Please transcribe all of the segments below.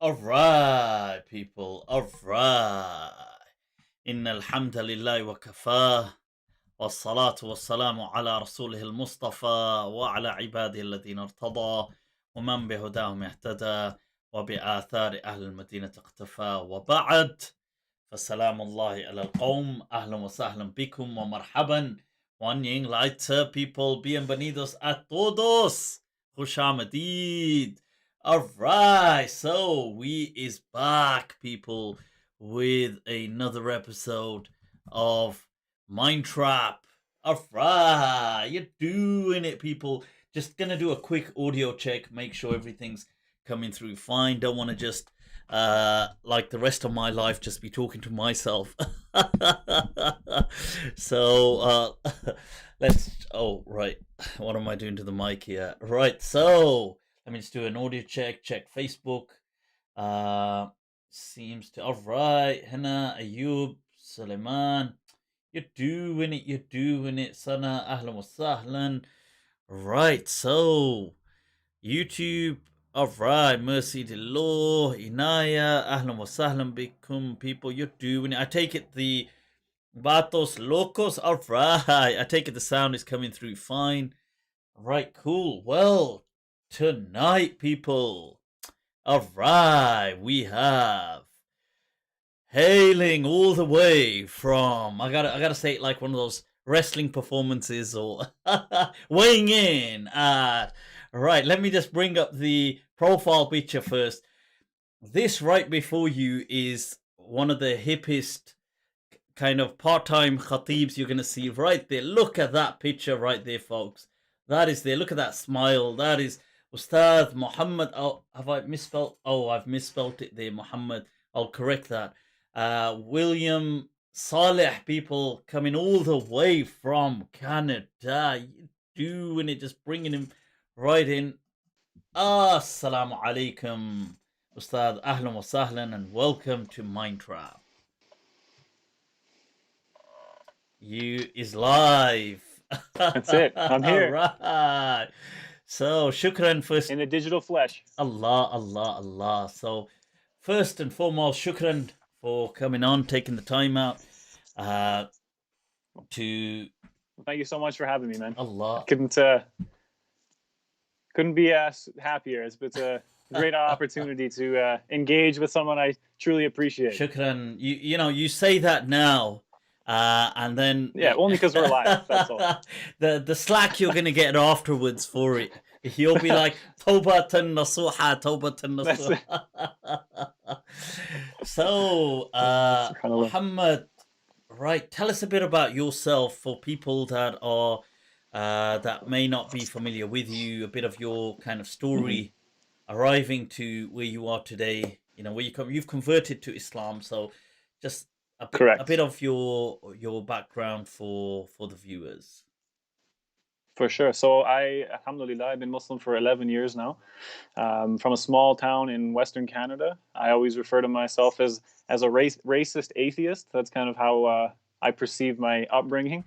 Alright, people. Alright. إن الحمد لله وكفاه والصلاة والسلام على رسوله المصطفى وعلى عباده الذين ارتضى ومن بهداهم اهتدى وبآثار أهل المدينة اقتفى وبعد فسلام الله على القوم أهلا وسهلا بكم ومرحبا One Ying Light people bienvenidos a todos خوش آمدید. Alright, so we is back people with another episode of MindTrap. Alright, you're doing it people. Just gonna do a quick audio check, make sure everything's coming through fine. Don't want to just like the rest of my life just be talking to myself. So let's right, what am I doing to the mic here? Right, so let me just do an audio check Facebook. Seems to alright. Hannah, Ayub, Suleiman, you're doing it, Sana, ahlan wa sahlan. Right, so YouTube, alright, Mercy de Law, Inaya, ahlan wa sahlan bikum, people, you're doing it. I take it the Vatos Locos, alright, I take it the sound is coming through fine. Alright, cool. Well, tonight, people, alright, we have hailing all the way from, I gotta say it like one of those wrestling performances or weighing in at, right, let me just bring up the profile picture first. This right before you is one of the hippest kind of part-time Khateebs you're going to see right there. Look at that picture right there, folks. That is there. Look at that smile. That is Ustadh Muhammad. Oh, have I misspelled? Oh, I've misspelled it there, Muhammad. I'll correct that. William Saleh, people coming all the way from Canada. Doing it, just bringing him right in. Assalamu alaikum, Ustadh. Ahlan wa sahlan, and welcome to MindTrap. You is live. That's it. I'm here. All right. So, shukran first. In the digital flesh. Allah. So, first and foremost, shukran for coming on, taking the time out to... Thank you so much for having me, man. Allah. I couldn't be happier. It's a great opportunity to engage with someone I truly appreciate. Shukran. You say that now. And then only because we're live. That's all. the slack you're gonna get afterwards for it. You'll be like Tawbatan Nasuha, Tawbatan Nasuha. So Muhammad, right? Tell us a bit about yourself for people that are that may not be familiar with you. A bit of your kind of story, arriving to where you are today. Where you've converted to Islam. So just a bit of your background for the viewers. For sure. So alhamdulillah, I've been Muslim for 11 years now. From a small town in Western Canada. I always refer to myself as a racist atheist. That's kind of how I perceive my upbringing.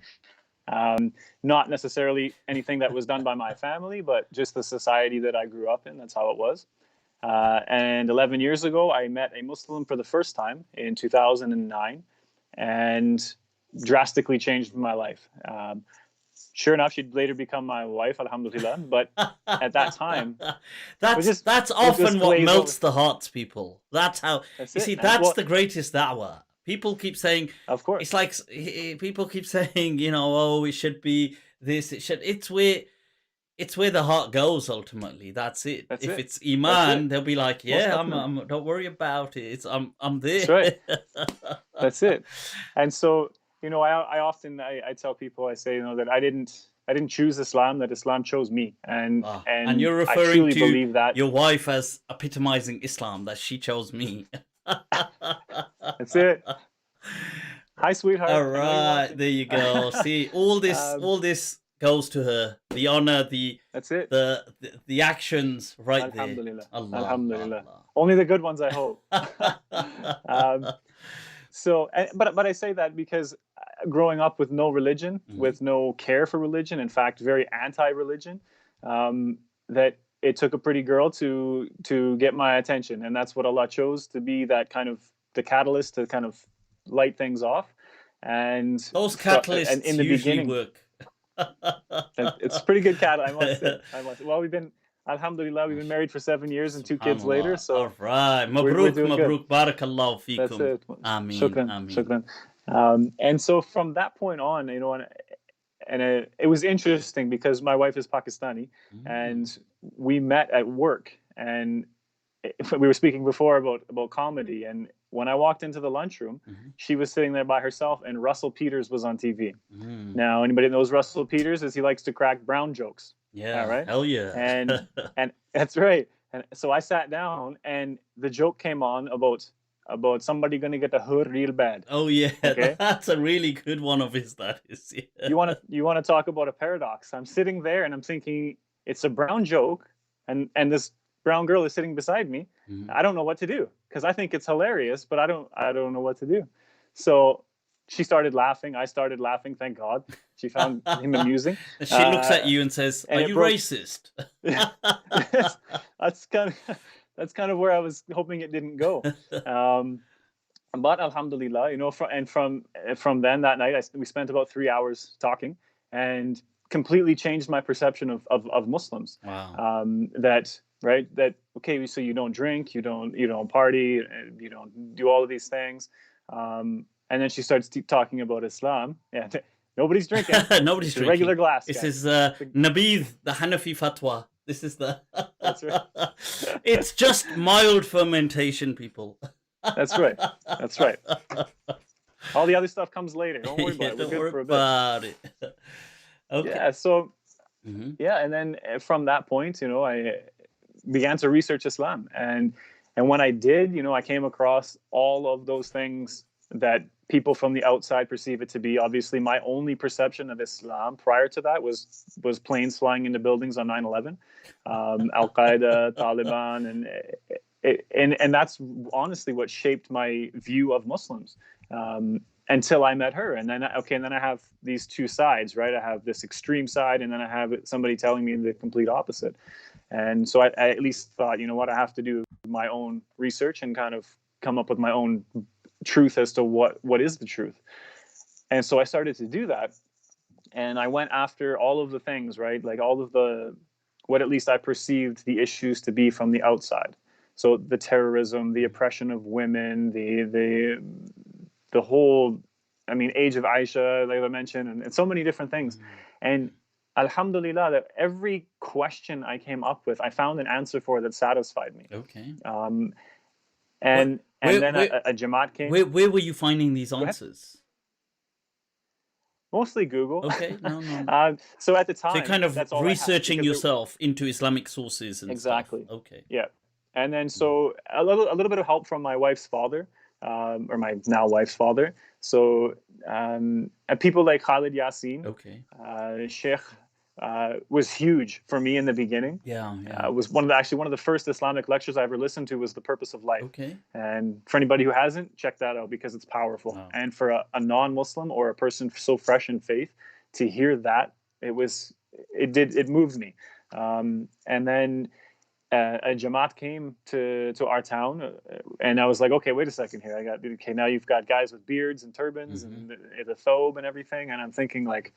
Not necessarily anything that was done by my family, but just the society that I grew up in. That's how it was. And 11 years ago, I met a Muslim for the first time in 2009 and drastically changed my life. Sure enough, she'd later become my wife, alhamdulillah. But at that time... That's often what melts the hearts, people. That's how... That's the greatest da'wah. People keep saying... Of course. It's like people keep saying, it should be this, it's where the heart goes ultimately. That's it. If it's Iman, they'll be like, I'm don't worry about it. I'm there. That's right. That's it. And so, I often tell people, I say, that I didn't choose Islam, that Islam chose me. And you're referring to believe that your wife as epitomizing Islam, that she chose me. That's it. Hi, sweetheart. All right, there you go. See, all this goes to her, the honor, that's it. The actions right Alhamdulillah. there. Allah, Alhamdulillah. Allah. Only the good ones, I hope. But I say that because growing up with no religion, with no care for religion, in fact, very anti-religion, that it took a pretty girl to get my attention, and that's what Allah chose to be that kind of the catalyst to kind of light things off. And Those and catalysts in the usually beginning, work. it's pretty good catalyst, I must say. Well, we've been, alhamdulillah, we've been married for 7 years and 2 kids later, Subhanallah. All so right. we're Mabruk, doing good. mabruk. Barakallahu That's feekum. it. Ameen. Shukran, Ameen. shukran. And so from that point on, and it was interesting because my wife is Pakistani, and we met at work, and we were speaking before about comedy, and when I walked into the lunchroom, she was sitting there by herself, and Russell Peters was on TV. Now, anybody that knows Russell Peters is he likes to crack brown jokes. Yeah, right? hell yeah. And that's right. And so I sat down, and the joke came on about somebody going to get a hood real bad. Oh yeah, okay? That's a really good one of his. That is. Yeah. You want to talk about a paradox? I'm sitting there and I'm thinking it's a brown joke, and this brown girl is sitting beside me. I don't know what to do because I think it's hilarious, but I don't know what to do. So she started laughing. I started laughing. Thank God. She found him amusing. She looks at you and says, "Are you racist?" That's kind of where I was hoping it didn't go. But alhamdulillah, from then that night, we spent about 3 hours talking, and completely changed my perception of Muslims. Wow. That okay, so you don't drink, you don't party, you don't do all of these things. And then she starts talking about Islam. Yeah, nobody's drinking. Nobody's drinking. Regular glass. This is Nabid, the Hanafi fatwa. This is the. That's right. It's just mild fermentation, people. That's right. That's right. All the other stuff comes later. Don't worry about it. We're good for a bit. About it. Okay. Yeah. So. Yeah, and then from that point, I began to research Islam, and when I did, I came across all of those things that people from the outside perceive it to be. Obviously, my only perception of Islam prior to that was planes flying into buildings on 9/11, Al-Qaeda, Taliban, and that's honestly what shaped my view of Muslims. Until I met her, and then I have these two sides, right? I have this extreme side, and then I have somebody telling me the complete opposite. And so I at least thought, you know what, I have to do my own research and kind of come up with my own truth as to what is the truth. And so I started to do that, and I went after all of the things, right? Like all of what at least I perceived the issues to be from the outside. So the terrorism, the oppression of women, the whole, age of Aisha, like I mentioned, and so many different things. And alhamdulillah, that every question I came up with, I found an answer for that satisfied me. Okay. Then a Jamaat came. Where were you finding these answers? Mostly Google. Okay, no. So at the time, so you're kind of researching yourself into Islamic sources and exactly. Stuff. Okay. Yeah, and then so a little bit of help from my wife's father. Or my now wife's father. So and people like Khalid Yasin, Sheikh, was huge for me in the beginning. Yeah. Was one of the first Islamic lectures I ever listened to was The Purpose of Life. Okay. And for anybody who hasn't, check that out because it's powerful. Wow. And for a non-Muslim or a person so fresh in faith to hear that, it moved me. And then a Jamaat came to our town, and I was like, okay, wait a second here. Now you've got guys with beards and turbans and the thobe and everything, and I'm thinking like,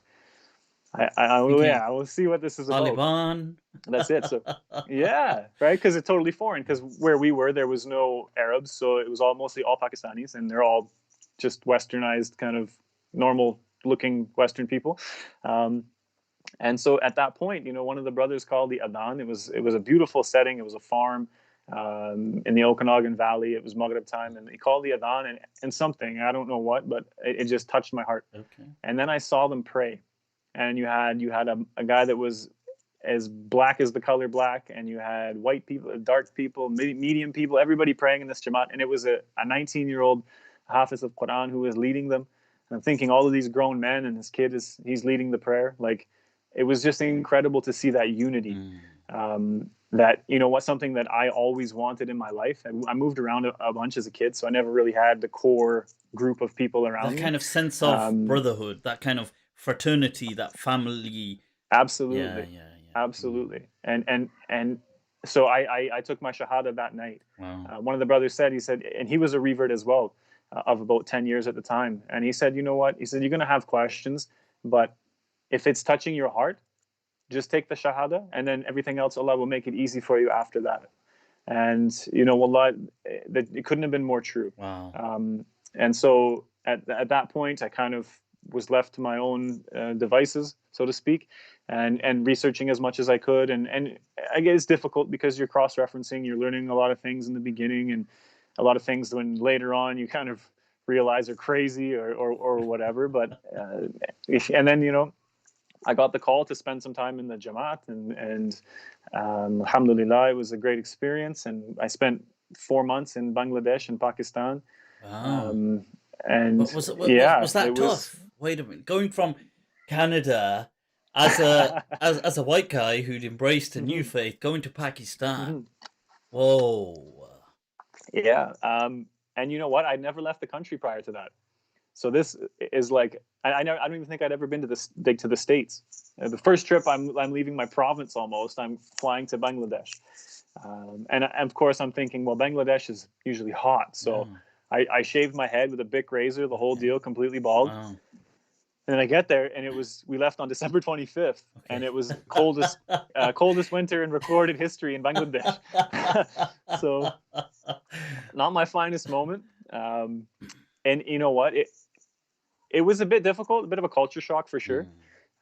I will see what this is about. Taliban. That's it. So yeah, right, because it's totally foreign. Because where we were, there was no Arabs, so it was mostly all Pakistanis, and they're all just Westernized, kind of normal-looking Western people. And so at that point, one of the brothers called the Adhan. It was a beautiful setting. It was a farm in the Okanagan Valley. It was Maghrib time, and he called the Adhan and something, I don't know what, but it just touched my heart. Okay. And then I saw them pray, and you had a guy that was as black as the color black, and you had white people, dark people, medium people, everybody praying in this Jamaat, and it was a 19-year-old Hafiz of Quran who was leading them. And I'm thinking all of these grown men, and this kid he's leading the prayer. Like, it was just incredible to see that unity. That, was something that I always wanted in my life. I moved around a bunch as a kid, so I never really had the core group of people around me. That kind of sense of brotherhood, that kind of fraternity, that family. Absolutely. Yeah. Absolutely. And so I took my shahada that night. Wow. One of the brothers said, he said, and he was a revert as well, of about 10 years at the time. And he said, you know what? He said, you're going to have questions, but if it's touching your heart, just take the shahada, and then everything else, Allah will make it easy for you after that. And, you know, wallah, it couldn't have been more true. Wow. And so at that point, I kind of was left to my own devices, so to speak, and researching as much as I could. And I guess it's difficult because you're cross-referencing, you're learning a lot of things in the beginning, and a lot of things when later on you kind of realize are crazy or whatever. But and then, you know, I got the call to spend some time in the Jamaat, and alhamdulillah, it was a great experience. And I spent 4 months in Bangladesh and Pakistan. Wow. And was that it tough? Wait a minute. Going from Canada as a white guy who'd embraced a new faith, going to Pakistan. Whoa. Yeah. And you know what? I'd never left the country prior to that. So this is like, I don't even think I'd ever been to the States. The first trip, I'm leaving my province almost. I'm flying to Bangladesh. And of course, I'm thinking, well, Bangladesh is usually hot. So I shaved my head with a Bic razor, the whole deal, completely bald. Wow. And then I get there, and we left on December 25th, and it was coldest winter in recorded history in Bangladesh. So not my finest moment. And you know what? It was a bit difficult, a bit of a culture shock for sure.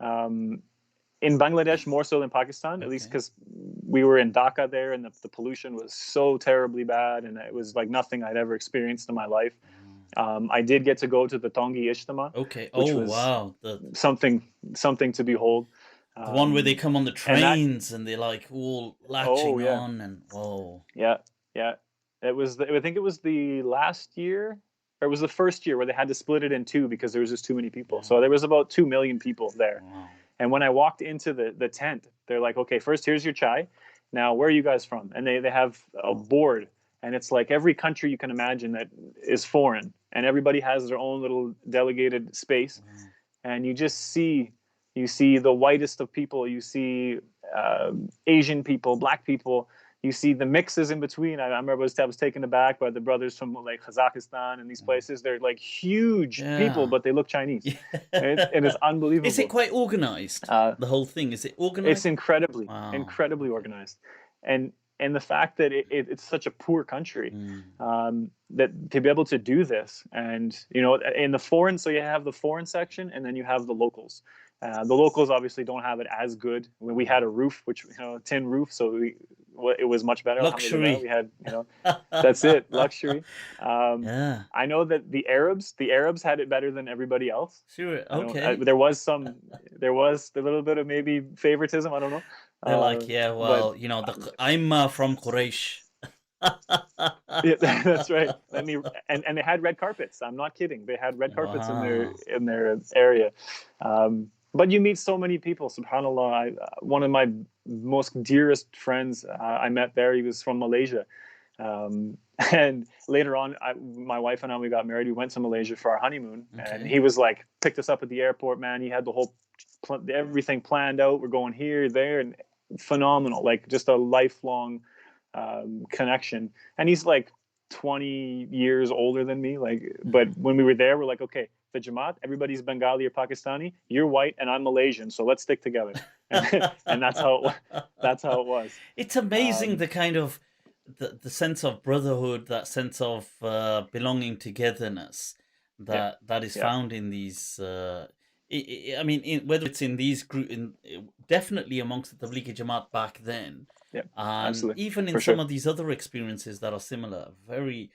In Bangladesh, more so than Pakistan, at least because we were in Dhaka there, and the pollution was so terribly bad, and it was like nothing I'd ever experienced in my life. I did get to go to the Tongi Ijtima, which was wow, something to behold. The one where they come on the trains and they're like all latching on, and yeah. I think it was the last year, or it was the first year where they had to split it in two because there was just too many people. So there was about 2 million people there. Wow. And when I walked into the tent, they're like, okay, first here's your chai. Now, where are you guys from? And they have a board, and it's like every country you can imagine that is foreign, and everybody has their own little delegated space. And you just see the whitest of people. You see Asian people, black people. You see the mixes in between. I remember I was taken aback by the brothers from like Kazakhstan and these places. They're like huge people, but they look Chinese. And it's unbelievable. Is it quite organized? The whole thing, is it organized? It's incredibly organized. And the fact that it's such a poor country, that to be able to do this, and you know, in the foreign, so you have the foreign section, and then you have the locals. The locals obviously don't have it as good. When we had a roof, which, you know, tin roof, so it was much better. Luxury. We had, you know, that's it, luxury. I know that the Arabs had it better than everybody else. Sure. Okay. There was a little bit of maybe favoritism. I don't know. They're like, you know, I'm from Quraysh. Yeah, that's right. And they had red carpets. I'm not kidding. They had red carpets in their area. But you meet so many people, subhanAllah. One of my most dearest friends I met there, he was from Malaysia. And later on, my wife and I, we got married. We went to Malaysia for our honeymoon. And he was like, picked us up at the airport, man. He had the whole, everything planned out. We're going here, there, and phenomenal. Like just a lifelong connection. And he's like 20 years older than me. Like, but when we were there, we're like, okay, the Jamaat, everybody's Bengali or Pakistani. You're white and I'm Malaysian, so let's stick together. And that's how it was. It's amazing the kind of the sense of brotherhood, that sense of belonging togetherness that is found in these. I mean, whether it's in these definitely amongst the Tablighi Jamaat back then, and absolutely. even in some of these other experiences that are similar, very.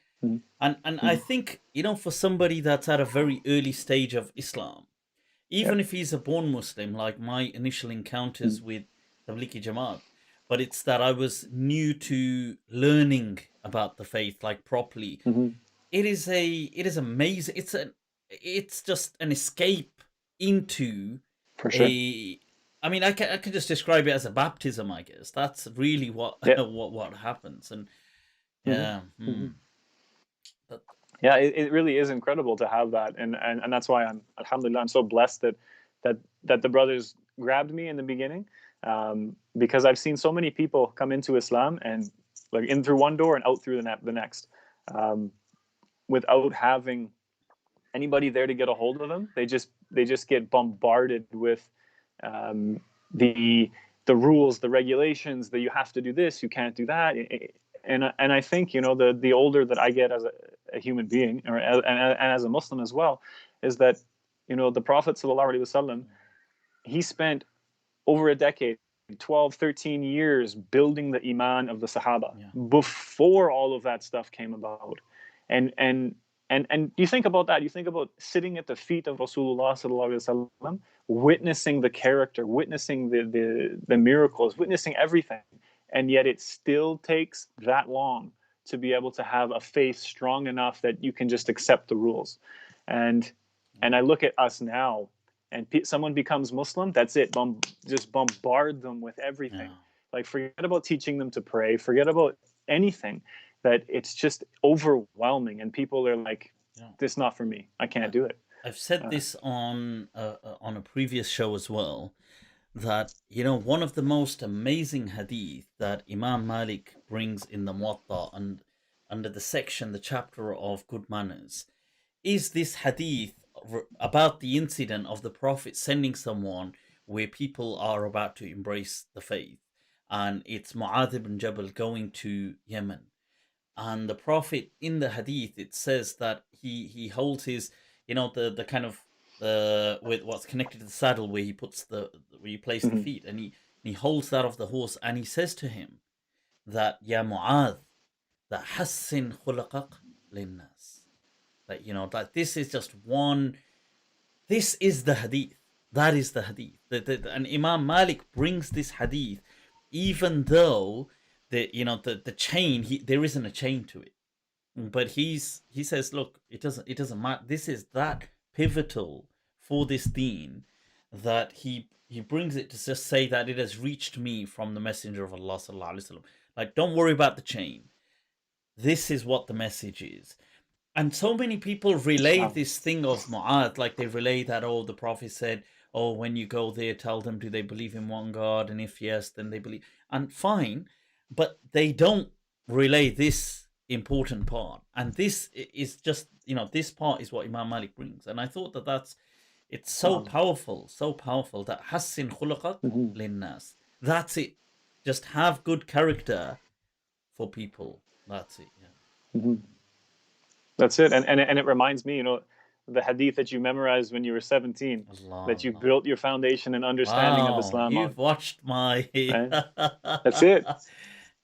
And I think, you know, for somebody that's at a very early stage of Islam, even if he's a born Muslim, like my initial encounters with Tablighi Jamaat, but it's that I was new to learning about the faith, like properly. It is amazing. It's just an escape into I mean, I can just describe it as a baptism, I guess. That's really what happens. And it really is incredible to have that, and that's why alhamdulillah, I'm so blessed that the brothers grabbed me in the beginning, because I've seen so many people come into Islam and like in through one door and out through the next, without having anybody there to get a hold of them. They just get bombarded with the rules, the regulations, that you have to do this, you can't do that. And I think, you know, the older that I get as a human being, or and as a Muslim as well, is that, you know, the Prophet sallallahu alaihi wasallam, he spent over a decade, 12, 13 years building the iman of the Sahaba before all of that stuff came about. And you think about that, you think about sitting at the feet of Rasulullah sallallahu alaihi wasallam, witnessing the character, witnessing the miracles, witnessing everything. And yet it still takes that long to be able to have a faith strong enough that you can just accept the rules. And I look at us now, and someone becomes Muslim, that's it. Just bombard them with everything. Like, forget about teaching them to pray. Forget about anything. That it's just overwhelming, and people are like, "This is not for me. I can't do it." I've said this on a previous show as well, that, you know, one of the most amazing hadith that Imam Malik brings in the Muwatta and under the section, the chapter of good manners, is this hadith about the incident of the Prophet sending someone where people are about to embrace the faith, and it's Mu'adh ibn Jabal going to Yemen. And the Prophet, in the hadith, it says that he holds his, you know, the kind of with what's connected to the saddle, where he puts where you place the feet, and he holds that of the horse, and he says to him that, Ya Mu'adh, that hassin khulaqaq linnas, that, you know, that this is just one, this is the hadith, that is the hadith. And Imam Malik brings this hadith, even though the chain, there isn't a chain to it, but he says, look, it doesn't matter. This is that pivotal for this deen, that he brings it to just say that it has reached me from the Messenger of Allah sallallahu alaihi wasallam. Like, don't worry about the chain. This is what the message is. And so many people relay this thing of Mu'adh, like they relay that, oh, the Prophet said, oh, when you go there, tell them, do they believe in one God? And if yes, then they believe. And fine, but they don't relay this important part. And this is just, you know, this part is what Imam Malik brings. And I thought it's so powerful, that hassin khulaqak linnas. That's it. Just have good character for people. That's it. Yeah. That's it. And it reminds me, you know, the hadith that you memorized when you were 17, that you built your foundation and understanding of Islam. You've watched my... Right? That's it.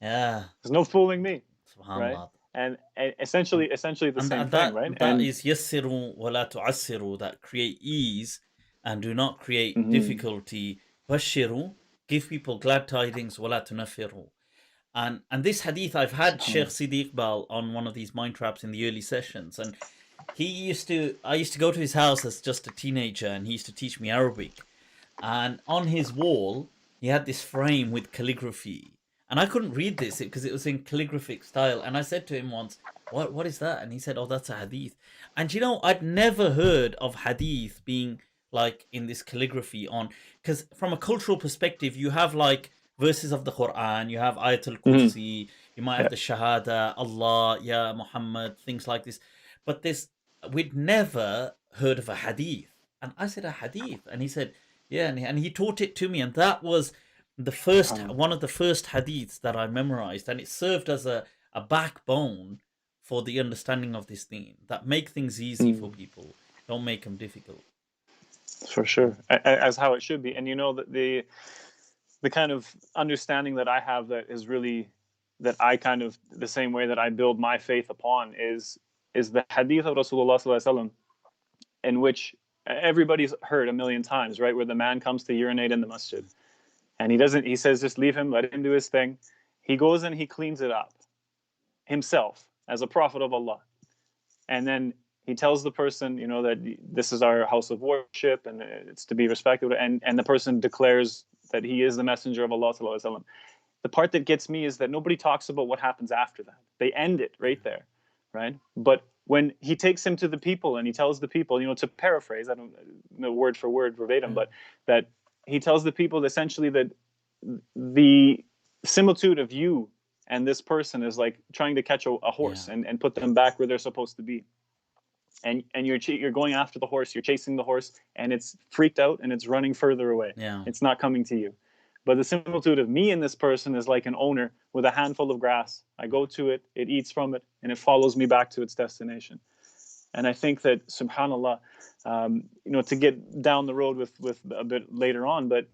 Yeah. There's no fooling me. Right? And essentially the same thing, right? That is yassiru wa la tu'assiru, that create ease and do not create difficulty. Bashiru, give people glad tidings, wa la tunaffiru. And this hadith, I've had Sheikh Sidi Iqbal on one of these MindTraps in the early sessions, and I used to go to his house as just a teenager, and he used to teach me Arabic. And on his wall, he had this frame with calligraphy, and I couldn't read this because it was in calligraphic style. And I said to him once, "What is that?" And he said, "Oh, that's a hadith." And you know, I'd never heard of hadith being like in this calligraphy because from a cultural perspective, you have like verses of the Quran, you have Ayatul Kursi, you might have the Shahada, Allah, Ya Muhammad, things like this. But we'd never heard of a hadith. And I said, a hadith? And he said, yeah, and he taught it to me. And that was one of the first hadiths that I memorized. And it served as a backbone for the understanding of this deen, that make things easy for people, don't make them difficult. For sure, as how it should be. And you know, that the kind of understanding that I have that is really, that I kind of, the same way that I build my faith upon is the hadith of Rasulullah sallallahu alaihi wasallam, in which everybody's heard a million times, right? Where the man comes to urinate in the masjid, and he says, just leave him, let him do his thing. He goes and he cleans it up himself as a prophet of Allah. And then he tells the person, you know, that this is our house of worship and it's to be respected. And the person declares that he is the messenger of Allah sallallahu alaihi wasallam. The part that gets me is that nobody talks about what happens after that. They end it right there, right? But when he takes him to the people and he tells the people, you know, to paraphrase, I don't know word for word verbatim, but that he tells the people essentially that the similitude of you and this person is like trying to catch a horse Yeah. and put them back where they're supposed to be. And you're going after the horse, you're chasing the horse, and it's freaked out and it's running further away. Yeah. It's not coming to you. But the similitude of me and this person is like an owner with a handful of grass. I go to it, it eats from it, and it follows me back to its destination. And I think that, subhanAllah, to get down the road with a bit later on, but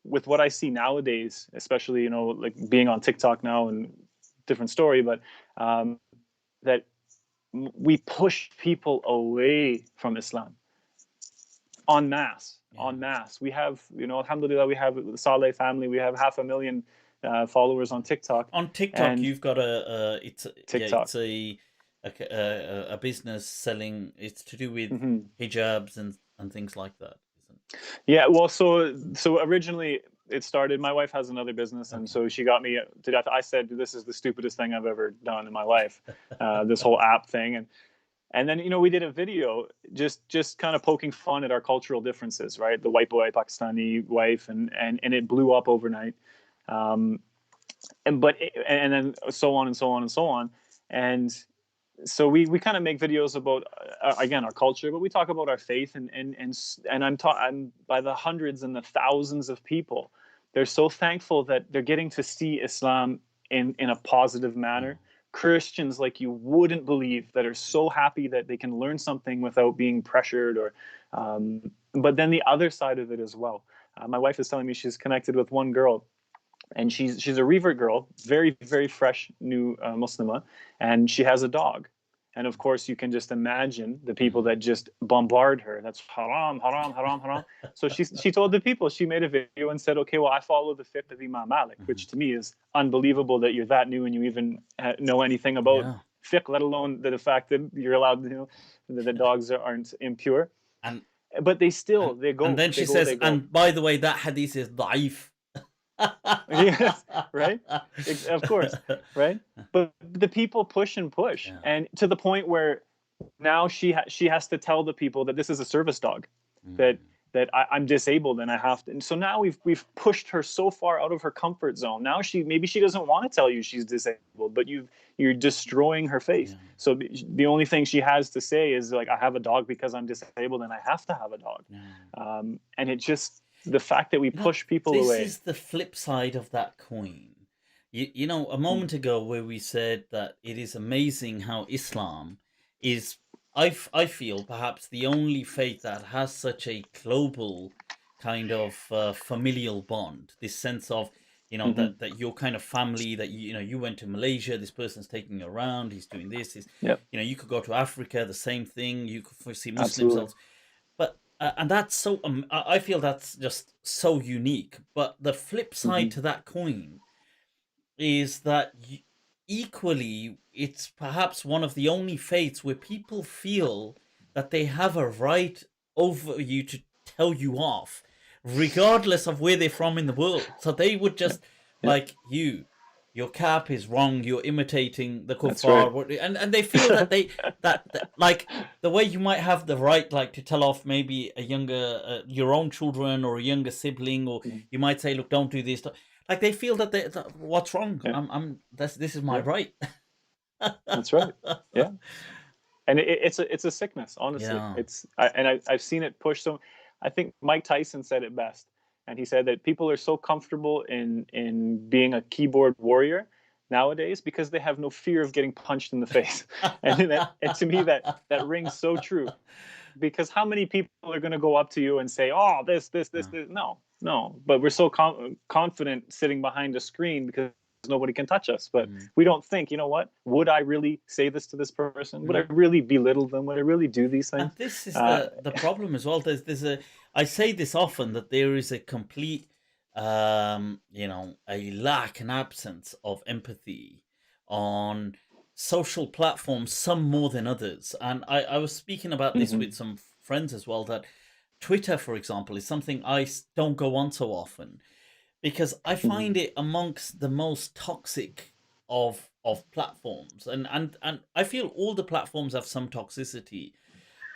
with what I see nowadays, especially, like being on TikTok now, and different story, but that we push people away from Islam en masse. We have, alhamdulillah, we have the Saleh family. We have 500,000 followers on TikTok. On TikTok, you've got TikTok. a business selling. It's to do with hijabs and things like that, isn't it? Yeah, well, so originally it started. My wife has another business, and so she got me to that. I said, "This is the stupidest thing I've ever done in my life." This whole app thing, and then we did a video just kind of poking fun at our cultural differences, right? The white boy, Pakistani wife, and it blew up overnight. And then so on and so on and so on, and so we kind of make videos about again our culture, but we talk about our faith, and I'm by the hundreds and the thousands of people, they're so thankful that they're getting to see Islam in a positive manner. Christians like you wouldn't believe that are so happy that they can learn something without being pressured, or but then the other side of it as well. My wife is telling me she's connected with one girl, and she's a revert girl, very, very fresh new Muslimah, and she has a dog. And of course, you can just imagine the people that just bombard her. That's haram, haram, haram, haram. So she told the people, she made a video and said, okay, well, I follow the fiqh of Imam Malik, which to me is unbelievable that you're that new and you even know anything about fiqh, let alone the fact that you're allowed, that the dogs aren't impure. But they go. And then she says, and by the way, that hadith is da'if. Yes, right? Of course, right? But the people push and push, and to the point where now she has to tell the people that this is a service dog, that I'm disabled and I have to. And so now we've pushed her so far out of her comfort zone. Now maybe she doesn't want to tell you she's disabled, but you're destroying her faith. So the only thing she has to say is like, I have a dog because I'm disabled and I have to have a dog. And it just, the fact that we push people away. This is the flip side of that coin. A moment ago where we said that it is amazing how Islam is, I feel, perhaps the only faith that has such a global kind of familial bond. This sense of, that your kind of family, that you went to Malaysia, this person's taking you around, he's doing this. You could go to Africa, the same thing. You could see Muslims. And that's so, I feel that's just so unique. But the flip side to that coin is that equally, it's perhaps one of the only faiths where people feel that they have a right over you to tell you off, regardless of where they're from in the world. So they would just, like, your cap is wrong, you're imitating the kuffar, right. and they feel that that like the way you might have the right, like, to tell off maybe a younger your own children or a younger sibling, or you might say, look, don't do this, like they feel that what's wrong, this is my right. That's right. Yeah. And it's a sickness, honestly. I've seen it push. So I think Mike Tyson said it best. And he said that people are so comfortable in being a keyboard warrior nowadays because they have no fear of getting punched in the face. and to me, that rings so true. Because how many people are going to go up to you and say, oh, this. No. But we're so confident sitting behind a screen because nobody can touch us. But we don't think, you know what? Would I really say this to this person? Would I really belittle them? Would I really do these things? And this is the problem as well. I say this often, that there is a complete, a lack and absence of empathy on social platforms, some more than others. And I was speaking about this with some friends as well, that Twitter, for example, is something I don't go on so often, because I find it amongst the most toxic of platforms. And I feel all the platforms have some toxicity,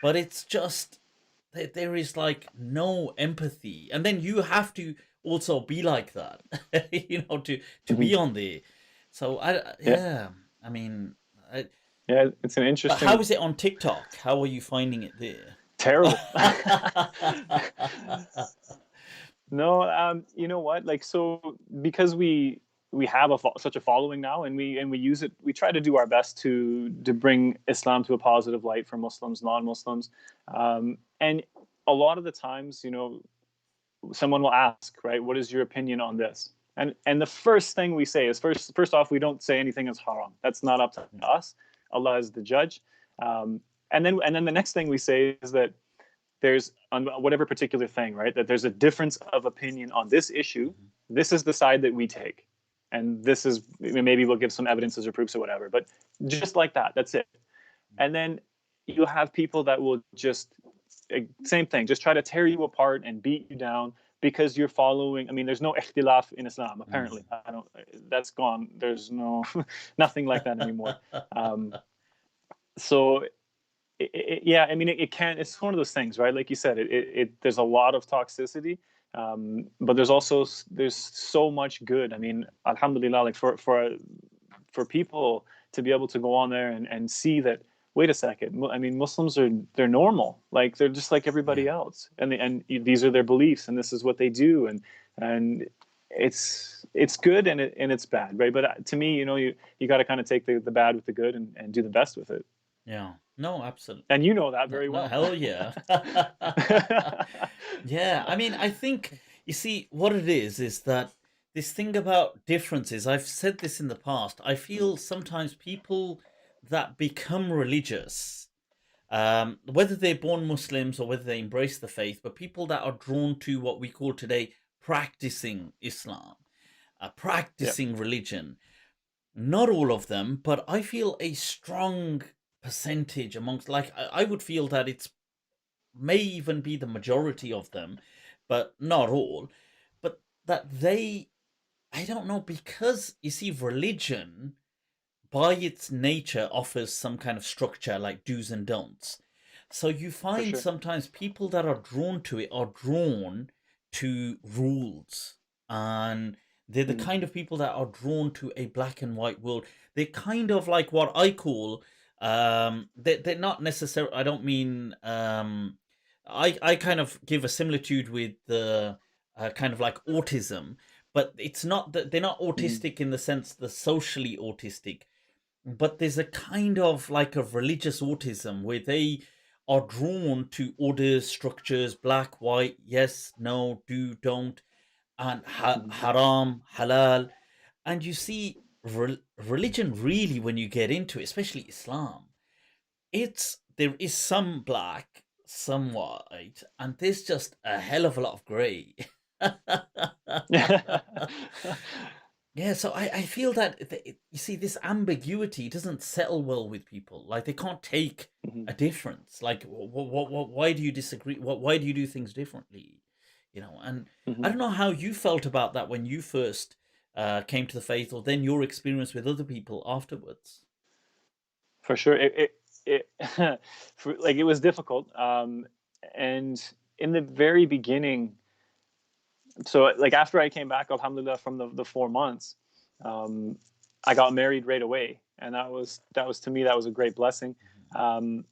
but it's just, there is like no empathy. And then you have to also be like that, to Mhm. be on there. So Yeah, yeah, I mean, I, yeah, it's an but how interesting, is it on TikTok? How are you finding it there? terrible. No, you know what? Like, so because we have such a following now, and we use it. We try to do our best to bring Islam to a positive light for Muslims, non-Muslims, and a lot of the times, someone will ask, right, what is your opinion on this? And the first thing we say is, first off, we don't say anything is haram. That's not up to us. Allah is the judge. Um, and then the next thing we say is that there's, on whatever particular thing, right, that there's a difference of opinion on this issue. Mhm. This is the side that we take, and this is, maybe we'll give some evidences or proofs or whatever, but just like that, that's it. And then you'll have people that will just, same thing, just try to tear you apart and beat you down because you're following. I mean, there's no ikhtilaf in Islam, apparently. I don't, that's gone. There's no nothing like that anymore. um, so yeah, I mean, it can, it's one of those things, right? Like you said, there's a lot of toxicity, but there's so much good. I mean, alhamdulillah, like for people to be able to go on there and see that, wait a second, I mean, Muslims they're normal, like they're just like everybody Yeah. else, and these are their beliefs, and this is what they do, and it's good, and it's bad, right? But to me, you got to kind of take the bad with the good, and do the best with it, Yeah. No, absolutely. and you know that No, very no, well. hell yeah. Yeah, I mean, I think you see what it is that this thing about differences, I've said this in the past. I feel sometimes people that become religious, whether they're born Muslims or whether they embrace the faith, but people that are drawn to what we call today practicing Islam, Yeah. practicing religion. Not all of them, but I feel a strong percentage amongst, like, I would feel that it's may even be the majority of them, but not all. But that they, I don't know, because you see, religion by its nature offers some kind of structure like do's and don'ts. So you For find sure. sometimes people that are drawn to it are drawn to rules. And they're the Mhm. kind of people that are drawn to a black and white world. They're kind of like what I call, they're not necessarily, I don't mean, I kind of give a similitude with the kind of like autism, but it's not that they're not Mhm. autistic in the sense the socially autistic, but there's a kind of like a religious autism where they are drawn to orders, structures, black, white, yes, no, do, don't, and Mhm. haram, halal. And you see, religion really, when you get into it, especially Islam, there is some black, some white, and there's just a hell of a lot of grey. Yeah, so I feel that you see this ambiguity doesn't settle well with people. Like they can't take Mhm. a difference. Like why do you disagree? Why do you do things differently? And I Mhm. don't know how you felt about that when you first came to the faith, or then your experience with other people afterwards. For sure. Like, it was difficult. And in the very beginning, so like after I came back, alhamdulillah, from the 4 months, um, I got married right away. And that was to me, that was a great blessing. Um,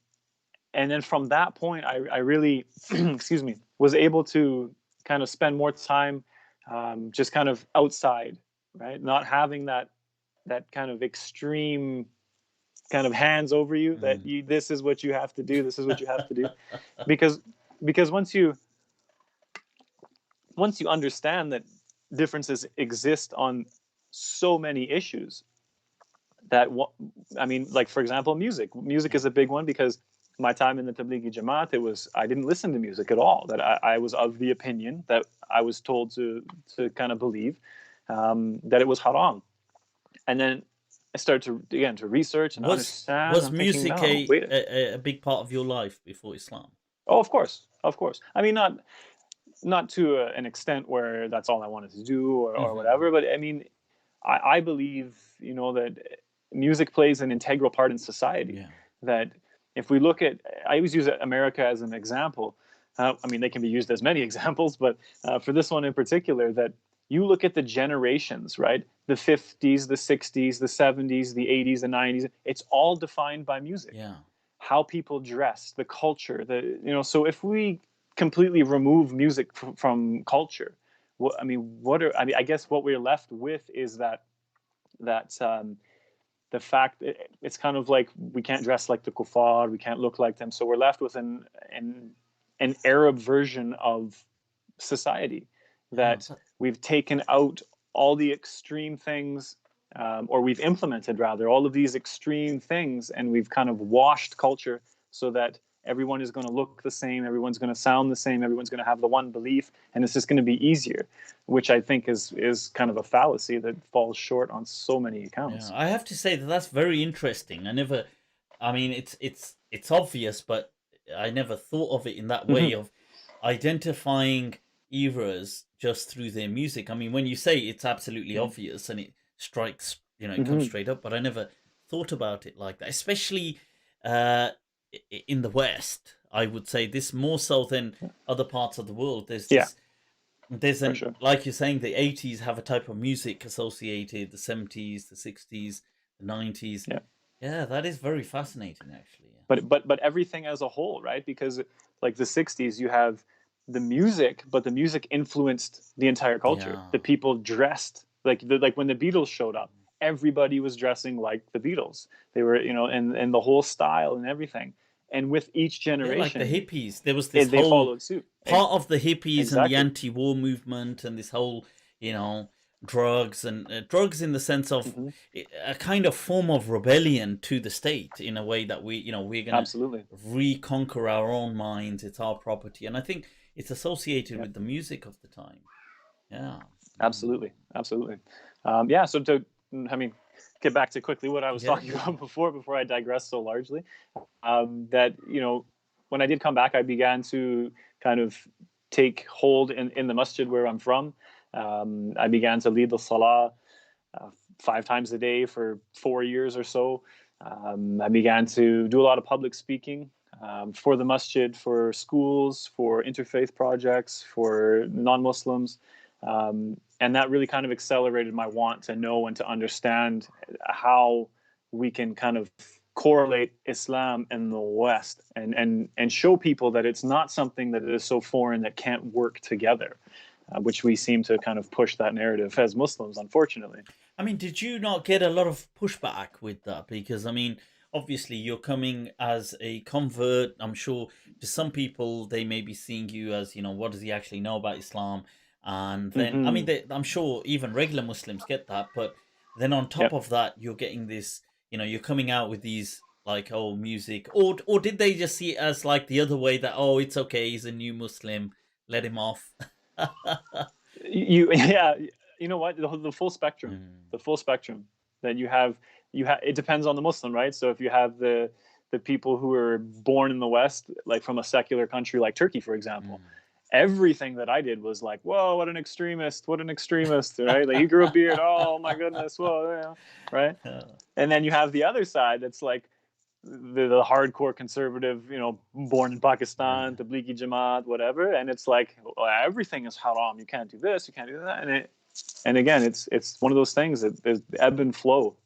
and then from that point, I really, excuse me, was able to kind of spend more time, just kind of outside, right? Not having that kind of extreme kind of hands over you, that Mhm. this is what you have to do, this is what you have to do, because once you understand that differences exist on so many issues, that what I mean, like, for example, music Yeah. is a big one, because my time in the Tablighi Jamaat, I didn't listen to music at all. That I was of the opinion that I was told to kind of believe, that it was haram. And then I started to research and understand, and Was I'm thinking, music no, wait. a big part of your life before Islam? Oh, of course, of course. I mean, not to an extent where that's all I wanted to do, or Hmm. whatever. But I mean, I believe, that music plays an integral part in society. Yeah. That if we look at, I always use America as an example. I mean, they can be used as many examples, but for this one in particular, that you look at the generations, right? The 50s, the 60s, the 70s, the 80s, the 90s, it's all defined by music. Yeah. How people dress, the culture, so if we completely remove music from culture, I guess what we're left with is that the fact it's kind of like we can't dress like the kuffar, we can't look like them, so we're left with an Arab version of society, Yeah. that we've taken out all the extreme things, or we've implemented rather all of these extreme things, and we've kind of washed culture so that everyone is going to look the same, everyone's going to sound the same, everyone's going to have the one belief, and it's just going to be easier, which I think is kind of a fallacy that falls short on so many accounts. Yeah, I have to say that that's very interesting. I mean, it's obvious, but I never thought of it in that way of identifying eras just through their music. I mean, when you say it's absolutely obvious and it strikes, it comes straight up, but I never thought about it like that, especially in the West. I would say this more so than other parts of the world. Sure. Like you're saying, the 80s have a type of music associated, the 70s, the 60s, the 90s. Yeah, that is very fascinating, actually. But everything as a whole, right? Because like the 60s, you have the music, but the music influenced the entire culture. Yeah. The people dressed like when the Beatles showed up, everybody was dressing like the Beatles. They were, and the whole style and everything. And with each Yeah, like the generation, hippies. There was this they whole followed suit. part of the hippies and the Exactly. anti-war movement and this whole, drugs and drugs in the sense of a kind of form of rebellion to the state in a way that we're going to Absolutely reconquer our own minds. It's our property. And I think it's associated with the music of the time. Yeah. Absolutely. So get back to quickly what I was talking about before I digress so largely. That when I did come back, I began to kind of take hold in the masjid where I'm from. I began to lead the salah 5 times a day for 4 years or so. I began to do a lot of public speaking for the masjid, for schools, for interfaith projects, for non-Muslims. And that really kind of accelerated my want to know and to understand how we can kind of correlate Islam in the West and show people that it's not something that is so foreign that can't work together, which we seem to kind of push that narrative as Muslims, unfortunately. I mean, did you not get a lot of pushback with that? Because, I mean, obviously you're coming as a convert. I'm sure to some people, they may be seeing you as, what does he actually know about Islam? And then, I mean, I'm sure even regular Muslims get that. But then on top of that, you're getting this, you're coming out with these like, oh, music. Or did they just see it as like the other way that, oh, it's okay, he's a new Muslim, let him off? You know what, the full spectrum, that you have it depends on the Muslim, right? So if you have the people who are born in the West, like from a secular country like Turkey, for example, everything that I did was like, whoa, what an extremist, right? Like, he grew a beard, oh my goodness, whoa, right? And then you have the other side that's like the hardcore conservative, born in Pakistan, Tablighi Jamaat, whatever, and it's like, well, everything is haram. You can't do this, you can't do that, and again, it's one of those things that there's ebb and flow.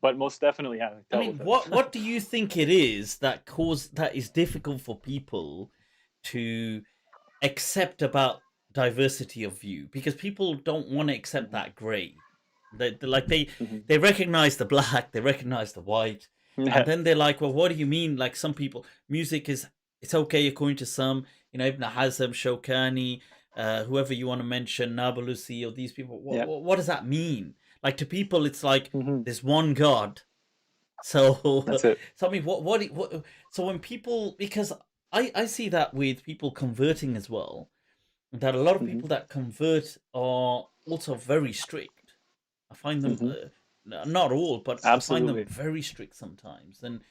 But most definitely, yeah. I mean, what do you think it is that is difficult for people to accept about diversity of view? Because people don't want to accept that gray. They recognize the black, they recognize the white, and then they're like, well, what do you mean? Like, some people, music it's okay according to some, Ibn Hazm, Shawkani, whoever you want to mention, Nablusi, or these people. What does that mean? Like, to people, it's like there's one God. So that's it. So I mean, what? So when people, because I see that with people converting as well, that a lot of people that convert are also very strict. I find them not all, but I find them very strict sometimes. And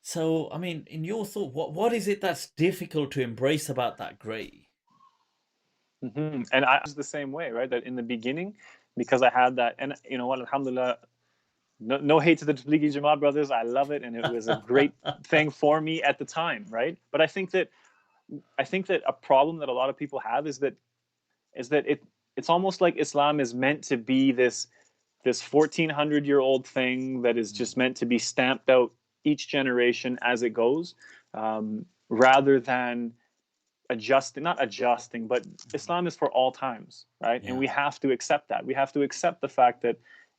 so, I mean, in your thought, what is it that's difficult to embrace about that gray? And I was the same way, right? That in the beginning, because I had that, and you know what, alhamdulillah, no hate to the Tablighi Jamaat brothers. I love it, and it was a great thing for me at the time, right? But I think that a problem that a lot of people have is that it's almost like Islam is meant to be this 1400-year-old thing that is just meant to be stamped out each generation as it goes, rather than not adjusting, but Islam is for all times, right? Yeah. And we have to accept that. We have to accept the fact that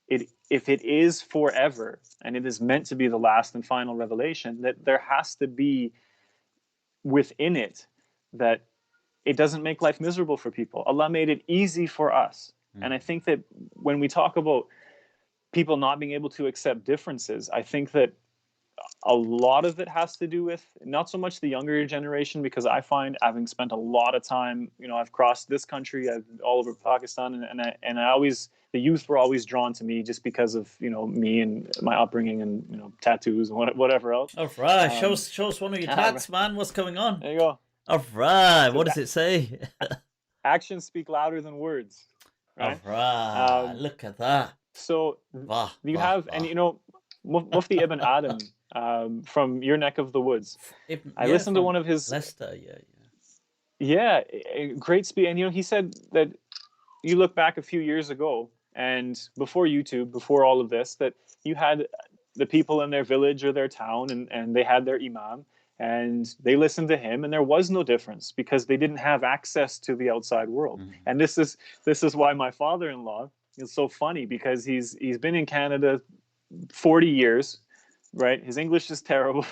if it is forever and it is meant to be the last and final revelation, that there has to be within it that it doesn't make life miserable for people. Allah made it easy for us. And I think that when we talk about people not being able to accept differences, I think that a lot of it has to do with not so much the younger generation, because I find, having spent a lot of time, I've crossed this country, all over Pakistan, and I always, the youth were always drawn to me just because of me and my upbringing and tattoos and whatever else. All right, show us one of your tats, man. What's going on? There you go. All right, what does it say? Actions speak louder than words. Right? All right, look at that. So have, and Mufti Ibn Adam, from your neck of the woods. I listened to one of his Leicester, a great speech, and he said that you look back a few years ago, and before YouTube, before all of this, that you had the people in their village or their town, and they had their imam, and they listened to him, and there was no difference because they didn't have access to the outside world. And this is why my father-in-law is so funny, because he's been in Canada 40 years, right? His English is terrible,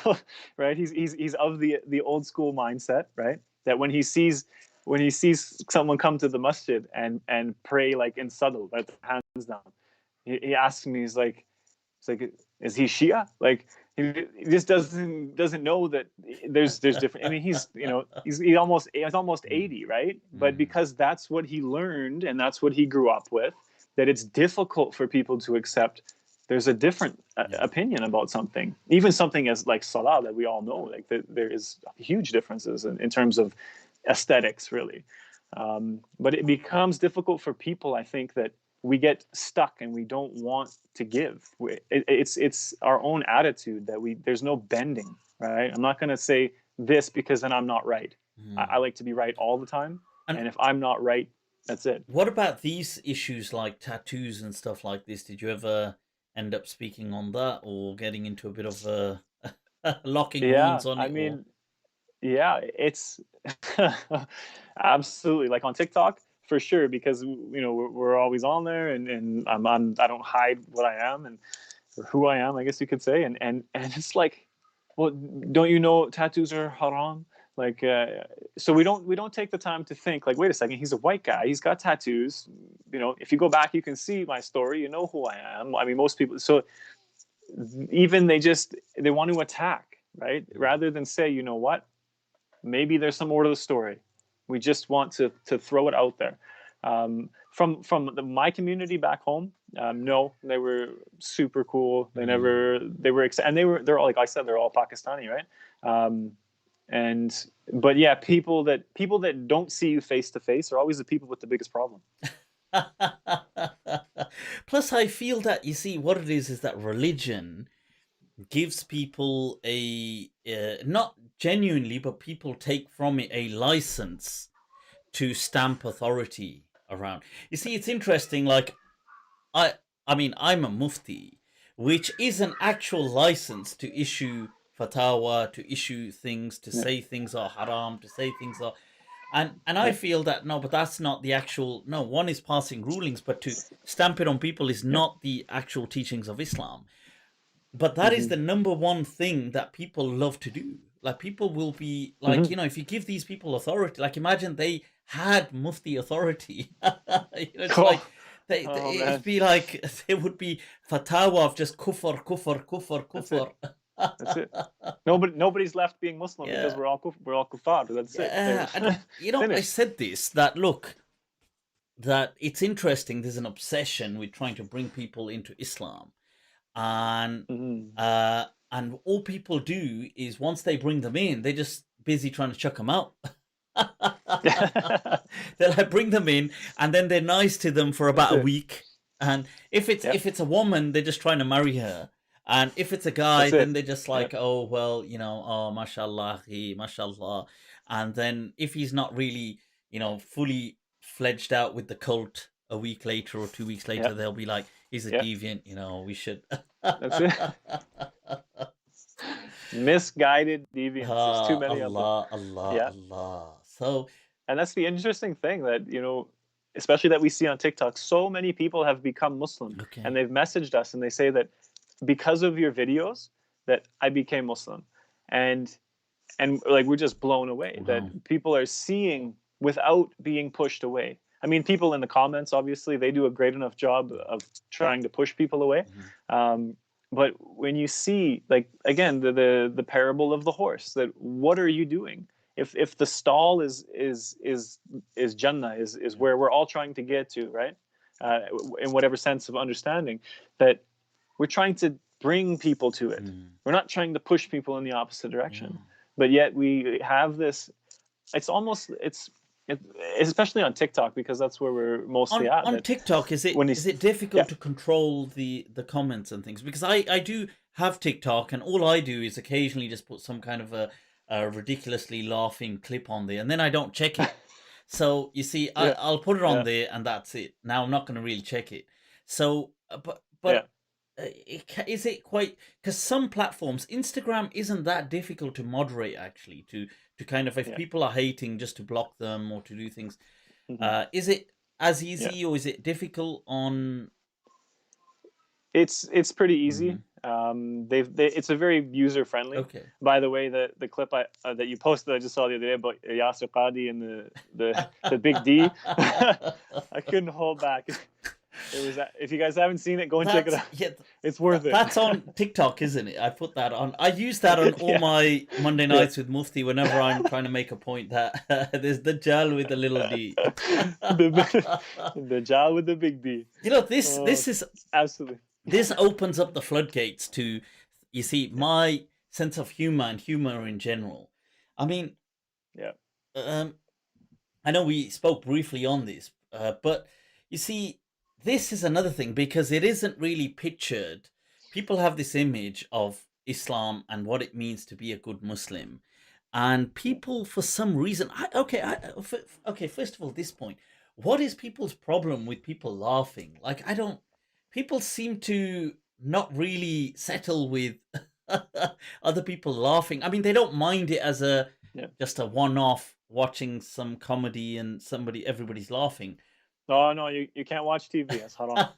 right? He's of the old school mindset, right? That when he sees someone come to the masjid and pray like in subtle, right, the hands down, he asks me, he's like, is he Shia? Like, he just doesn't know that there's different. I mean, he's almost 80, right? But because that's what he learned and that's what he grew up with, that it's difficult for people to accept there's a different opinion about something, even something as like salah that we all know, like there is huge differences in terms of aesthetics, really. But it becomes difficult for people, I think, that we get stuck and we don't want to give. It's our own attitude that there's no bending, right? I'm not going to say this because then I'm not right. I like to be right all the time. And if I'm not right, that's it. What about these issues like tattoos and stuff like this? Did you ever end up speaking on that or getting into a bit of locking wounds on it? I mean, it's absolutely, like on TikTok for sure, because we're always on there, and I don't hide what I am or who I am, I guess you could say, and it's like, well, don't you know tattoos are haram? Like, so we don't take the time to think, like, wait a second, he's a white guy, he's got tattoos. If you go back, you can see my story. You know who I am. I mean, most people. So even they want to attack, right? Rather than say, you know what, maybe there's some more to the story. We just want to throw it out there. From my community back home, no, they were super cool. They're all, like I said, they're all Pakistani, right? But yeah, people that don't see you face to face are always the people with the biggest problem. Plus, I feel that, you see, what it is that religion gives people not genuinely, but people take from it a license to stamp authority around. You see, it's interesting. Like, I mean, I'm a mufti, which is an actual license to issue fatwa, to issue things, to say things are haram, to say things are, and I feel that no, but that's not the actual. No, one is passing rulings, but to stamp it on people is not the actual teachings of Islam. But that is the number one thing that people love to do. Like, people will be like, if you give these people authority, like, imagine they had mufti authority. It's like it'd be like there would be fatwa of just kufr. That's it. Nobody's left being Muslim because we're all kuffar. That's it. And, I said this, that look, that it's interesting. There's an obsession with trying to bring people into Islam, and all people do is, once they bring them in, they're just busy trying to chuck them out. They'll bring them in, and then they're nice to them for about a week, And if it's a woman, they're just trying to marry her. And if it's a guy, That's it. then they're just like, oh, well, oh, mashallah, mashallah. And then if he's not really, fully fledged out with the cult a week later or 2 weeks later, they'll be like, he's a deviant, we should. That's it. Misguided deviants. There's too many of them. Allah. So, and that's the interesting thing that, especially that we see on TikTok, so many people have become Muslim, and they've messaged us and they say that because of your videos that I became Muslim, and like we're just blown away that people are seeing without being pushed away. I mean, people in the comments, obviously, they do a great enough job of trying to push people away. But when you see, like, again, the parable of the horse, that what are you doing? If the stall is Jannah, is where we're all trying to get to, right? In whatever sense of understanding, that we're trying to bring people to it. We're not trying to push people in the opposite direction. But yet we have this, especially on TikTok, because that's where we're mostly at. On TikTok, is it difficult to control the comments and things? Because I do have TikTok, and all I do is occasionally just put some kind of a ridiculously laughing clip on there, and then I don't check it. So you see, I'll put it on there, and that's it. Now I'm not going to really check it. So, but is it quite, because some platforms, Instagram isn't that difficult to moderate, actually, to kind of, if people are hating, just to block them or to do things. Is it as easy or is it difficult on? It's pretty easy. It's a very user friendly. By the way, the clip that you posted, I just saw the other day about Yasir Qadi and the big D. I couldn't hold back. It was, if you guys haven't seen it, go and check it out. It's worth it. That's on TikTok, isn't it? I put that on. I use that on all my Monday nights with Mufti whenever I'm trying to make a point that there's the Dajjal with the little D. the Dajjal with the big D. This is absolutely. This opens up the floodgates to, you see, my sense of humor and humor in general. I mean, I know we spoke briefly on this, but you see, this is another thing, because it isn't really pictured. People have this image of Islam and what it means to be a good Muslim. And people, for some reason, first of all, this point, what is people's problem with people laughing? Like, people seem to not really settle with other people laughing. I mean, they don't mind it as just a one-off, watching some comedy and everybody's laughing. No, you can't watch TV. That's haram.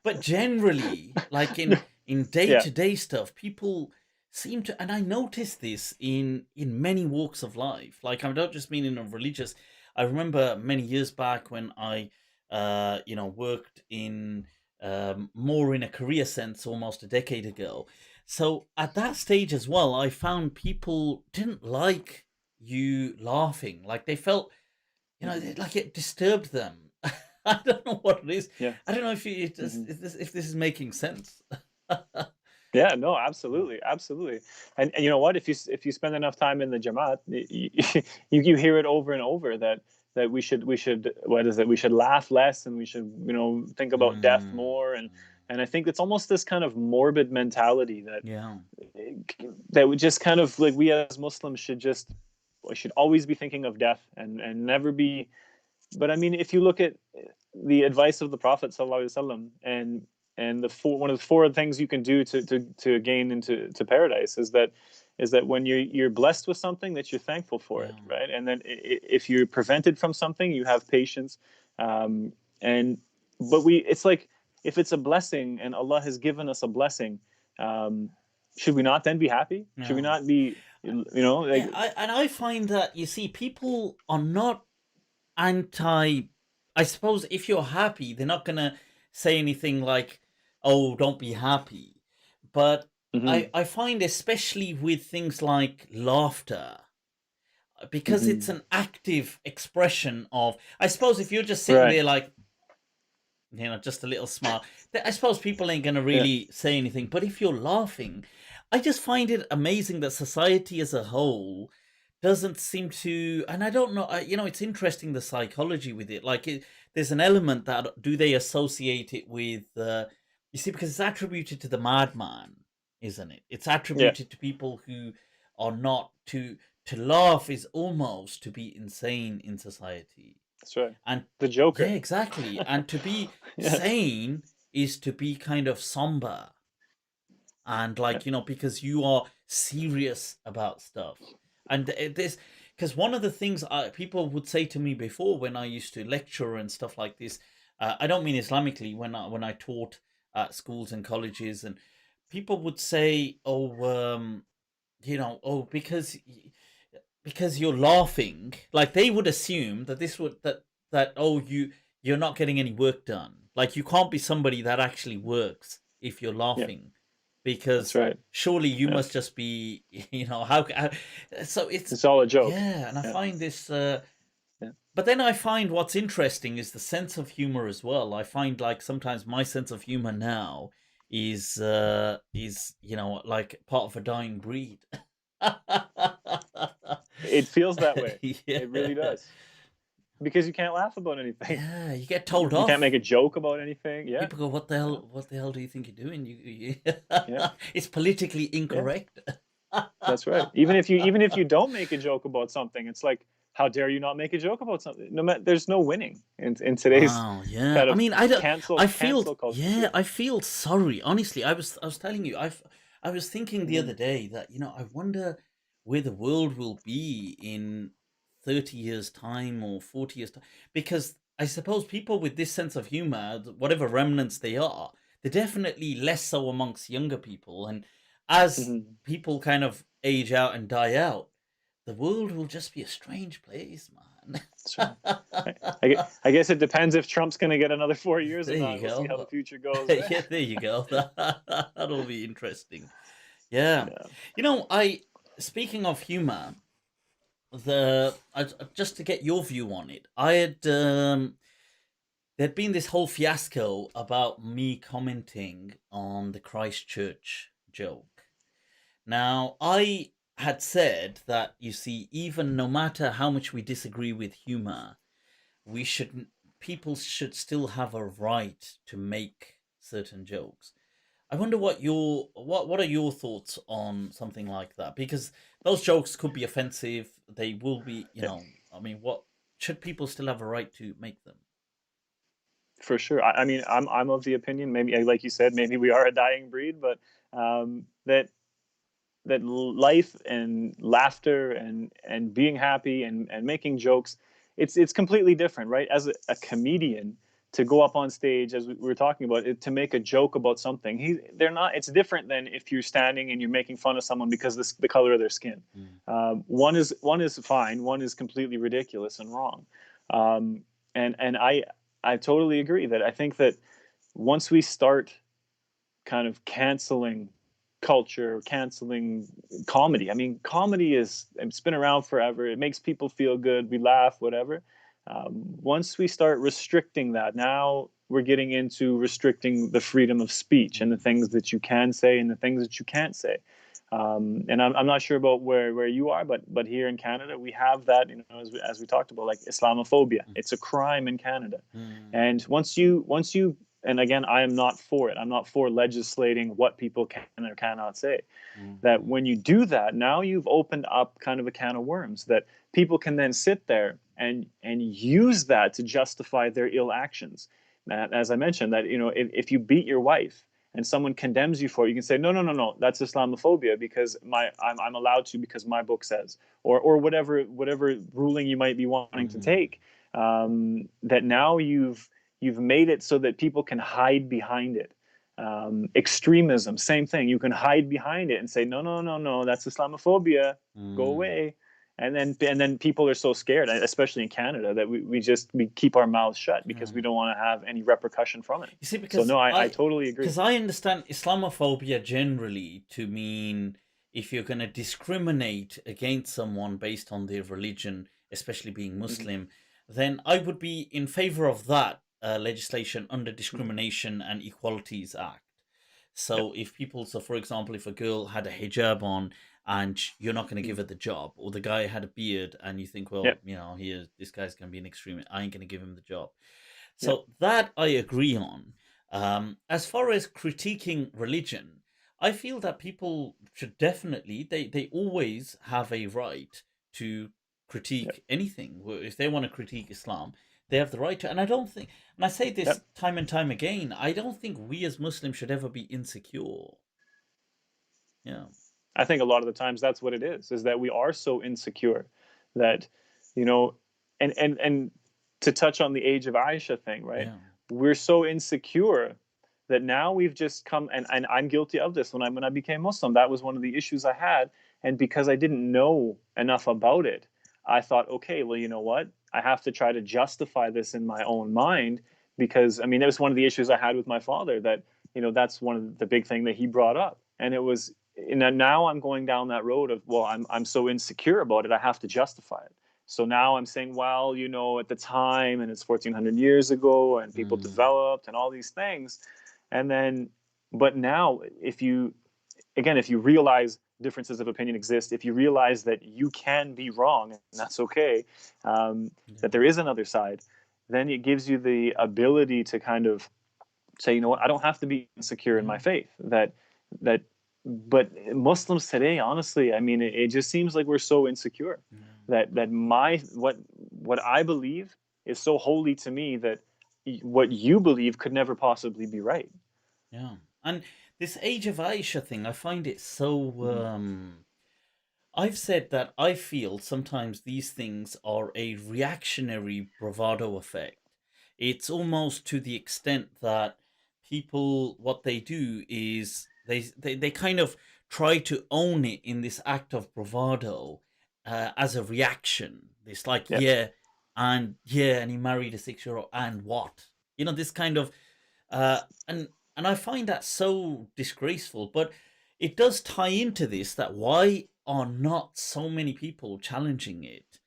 But generally, like in day-to-day stuff, people seem to, and I notice this in many walks of life. Like, I don't just mean in a religious. I remember many years back when I, worked in more in a career sense, almost a decade ago. So at that stage as well, I found people didn't like you laughing. Like, they felt, like it disturbed them. I don't know what it is. I don't know if this is making sense. Yeah, no, absolutely. And you know what? If you spend enough time in the Jamaat, you hear it over and over that we should we should laugh less, and we should think about death more, and I think it's almost this kind of morbid mentality that we just kind of, like, we as Muslims should always be thinking of death and never be. But I mean, if you look at the advice of the Prophet ﷺ, and one of the four things you can do to gain into paradise is that when you're blessed with something, that you're thankful for it, right? And then if you're prevented from something, you have patience. It's like, if it's a blessing and Allah has given us a blessing, should we not then be happy? No. Should we not be, I find that, you see, people are not I suppose if you're happy, they're not going to say anything like, oh, don't be happy. But I find, especially with things like laughter, because it's an active expression of, I suppose if you're just sitting there like, just a little smile, I suppose people ain't going to really say anything. But if you're laughing, I just find it amazing that society as a whole doesn't seem to, and I don't know, it's interesting, the psychology with it. Like, there's an element that do they associate it with you see, because it's attributed to the madman, isn't it? It's Yeah, attributed to people who are not to laugh is almost to be insane in society. that's right. And The yeah, Joker. exactly. And to be Yeah, sane is to be kind of somber and yeah. like, because you are serious about stuff. And this, because one of the things people would say to me before when I used to lecture and stuff like this, I don't mean Islamically, when I taught at schools and colleges, and people would say, oh, oh, because you're laughing, like they would assume that this would that oh, you're not getting any work done, like you can't be somebody that actually works if you're Yeah, laughing, that's because right. surely you Yeah, must just be how so it's it's all a joke. yeah. And I Yeah, find this yeah. but then I find what's interesting is the sense of humor as well. I find like sometimes my sense of humor now is like part of a dying breed. It feels that way. It really Yeah. does. Because you can't laugh about anything. Yeah, you get told You can't off. make a joke about anything. Yeah, People go, yeah, what the hell do you think you're doing? yeah, It's politically yeah. incorrect. That's right. Even if you don't make a joke about something, it's like, how dare you not make a joke about something? No matter, there's no winning in today's Wow, yeah. kind I of mean, I don't. I feel, cancel culture. yeah, Yeah. I feel sorry. Honestly, I was telling you, I was thinking the Mm-hmm. other day that I wonder where the world will be in 30 years' time or 40 years' time, because I suppose people with this sense of humor, whatever remnants they are, they're definitely less so amongst younger people, and as Mm-hmm. people kind of age out and die out, the world will just be a strange place, man. That's right. I guess it depends if Trump's going to get another 4 years or There you not. We'll see how the go. future goes there. Yeah, there you go. That'll be interesting. Yeah. Yeah. I speaking of humor, just to get your view on it, I had there'd been this whole fiasco about me commenting on the Christchurch joke. Now, I had said that you see, even no matter how much we disagree with humor, we should people should still have a right to make certain jokes. I wonder what are your thoughts on something like that? Because those jokes could be offensive. They will be, Yeah. I mean, what should people still have a right to make them? For sure. I mean, I'm of the opinion, maybe like you said, maybe we are a dying breed, but that life and laughter and being happy and making jokes, it's completely different, right? As a comedian, to go up on stage, as we were talking about it, to make a joke about something, they're not, it's different than if you're standing and you're making fun of someone because the color of their skin. Mm. One is fine, one is completely ridiculous and wrong. um, and I totally agree that I think that once we start kind of canceling culture, canceling comedy. I mean, comedy it's been around forever. It makes people feel good. We laugh, whatever. Once we start restricting that, now we're getting into restricting the freedom of speech and the things that you can say and the things that you can't say. And I'm not sure about where you are, but here in Canada, we have that, as we talked about, like Islamophobia. It's a crime in Canada. Mm. And once you and again, I am not for it. I'm not for legislating what people can or cannot say. That Mm. when you do that, now you've opened up kind of a can of worms that people can then sit there and use that to justify their ill actions. As I mentioned, that if you beat your wife and someone condemns you for it, you can say, no, no, no, no, that's Islamophobia because I'm allowed to because my book says, or whatever ruling you might be wanting to Mm. take. That now you've made it so that people can hide behind it. Extremism, same thing. You can hide behind it and say, no, no, no, no, that's Islamophobia. Go Mm. away. And then people are so scared, especially in Canada, that we keep our mouths shut because we Yeah. don't want to have any repercussion from it. You see, So because no, I totally agree. I understand Islamophobia generally to mean if you're going to discriminate against someone based on their religion, especially being Mm-hmm, Muslim, then I would be in favor of that legislation under mm-hmm. Discrimination and Equalities Act. Yeah, So if people, so for example, if a girl had a hijab on and you're not going to give mm-hmm. her the job, or the guy had a beard and you think, Yeah, well, here this guy's going to be an extremist, I ain't going to give him the job, Yeah. So that I agree on. As far as critiquing religion, I feel that people should definitely, they always have a right to Yeah. critique anything. If they want to critique Islam, they have the right to. And I don't think, and I say Yeah. this time and time again, I don't think we as Muslims should ever be insecure. Yeah. I think a lot of the times that's what it is that we are so insecure that, you know, and to touch on the age of Aisha thing, right? Yeah. We're so insecure that now we've just come, and I'm guilty of this when I became Muslim. That was one of the issues I had. And because I didn't know enough about it, I thought, okay, well, you know what? I have to try to justify this in my own mind because, I mean, that was one of the issues I had with my father that, you know, that's one of the big thing that he brought up. And it was, and now I'm going down that road of, well, I'm so insecure about it, I have to justify it. So now I'm saying, well, you know, at the time, and it's 1400 years ago, and people Mm. developed and all these things. And then, but now, if you, again, if you realize differences of opinion exist, if you realize that you can be wrong, and that's okay, Yeah. that there is another side, then it gives you the ability to kind of say, you know what, I don't have to be insecure in Yeah. my faith. That but Muslims today, honestly, I mean, it just seems like we're so insecure Yeah. that my what I believe is so holy to me that what you believe could never possibly be right. Yeah. And this age of Aisha thing, I find it so. Mm-hmm. I've said that I feel sometimes these things are a reactionary bravado effect. It's almost to the extent that people, what they do is they kind of try to own it in this act of bravado as a reaction. It's like, Yeah. yeah, and he married a 6 year old, and what? You know, this kind of uh, and I find that so disgraceful. But it does tie into this that why are not so many people challenging it?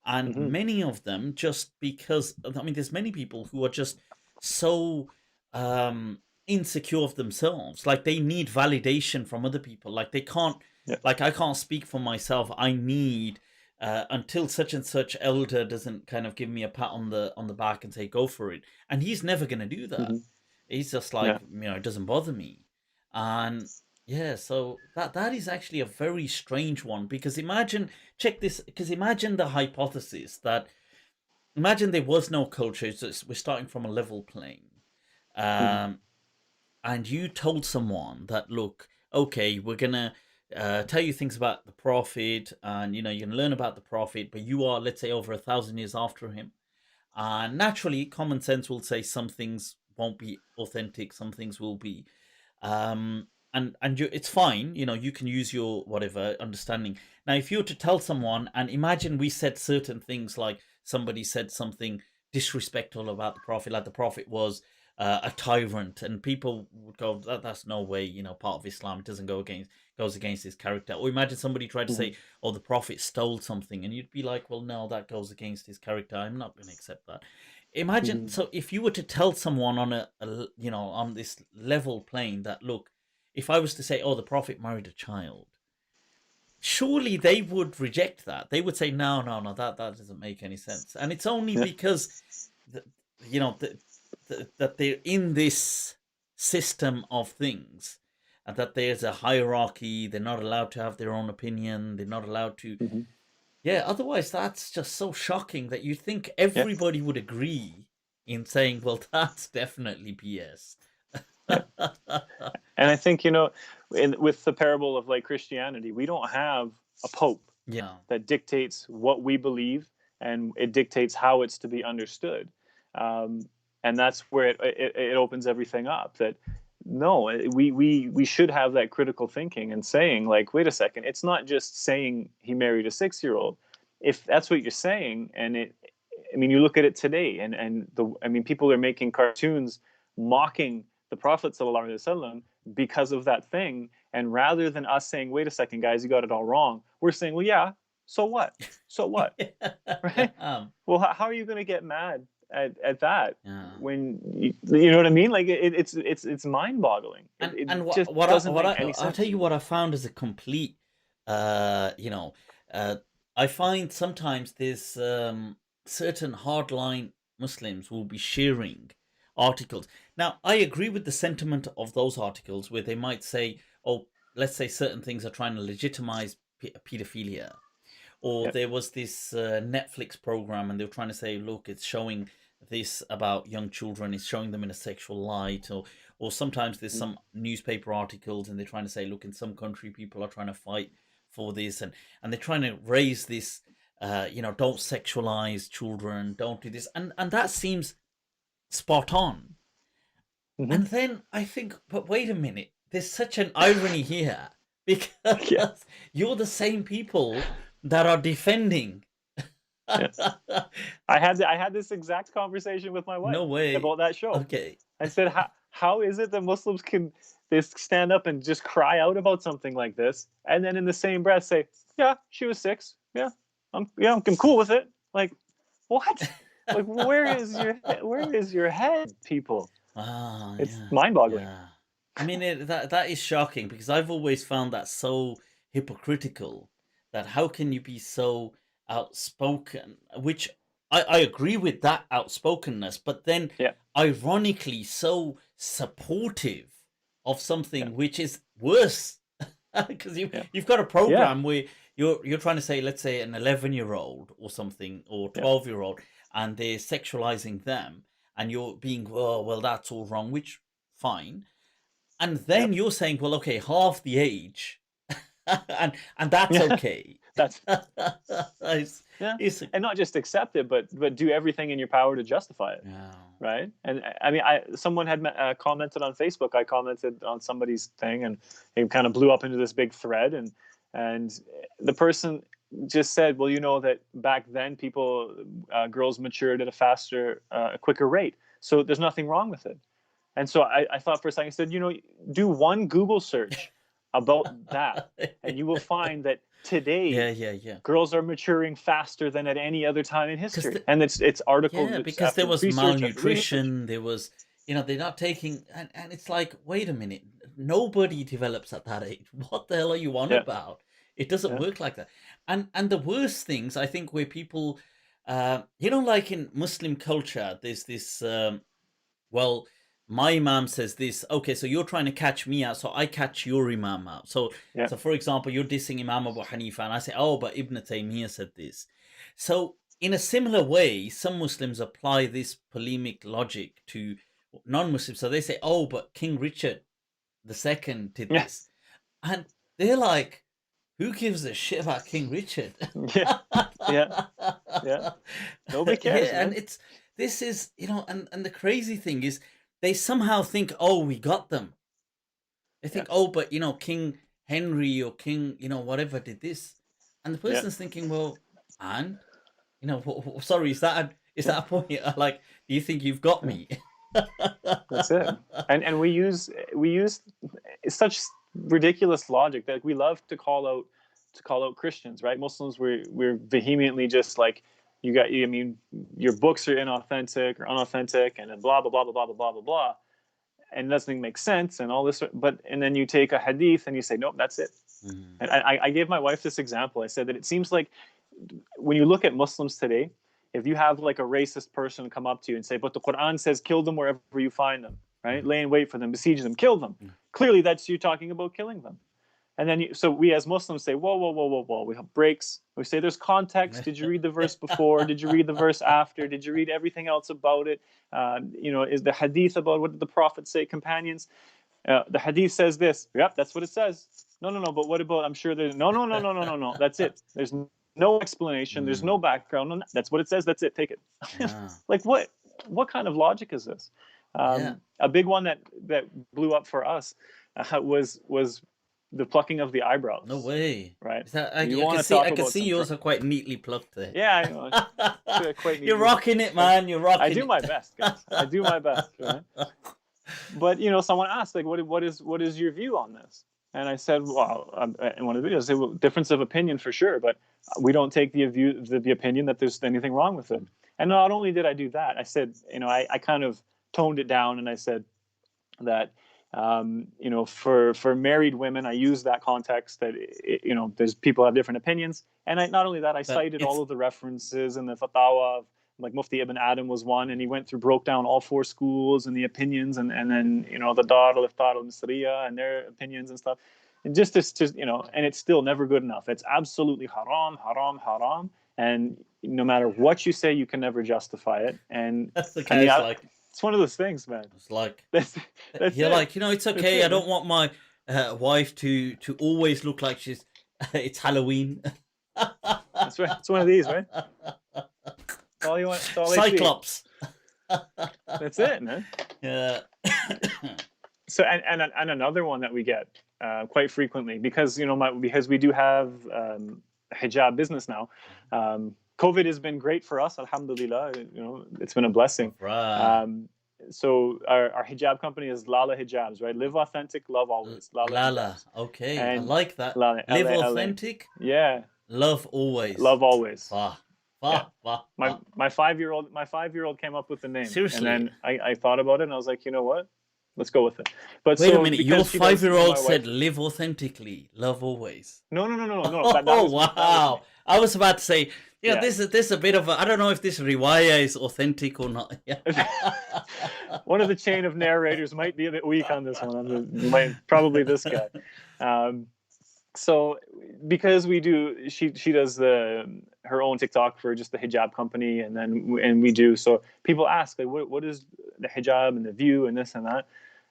And Mm-hmm. many of them just because I mean, there's many people who are just so um, insecure of themselves, like they need validation from other people. Like they can't, Yeah. like I can't speak for myself. I need until such and such elder doesn't kind of give me a pat on the back and say go for it, and he's never going to do that. Mm-hmm. He's just Yeah. like, it doesn't bother me. And yeah, so that is actually a very strange one, because imagine, check this, because imagine the hypothesis that, imagine there was no culture, we're starting from a level plane. Mm-hmm. um and you told someone that, look, okay, we're gonna tell you things about the prophet, and you're gonna learn about the prophet, but you are, let's say, over 1,000 years after him. And naturally, common sense will say some things won't be authentic, some things will be. And it's fine. You can use your whatever understanding. Now, if you were to tell someone, and imagine we said certain things, like somebody said something disrespectful about the prophet, like the prophet was a tyrant, and people would go, that's no way, part of Islam. It doesn't goes against his character. Or imagine somebody tried to Mm-hmm. say, oh, the prophet stole something, and you'd be like, well, no, that goes against his character. I'm not going to accept that. Imagine, Mm-hmm. so if you were to tell someone on on this level plane that, look, if I was to say, oh, the prophet married a child, surely they would reject that. They would say, no, no, no, that doesn't make any sense. And it's only Yeah. because the, that they're in this system of things, and that there's a hierarchy. They're not allowed to have their own opinion. They're not allowed to. Mm-hmm. Yeah, otherwise that's just so shocking that you think Yeah. everybody would agree in saying, well, that's definitely BS. Yeah. And I think, with the parable of like Christianity, we don't have a pope Yeah. that dictates what we believe, and it dictates how it's to be understood. And that's where it opens everything up. That no, we should have that critical thinking and saying, like, wait a second, it's not just saying he married a 6-year-old. If that's what you're saying, and I mean, you look at it today, I mean, people are making cartoons mocking the Prophet sallallahu alaihi wasallam because of that thing. And rather than us saying, wait a second, guys, you got it all wrong, we're saying, well, yeah, so what? So what? Right? Yeah. Well, how are you going to get mad at that Yeah. when you know what I mean? Like it's mind boggling. It And just doesn't make any I'll sense tell to you me. what I found as a complete, uh, you know, uh, I find sometimes there's certain hardline Muslims will be sharing articles. Now, I agree with the sentiment of those articles where they might say, oh, let's say certain things are trying to legitimize pedophilia. Or Yep. there was this Netflix program, and they were trying to say, look, it's showing this about young children, it's showing them in a sexual light. Or sometimes there's Mm-hmm. some newspaper articles, and they're trying to say, look, in some country, people are trying to fight for this, and they're trying to raise this, don't sexualize children, don't do this, and that seems spot on. Mm-hmm. And then I think, but wait a minute, there's such an irony here Yeah. because you're the same people that are defending. Yes. I had this exact conversation with my wife No way. about that show. Okay. I said, how is it that Muslims can they stand up and just cry out about something like this, and then in the same breath say, "Yeah, she was 6. Yeah, I'm cool with it." Like, what? Like, where is your head, people? Ah, It's yeah, mind-boggling. yeah. I mean, that is shocking because I've always found that so hypocritical. That how can you be so outspoken? Which I agree with that outspokenness, but then Yeah, ironically so supportive of yeah, something which is worse. Because yeah, you've got a yeah, program where you're trying to say, let's say, an 11-year-old or something, or yeah, 12-year-old, and they're sexualizing them, and you're being, oh, well, that's all wrong, which fine, and yeah, then you're saying, well, okay, half the age, and that's yeah. okay. That's it's, yeah, it's and not just accept it, but do everything in your power to justify it. no. Right. And I mean, someone had commented on Facebook. I commented on somebody's thing, and it kind of blew up into this big thread. And the person just said, well, you know that back then girls matured at a faster, a quicker rate, so there's nothing wrong with it. And so I thought for a second, I said, do one Google search about that, and you will find that today Yeah, yeah, yeah. girls are maturing faster than at any other time in Because history. And it's articles, yeah, it's because there after was research after research. malnutrition, there was, they're not taking, and it's like, wait a minute, nobody develops at that age. What the hell are you on Yeah, about? It doesn't yeah, work like that. And the worst things, I think, where people, like in Muslim culture, there's this, well, my imam says this. Okay, so you're trying to catch me out, so I catch your imam out. So, yeah, so for example, you're dissing Imam Abu Hanifa, and I say, oh, but Ibn Taymiyyah said this. So, in a similar way, some Muslims apply this polemic logic to non-Muslims. So they say, oh, but King Richard II did yeah, this, and they're like, who gives a shit about King Richard? yeah, yeah, yeah. Nobody cares, Yeah, and man. it's this is and the crazy thing is they somehow think, oh, we got them. They Yeah, think, oh, but King Henry or King whatever did this, and the yeah, person's thinking, well, and sorry, is that a point? Like, do you think you've got yeah. me? That's it. And we use such ridiculous logic that we love to call out Christians, right? Muslims, we're vehemently just like, I mean, your books are inauthentic or unauthentic, and then blah blah blah blah blah blah blah blah, and nothing makes sense and all this. And then you take a hadith and you say, nope, that's it. Mhm. And I gave my wife this example. I said that it seems like when you look at Muslims today, if you have like a racist person come up to you and say, but the Quran says kill them wherever you find them, right? Mhm. Lay in wait for them, besiege them, kill them. Clearly, that's you talking about killing them. And then, so we as Muslims say, whoa, whoa, whoa, whoa, whoa. We have breaks. We say there's context. Did you read the verse before? Did you read the verse after? Did you read everything else about it? Is the hadith about what did the Prophet say, companions? The hadith says this. Yep, that's what it says. No, no, no. But what about? I'm sure there's no, no, no, no, no, no, no. That's it. There's no explanation. There's no Mm. background. No, that's what it says. That's it. Take it. Yeah, Like what? What kind of logic is this? yeah. A big one that blew up for us was the plucking of the eyebrows. No way. Right. Is that, You I want can to see. talk I can about see some? yours are quite neatly plucked there. Yeah, I know. Quite You're neatly. rocking it, man. You're I rocking do it. my best, guys. I do my best. Right? But someone asked, like, what is your view on this? And I said, well, in one of the videos, I said, well, difference of opinion for sure, but we don't take the opinion that there's anything wrong with it. And not only did I do that, I said, I kind of toned it down, and I said that for married women, I use that context that there's people have different opinions, and not only that, I But cited all it's of the references and the fatwa like Mufti Ibn Adam was one, and he broke down all 4 schools and the opinions, and then the Dar al-Iftar al-Misriya and their opinions and stuff, and just and it's still never good enough. It's absolutely haram, haram, haram, and no matter what you say, you can never justify it. And That's the case. Like, it's one of those things, man. It's like that's you're it. like, it's okay. I don't want my wife to always look like she's it's Halloween. That's right. It's one of these, right? All you want. All Cyclops. That's it, man. Yeah. So and another one that we get quite frequently, because because we do have hijab business now. COVID has been great for us, alhamdulillah. It's been a blessing. Right. So our hijab company is Lala Hijabs, right? Live authentic, love always. Lala. Okay, and I like that. Lala, Live authentic. Yeah. Love always. Love always. My 5-year-old came up with the name. Seriously. And then I thought about it, and I was like, you know what? Let's go with it. But wait a minute, your 5-year-old said live authentically, love always. No. Oh, wow. I was about to say, this is a bit of I don't know if this riwayah is authentic or not. One of the chain of narrators might be a bit weak on this one. Probably this guy. So because she does her own TikTok for just the hijab company, and we do. So people ask, like, what is the hijab and the view and this and that,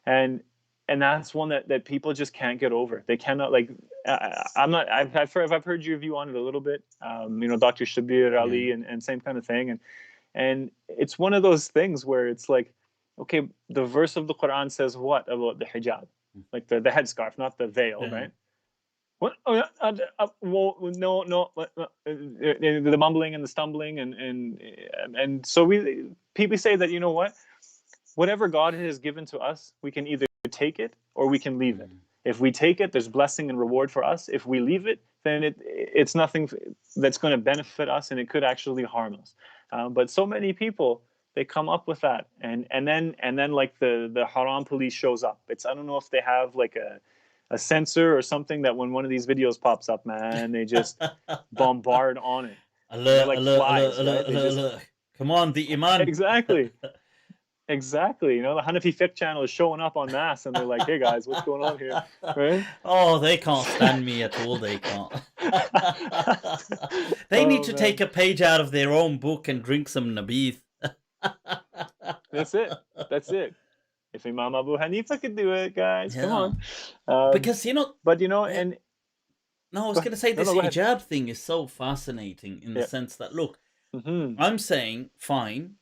and that's one that people just can't get over. They cannot, like, I've heard your view on it a little bit. Dr. Shabir Ali and same kind of thing, and it's one of those things where it's like, okay, the verse of the Quran says what about the hijab, like the headscarf, not the veil, right? What? No. The mumbling and the stumbling and so people say that whatever God has given to us, we can either take it or we can leave it. If we take it, there's blessing and reward for us. If we leave it, then it's nothing that's going to benefit us, and it could actually harm us. But so many people, they come up with that, and then like the haram police shows up. I don't know if they have like a sensor or something that when one of these videos pops up, man, they just bombard on it. Alert, like alert, flies, alert, right? alert. Come on, the Iman. Exactly. The Hanafi fiqh channel is showing up en masse, and they're like, hey guys, what's going on here? Right? Oh, they can't stand me at all. They can't. They need to take a page out of their own book and drink some nabith. That's it. If Imam Abu Hanifa could do it, guys, come on. Because but and no, I was going to say this hijab thing is so fascinating in the sense that, look, I'm saying, fine,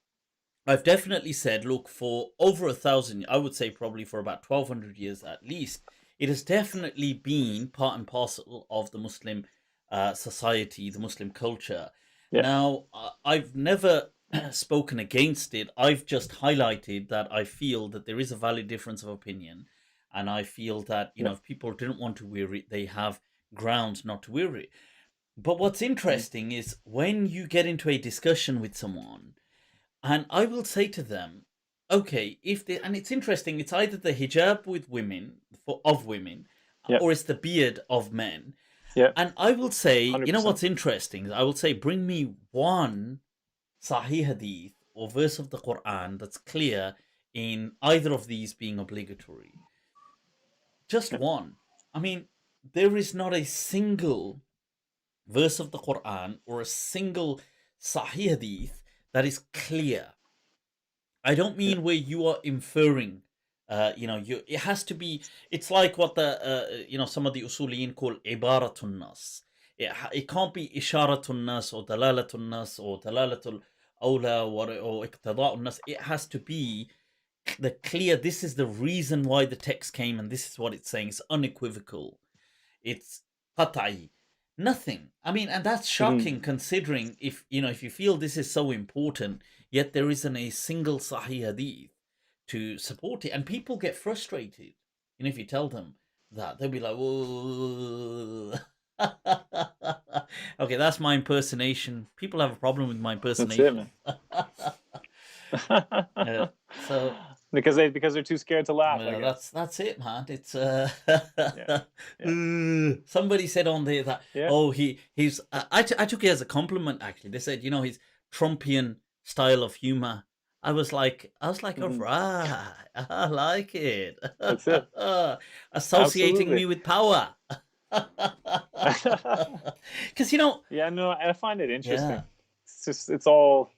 I've definitely said, look, for over 1,000, I would say probably for about 1,200 years at least, it has definitely been part and parcel of the Muslim society, the Muslim culture. Now, I've never spoken against it. I've just highlighted that I feel that there is a valid difference of opinion, and I feel that if people didn't want to wear it, they have grounds not to wear it. But what's interesting is when you get into a discussion with someone, and I will say to them, okay, and it's interesting, it's either the hijab with women of women, or it's the beard of men. And I will say, 100%. What's interesting? I will say, bring me one Sahih Hadith or verse of the Quran that's clear in either of these being obligatory. Just one. I mean, there is not a single verse of the Quran or a single Sahih Hadith that is clear. I don't mean where you are inferring. It has to be. It's like what the some of the usuliyin call ibaratun nas. It can't be isharatun nas or dalalatun nas or dalalatul awla or iqtida'un nas. It has to be the clear. This is the reason why the text came, and this is what it's saying. It's unequivocal. It's qat'i. Nothing. I mean, and that's shocking considering if you feel this is so important, yet there isn't a single Sahih Hadith to support it, and people get frustrated. If you tell them that, they'll be like, "Whoa." Okay, that's my impersonation. People have a problem with my impersonation. That's it, man. So because they're too scared to laugh. That's it, man. It's somebody said on there that he's I took it as a compliment actually. They said he's Trumpian style of humor. I was like, all Hmm. right, I like it. That's it. Associating Absolutely. me with power. Because, Yeah, no, I find it yeah, interesting. It's all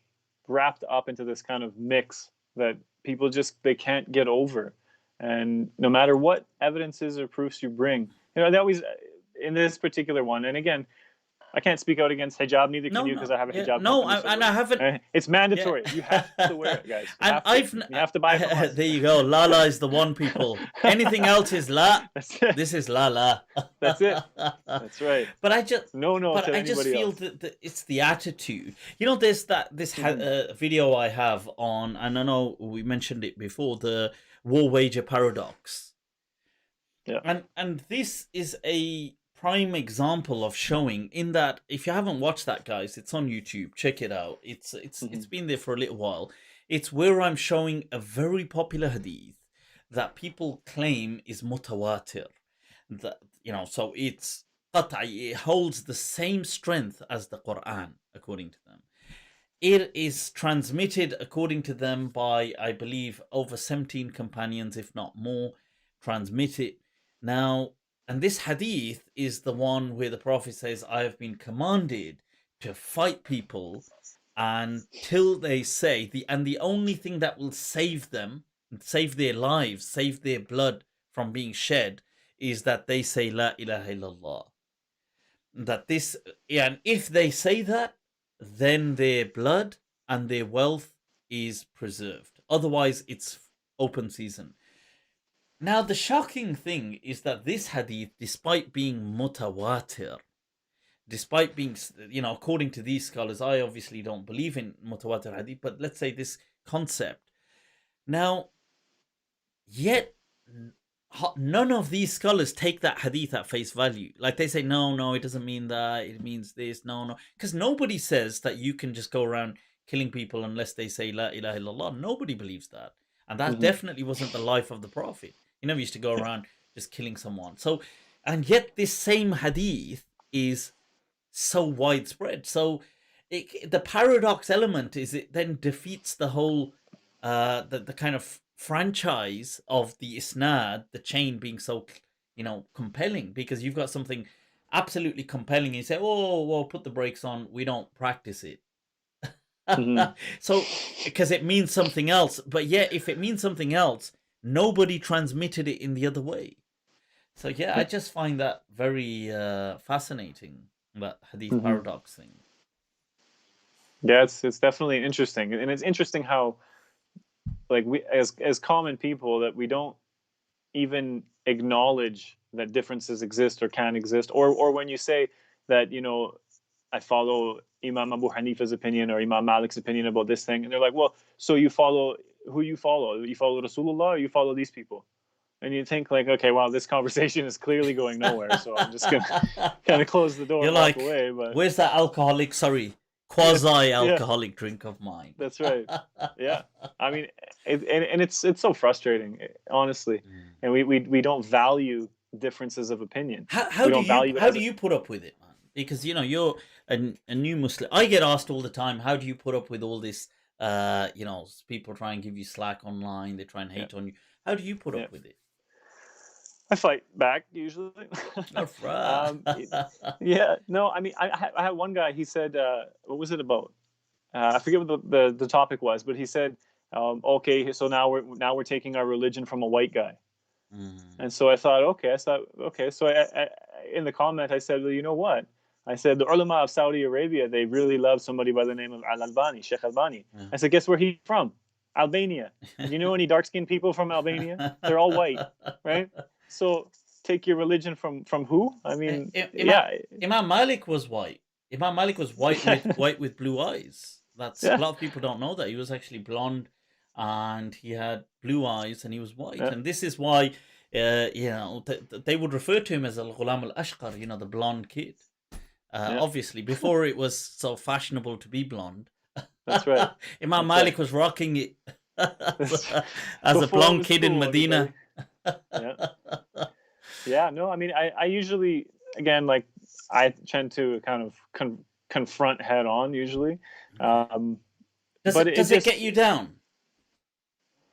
wrapped up into this kind of mix that people just they can't get over. And no matter what evidences or proofs you bring, they always in this particular one. And again, I can't speak out against hijab, neither can no, you, because no, I have a yeah, hijab no, company. So and I haven't, it's yeah. mandatory. You have to wear it, guys. You And have to. You have to buy it from us. there you go. Lala is the one, people. Anything else is la. That's it. This is Lala. That's it. That's right. But I just, No but to I just anybody feel else. that it's the attitude. There's this Hmm. video I have on, and I know we mentioned it before, the war wager paradox. Yeah. And this is a prime example of showing, in that, if you haven't watched that, guys, it's on YouTube. Check it out. It's Hmm. been there for a little while. It's where I'm showing a very popular hadith that people claim is mutawatir. That, so it's qat'i, it holds the same strength as the Quran, according to them. It is transmitted, according to them, by, I believe, over 17 companions, if not more, transmit it. Now, and this hadith is the one where the Prophet says, I have been commanded to fight people until they say, the only thing that will save them, save their lives, save their blood from being shed, is that they say La ilaha illallah. That this, and if they say that, then their blood and their wealth is preserved. Otherwise, it's open season. Now, the shocking thing is that this hadith, despite being mutawatir, despite being, according to these scholars, I obviously don't believe in mutawatir hadith, but let's say this concept. Now, yet none of these scholars take that hadith at face value. Like, they say, no, it doesn't mean that, it means this, no, because nobody says that you can just go around killing people unless they say la ilaha illallah. Nobody believes that, and that Hmm. definitely wasn't the life of the Prophet. He never used to go around just killing someone. So, and yet this same hadith is so widespread. So the paradox element is, it then defeats the whole the kind of franchise of the isnad, the chain, being so compelling, because you've got something absolutely compelling and you say, oh, well, put the brakes on, we don't practice it. Hmm. So, because it means something else, but yet if it means something else, nobody transmitted it in the other way. So yeah, I just find that very fascinating, that hadith Hmm. paradox thing. Yeah, it's definitely interesting, and it's interesting how, like, we as common people, that we don't even acknowledge that differences exist or can exist, or when you say that, I follow Imam Abu Hanifa's opinion or Imam Malik's opinion about this thing, and they're like, well, so you follow who you follow? You follow Rasulullah, or you follow these people? And you think, like, okay, wow, this conversation is clearly going nowhere, so I'm just gonna kind of close the door You're and walk like, away. But where's that alcoholic? Sorry, yeah, yeah, quasi-alcoholic drink of mine. that's right. Yeah, I mean, and it's so frustrating, honestly. Mm. And we don't value differences of opinion. How We do don't you value it how as do a. you put up with it, man? Because you're a new Muslim. I get asked all the time, how do you put up with all this? People try and give you slack online. They try and Yeah, hate on you. How do you put yeah. up with it? I fight back usually. All um, right. yeah, no, I mean, I had one guy. He said, what was it about? I forget what the topic was, but he said, okay, so now we're taking our religion from a white guy. Mm. And so I thought, okay, so in the comment I said, well, you know what? I said the ulama of Saudi Arabia, they really love somebody by the name of Al-Albani, Sheikh Albani. I said, guess where he's from? Albania. Do you know any dark-skinned people from Albania? They're all white, right? So take your religion from who? I mean, Imam, yeah, Imam Malik was white. Imam Malik was white with blue eyes. That's, a yeah, lot of people don't know that he was actually blonde, and he had blue eyes, and he was white. yeah, And this is why, they would refer to him as al Ghulam al Ashqar, the blonde kid. yeah. Obviously, before it was so fashionable to be blonde, That's right. Imam That's right. Malik was rocking it as a Before it blonde was kid in cool, everybody. Medina. Yeah. Yeah, no, I mean, I usually, again, like, I tend to kind of confront head on usually. Okay. Um, Does it get you down?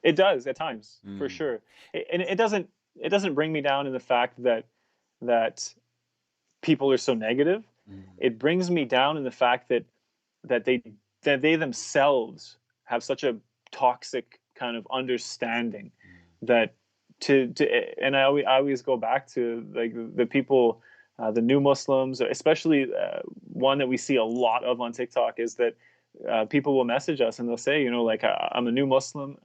It does at times, for sure. And it doesn't bring me down in the fact that people are so negative. It brings me down in the fact that they themselves have such a toxic kind of understanding that and I always go back to like the people, the new Muslims, especially one that we see a lot of on TikTok, is that people will message us and they'll say, you know, like, I'm a new Muslim,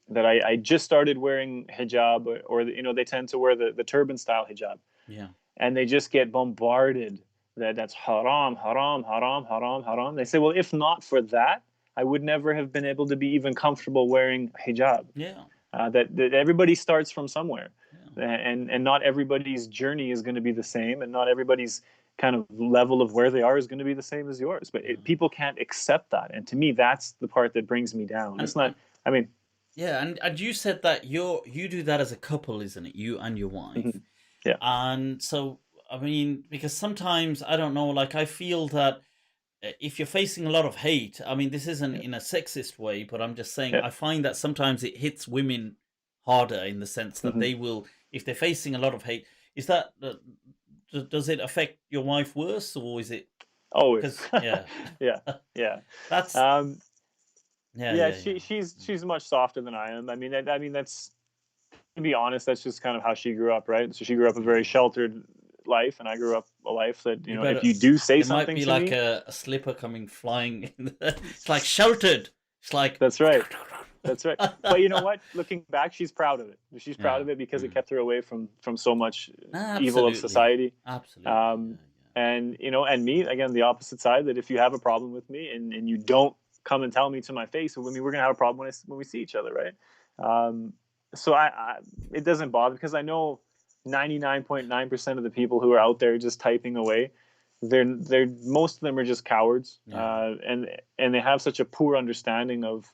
that I just started wearing hijab, or you know, they tend to wear the turban style hijab. Yeah. And they just get bombarded that's haram, haram, haram, haram, haram. They say, well, if not for that, I would never have been able to be even comfortable wearing hijab. Yeah. That everybody starts from somewhere, Yeah. and not everybody's journey is going to be the same, and not everybody's kind of level of where they are is going to be the same as yours. But people can't accept that, and to me, that's the part that brings me down. It's not. I mean, yeah, and you said that you do that as a couple, isn't it? You and your wife. Yeah. And so, I mean, because sometimes I don't know, like I feel that if you're facing a lot of hate, I mean, this isn't in a sexist way, but I'm just saying I find that sometimes it hits women harder in the sense that they will, if they're facing a lot of hate, is that does it affect your wife worse, or is it? Always. Yeah. Yeah. That's she's much softer than I am. I mean, that's, to be honest, that's just kind of how she grew up, right? So she grew up a very sheltered life, and I grew up a life that, you know, if you do say something to me, it might be like a slipper coming flying. It's like sheltered. It's like, that's right. That's right. But you know what? Looking back, she's proud of it. She's proud of it because it kept her away from so much evil of society. Absolutely. And you know, and me, again, the opposite side, that if you have a problem with me and you don't come and tell me to my face, I mean, we're gonna have a problem when we see each other, right? So it doesn't bother, because I know 99.9% of the people who are out there just typing away, they're most of them are just cowards, and they have such a poor understanding of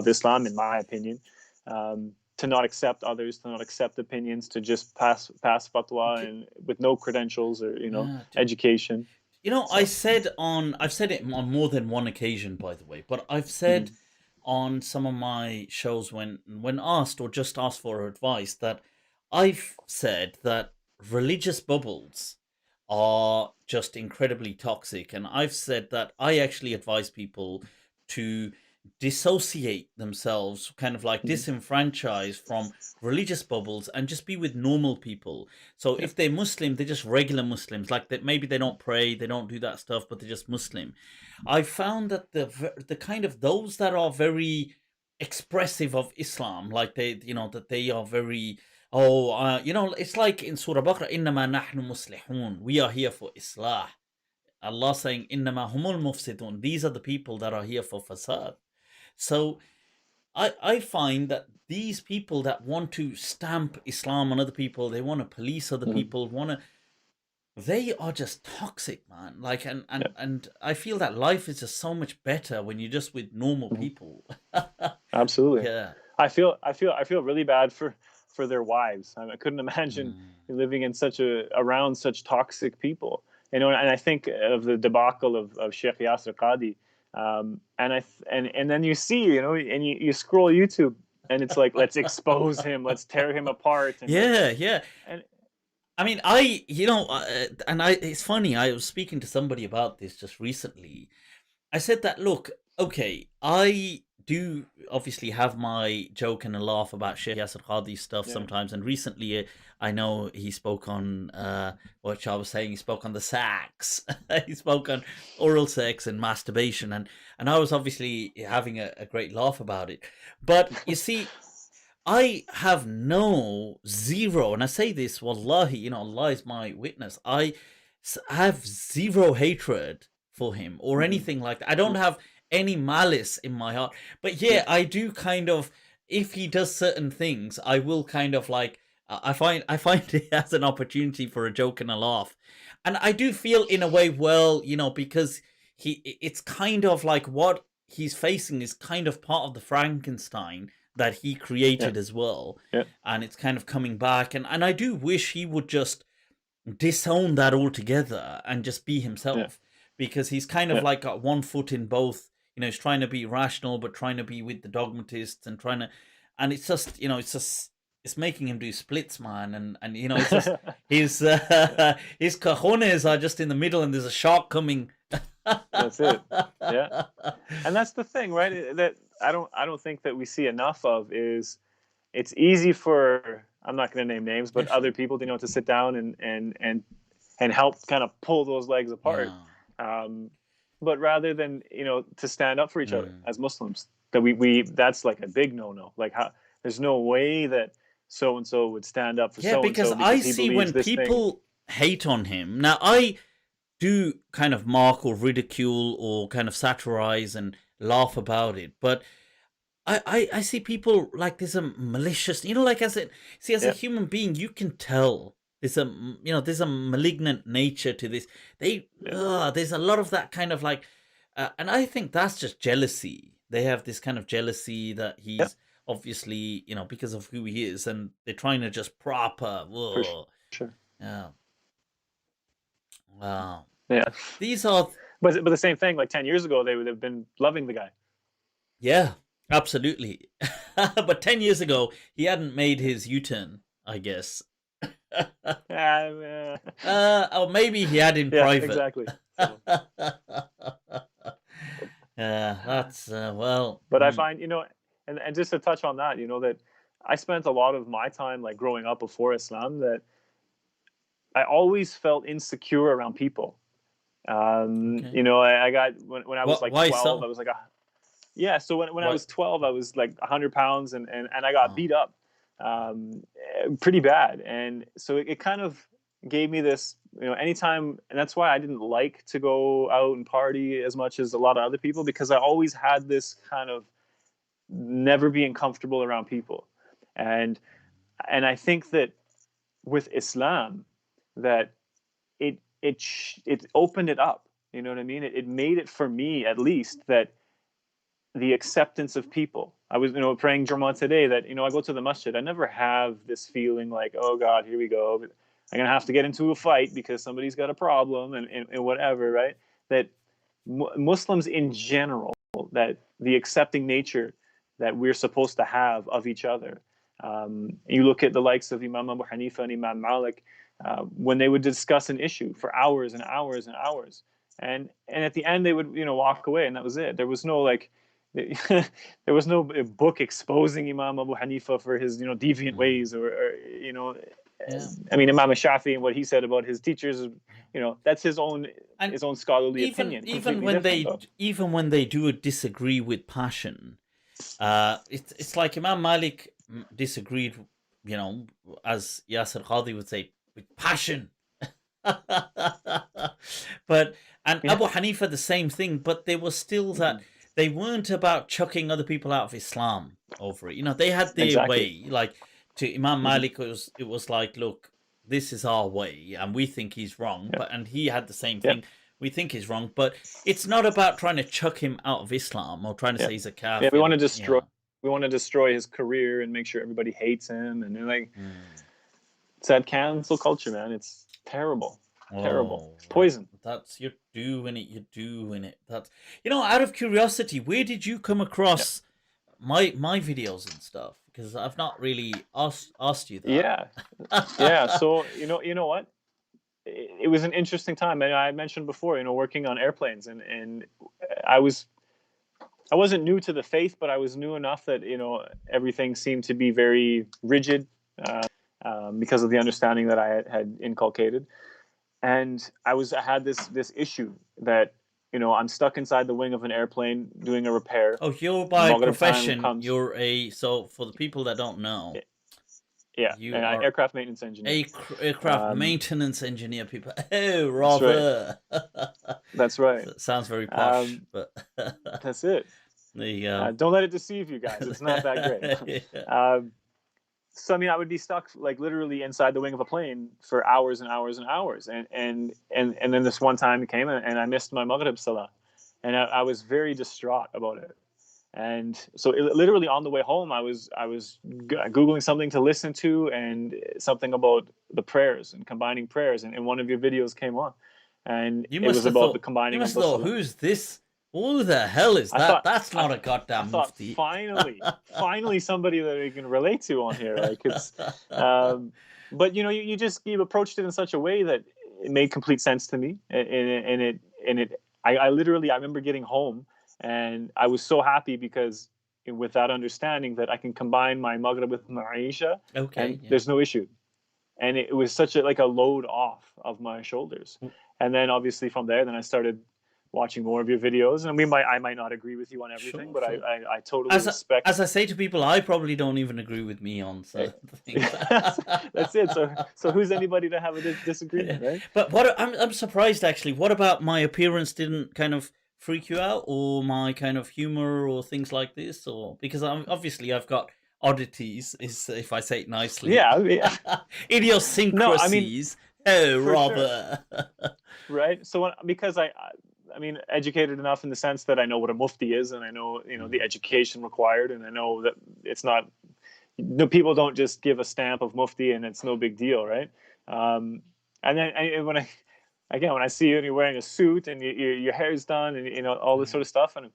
Islam, in my opinion, to not accept others, to not accept opinions, to just pass fatwa and with no credentials or, you know, education. You know, so. I've said it on more than one occasion, by the way, but I've said on some of my shows when asked or just asked for advice, that I've said that religious bubbles are just incredibly toxic, and I've said that I actually advise people to dissociate themselves, kind of like disenfranchise from religious bubbles and just be with normal people. So if they're Muslim, they're just regular Muslims, like that. Maybe they don't pray, they don't do that stuff, but they're just Muslim. I found that the kind of those that are very expressive of Islam, like they, you know, that they are very, you know, it's like in Surah Baqarah, innama nahnu muslihun, we are here for Islah. Allah saying, innama humul mufsidun, these are the people that are here for fasad. So I find that these people that want to stamp Islam on other people, they want to police other people, they are just toxic, man. Like, and I feel that life is just so much better when you're just with normal people. Absolutely. Yeah. I feel really bad for their wives. I couldn't imagine living in around such toxic people. You know, and I think of the debacle of Sheikh Yasir Qadi. And then you see, you know, and you scroll YouTube, and it's like, let's expose him, let's tear him apart. And And I mean, it's funny, I was speaking to somebody about this just recently. I said that, look, okay, I do obviously have my joke and a laugh about Sheikh Yasir Qadi's stuff sometimes, and recently I know he spoke on what I was saying, he spoke on the sex. He spoke on oral sex and masturbation, and I was obviously having a great laugh about it. But you see, I have zero, and I say this, wallahi, you know, Allah is my witness, I have zero hatred for him or anything like that. I don't have any malice in my heart. But I do kind of, if he does certain things, I will kind of like, I find it as an opportunity for a joke and a laugh. And I do feel in a way, well, you know, because it's kind of like what he's facing is kind of part of the Frankenstein that he created as well. And it's kind of coming back. And I do wish he would just disown that altogether and just be himself, because he's kind of like got one foot in both. he's trying to be rational, but trying to be with the dogmatists and trying to, and it's just, it's making him do splits, man. And it's just, his, Yeah. his cojones are just in the middle and there's a shark coming. That's it. Yeah. And that's the thing, right? That I don't think that we see enough of is it's easy for, I'm not going to name names, but Yeah, other sure. people, to sit down and help kind of pull those legs apart. Yeah. But rather than, to stand up for each other Mm. as Muslims, that we that's like a big no-no. Like, how there's no way that so and so would stand up for Yeah, so and because so I because he see believes when this thing. people hate on him. Now, I do kind of mock or ridicule or kind of satirize and laugh about it, but I see people like there's a malicious, like as a Yeah. human being, you can tell there's a malignant nature to this. Yeah. There's a lot of that kind of like, and I think that's just jealousy. They have this kind of jealousy that Yeah. he's obviously, because of who he is, and they're trying to just proper. For Whoa, sure. yeah, wow. Yeah. These are, But the same thing, like 10 years ago, they would have been loving the guy. yeah, absolutely. But 10 years ago, he hadn't made his U-turn, I guess. Or maybe he had in Yeah, private. exactly. So, Yeah, that's well. but I find, and just to touch on that, that I spent a lot of my time like growing up before Islam, that I always felt insecure around people. Okay. I got when I was like Why 12, I so? was like, yeah. So when I Why? was 12, I was like 100 pounds, and I got Oh, beat up, pretty bad. And so it kind of gave me this, anytime, and that's why I didn't like to go out and party as much as a lot of other people, because I always had this kind of never being comfortable around people. And I think that with Islam, that it opened it up. You know what I mean? It made it, for me at least, that the acceptance of people. I was, praying Jummah today, that, I go to the masjid. I never have this feeling like, oh God, here we go. I'm going to have to get into a fight because somebody's got a problem and whatever, right? That Muslims in general, that the accepting nature that we're supposed to have of each other. You look at the likes of Imam Abu Hanifa and Imam Malik, when they would discuss an issue for hours and hours and hours. And at the end, they would, walk away, and that was it. There was no like, there was no book exposing Imam Abu Hanifa for his, deviant mm, ways, or yeah. I mean, Imam Shafi and what he said about his teachers, that's And his own scholarly even opinion, even completely when different they though. even when they do disagree with passion, it's like Imam Malik disagreed, as Yasser Qadi would say, with passion. But and Yeah. Abu Hanifa the same thing, but there was still that they weren't about chucking other people out of Islam over it. They had their Exactly. way. Like to Imam Hmm. Malik, it was like, look, this is our way, and we think he's wrong. Yeah. And he had the same Yeah. thing. We think he's wrong, but it's not about trying to chuck him out of Islam or trying to Yeah. say he's a Yeah. We want kafir. to destroy. Yeah. We want to destroy his career and make sure everybody hates him. And they're like, Mm. it's that cancel culture, man. It's terrible. Terrible. Oh, It's poison. that's you're doing it. You're doing it. That's out of curiosity, where did you come Yeah. across my videos and stuff? Because I've not really asked you that. Yeah. Yeah. So you know what? It was an interesting time, and I mentioned before, working on airplanes, and I was I wasn't new to the faith, but I was new enough that everything seemed to be very rigid, because of the understanding that I had inculcated. And I had this issue that I'm stuck inside the wing of an airplane doing a repair. Oh, you're by Maghrib time profession. comes. You're a so for the people that don't know, Yeah, you and are aircraft maintenance engineer. a aircraft Um, maintenance engineer. People, oh, that's right. rather. That's right. Sounds very posh, Um, but that's it. there you go. Don't let it deceive you guys. It's not that great. Yeah. So I mean, I would be stuck like literally inside the wing of a plane for hours and hours and hours, and then this one time it came, and I missed my Maghrib Salah, and I was very distraught about it. And so literally on the way home, I was googling something to listen to, and something about the prayers and combining prayers, and one of your videos came on, and You it must was have about the thought. You combining of must have the thought, Salah. who's this? Who the hell is I that? thought That's I, not a I goddamn thought mufti. finally somebody that we can relate to on here. Like it's, but you approached it in such a way that it made complete sense to me, and I literally I remember getting home and I was so happy because with that understanding that I can combine my Maghrib with my Aisha Okay, and yeah. there's no issue, and it was such a load off of my shoulders. And then obviously from there, then I started watching more of your videos, and I might not agree with you on everything, Sure, but sure. I totally As respect. as I say to people, I probably don't even agree with me on certain things. That's it. So who's anybody to have a Yeah. disagreement, right? But what I'm surprised actually. What about my appearance didn't kind of freak you out, or my kind of humor, or things like this, or because I've got oddities, is if I say it nicely, Yeah, I mean, no, I mean idiosyncrasies. Oh, for sure, rather. right? So because I mean, educated enough in the sense that I know what a mufti is, and I know the education required, and I know that it's not. No, people don't just give a stamp of mufti and it's no big deal, right? And then when I see you and you're wearing a suit and your hair's done and all this sort of stuff, and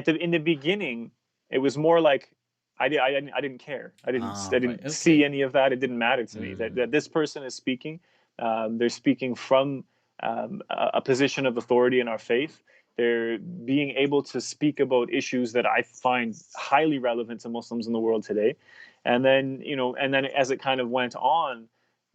in the beginning, it was more like I didn't care. Ah, I right. didn't see Okay. any of that. It didn't matter to me Mm. that this person is speaking. They're speaking from a position of authority in our faith. They're being able to speak about issues that I find highly relevant to Muslims in the world today. And then as it kind of went on,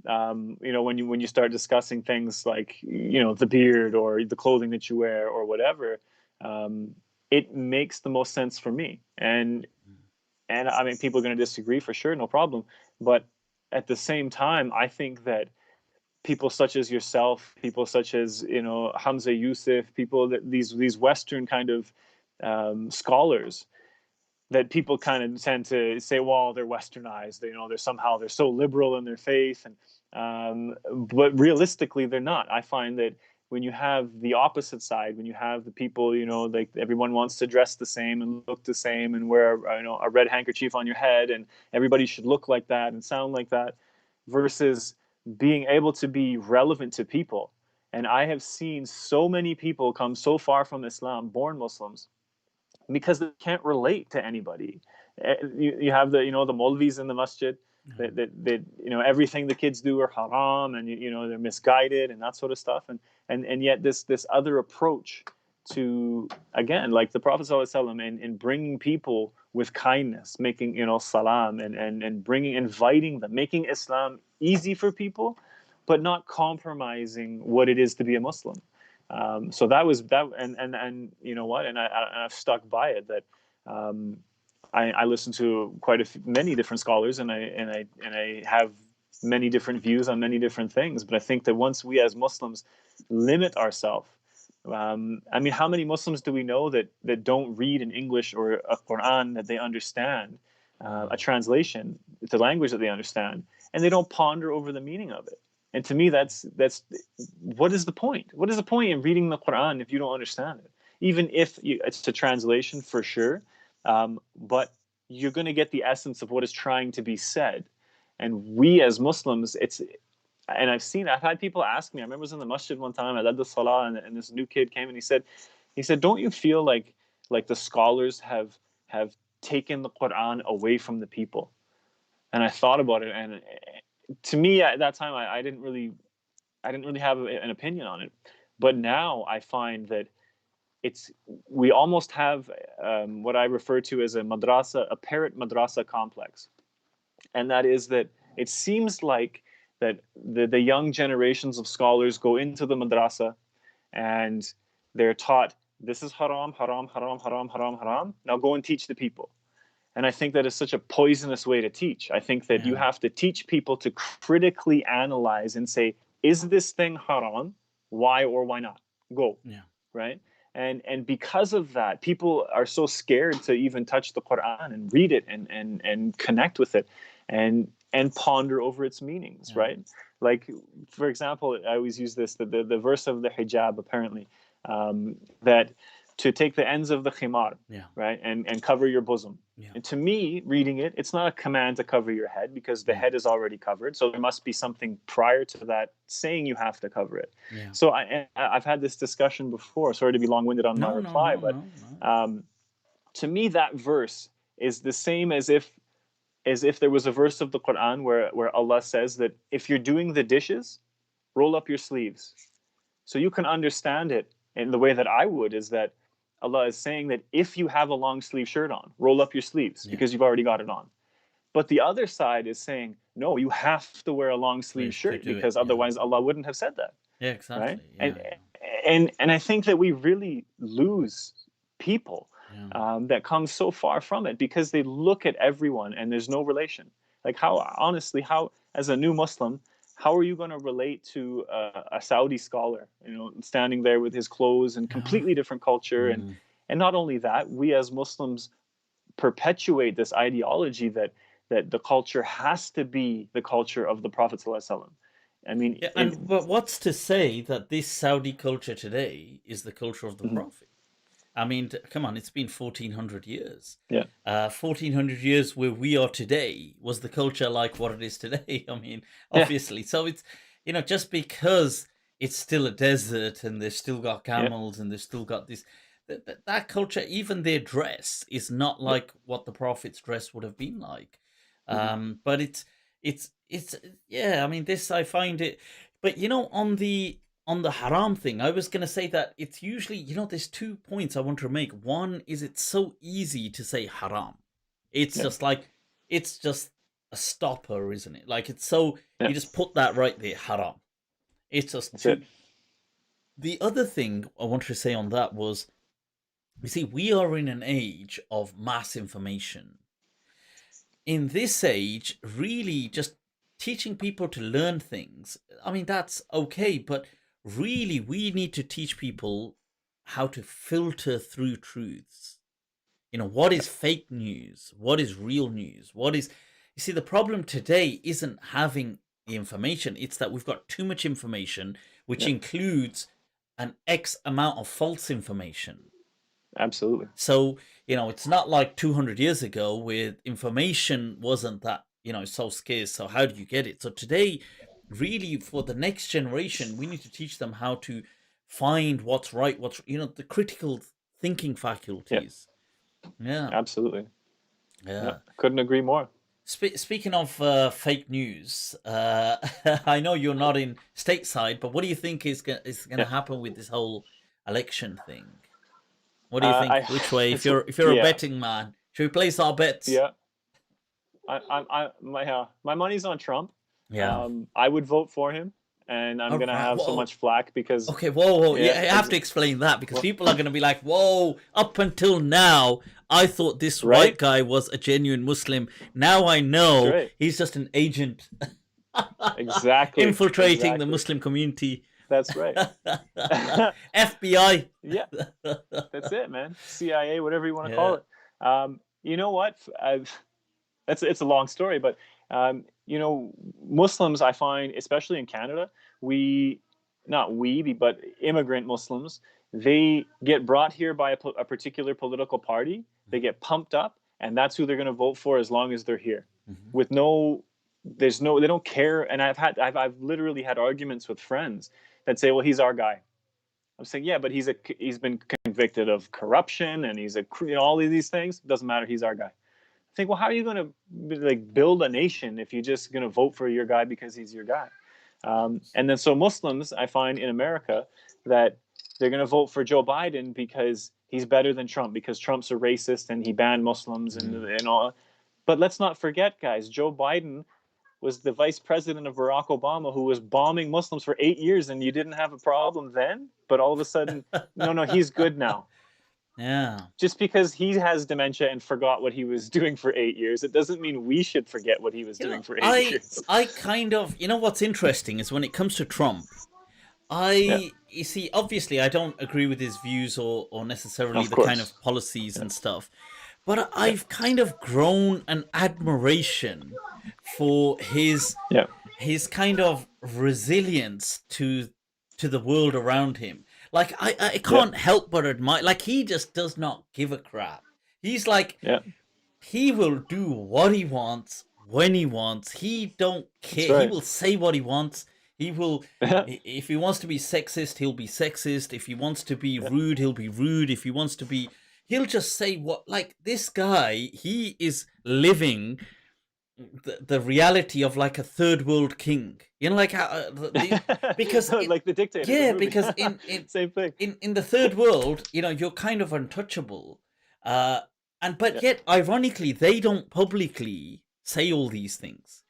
when you start discussing things like the beard or the clothing that you wear or whatever, um, it makes the most sense for me. And I mean, people are going to disagree for sure, no problem. But at the same time, I think that people such as yourself, people such as Hamza Yusuf, people that these Western kind of scholars, that people kind of tend to say, well, they're westernized. They're so liberal in their faith, and but realistically, they're not. I find that when you have the opposite side, when you have the people, like everyone wants to dress the same and look the same and wear a red handkerchief on your head, and everybody should look like that and sound like that, versus being able to be relevant to people. And I have seen so many people come so far from Islam, born Muslims, because they can't relate to anybody. You have the Molvis in the masjid that everything the kids do are haram, and they're misguided and that sort of stuff, and yet this other approach to, again, like the Prophet ﷺ, in bringing people with kindness, making salam, and inviting them, making Islam easy for people, but not compromising what it is to be a Muslim. So that was that, and you know what, and I've stuck by it, that I listen to many different scholars, and I have many different views on many different things. But I think that once we as Muslims limit ourselves, I mean, how many Muslims do we know that don't read in English or a Quran that they understand, a translation, the language that they understand, and they don't ponder over the meaning of it? And to me, that's what is the point? What is the point in reading the Quran if you don't understand it? Even if it's a translation, for sure, but you're going to get the essence of what is trying to be said. And we as Muslims, and I've had people ask me. I remember I was in the masjid one time. I led the salah, and this new kid came and he said, "Don't you feel like the scholars have taken the Quran away from the people?" And I thought about it, and to me at that time, I didn't really have an opinion on it. But now I find that we almost have what I refer to as a parrot madrasa complex, and that is that it seems like that the young generations of scholars go into the madrasa and they're taught, this is haram, haram, haram, haram, haram, haram. Now go and teach the people. And I think that is such a poisonous way to teach. I think that you Yeah. have to teach people to critically analyze and say, is this thing haram? Why or why not? Go, Yeah. right? And because of that, people are so scared to even touch the Quran and read it and connect with it and ponder over its meanings, Yeah. right? Like, for example, I always use this, the verse of the hijab, apparently, that to take the ends of the khimar, Yeah. right, and cover your bosom. Yeah. And to me, reading it, it's not a command to cover your head, because the head is already covered. So there must be something prior to that saying you have to cover it. Yeah. So I've had this discussion before. Sorry to be long-winded on my reply, but to me, that verse is the same as if there was a verse of the Quran where Allah says that if you're doing the dishes, roll up your sleeves. So you can understand it in the way that I would, is that Allah is saying that if you have a long sleeve shirt on, roll up your sleeves because you've already got it on. But the other side is saying, no, you have to wear a long sleeve shirt because otherwise Allah wouldn't have said that. Yeah, exactly. Right? Yeah. And I think that we really lose people that come so far from it because they look at everyone and there's no relation. Like how as a new Muslim, how are you going to relate to a Saudi scholar, standing there with his clothes and completely different culture? And not only that, we as Muslims perpetuate this ideology that the culture has to be the culture of the Prophet ﷺ. I mean, but what's to say that this Saudi culture today is the culture of the Prophet? I mean, come on, it's been 1400 years. Yeah. 1400 years where we are today, was the culture like what it is today? I mean, obviously. Yeah. So it's, just because it's still a desert and they've still got camels and they've still got this, that culture, even their dress is not like what the Prophet's dress would have been like. But it's I mean, this, I find it, but on the haram thing, I was going to say that it's usually, there's 2 points I want to make. One is it's so easy to say haram. It's just like, it's just a stopper, isn't it? Like, it's so, you just put that right there, haram. It's just too. The other thing I wanted to say on that was, you see, we are in an age of mass information. In this age, really just teaching people to learn things, I mean, that's okay, but really, we need to teach people how to filter through truths. What is fake news? What is real news? You see, the problem today isn't having the information. It's that we've got too much information, which includes an X amount of false information. Absolutely. So, it's not like 200 years ago where information wasn't that, so scarce. So how do you get it? So today, really, for the next generation, we need to teach them how to find what's right, the critical thinking faculties. Yeah. Absolutely. Yeah. Couldn't agree more. Speaking of fake news, I know you're not in stateside, but what do you think is going to happen with this whole election thing? What do you think? Which way? If you're a betting man, should we place our bets? Yeah. My money's on Trump. Yeah. I would vote for him, and I'm gonna have so much flack because. Okay, whoa! Yeah, you have to explain that because people are gonna be like, "Whoa! Up until now, I thought this white guy was a genuine Muslim. Now I know he's just an agent." Exactly. Infiltrating the Muslim community. That's right. FBI. Yeah, that's it, man. CIA, whatever you want to call it. You know what? It's a long story, but Muslims, I find, especially in Canada, but immigrant Muslims, they get brought here by a particular political party. They get pumped up, and that's who they're going to vote for as long as they're here. With they don't care. And I've literally had arguments with friends that say, well, he's our guy. I'm saying, yeah, but he's been convicted of corruption and he's all of these things. It doesn't matter. He's our guy. I think, well, how are you going to build a nation if you're just going to vote for your guy because he's your guy? And then so Muslims, I find in America that they're going to vote for Joe Biden because he's better than Trump, because Trump's a racist and he banned Muslims and all. But let's not forget, guys, Joe Biden was the vice president of Barack Obama, who was bombing Muslims for 8 years, and you didn't have a problem then, but all of a sudden, no, he's good now. Yeah. Just because he has dementia and forgot what he was doing for 8 years, it doesn't mean we should forget what he was doing for 8 years. I kind of, what's interesting is when it comes to Trump, you see, obviously I don't agree with his views or necessarily the kind of policies and stuff, but I've kind of grown an admiration for his kind of resilience to the world around him. Like I can't help but admire. Like he just does not give a crap. He's like he will do what he wants when he wants. He don't That's care. He right. will say what he wants. He will. Yeah. If he wants to be sexist, he'll be sexist. If he wants to be Yeah. rude, he'll be rude. If he wants to be, he'll just say what. Like this guy, he is living the reality of like a third world king. You know, like how because like the dictator. yeah, the movie. because Same thing. in the third world, you know, you're kind of untouchable. And but yet, ironically, they don't publicly say all these things.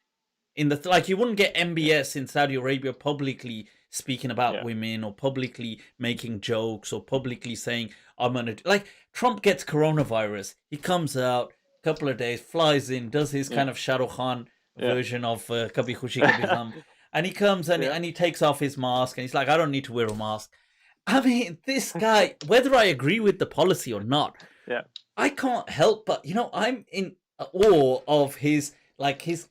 In the like, you wouldn't get MBS in Saudi Arabia publicly speaking about women or publicly making jokes or publicly saying, "I'm gonna like." Trump gets coronavirus. He comes out a couple of days, flies in, does his kind of Shah Rukh Khan version of Kabhi Khushi Kabhi Gham, and he comes and he takes off his mask and he's like, "I don't need to wear a mask." I mean, this guy, whether I agree with the policy or not, I can't help but, you know, I'm in awe of his, like his,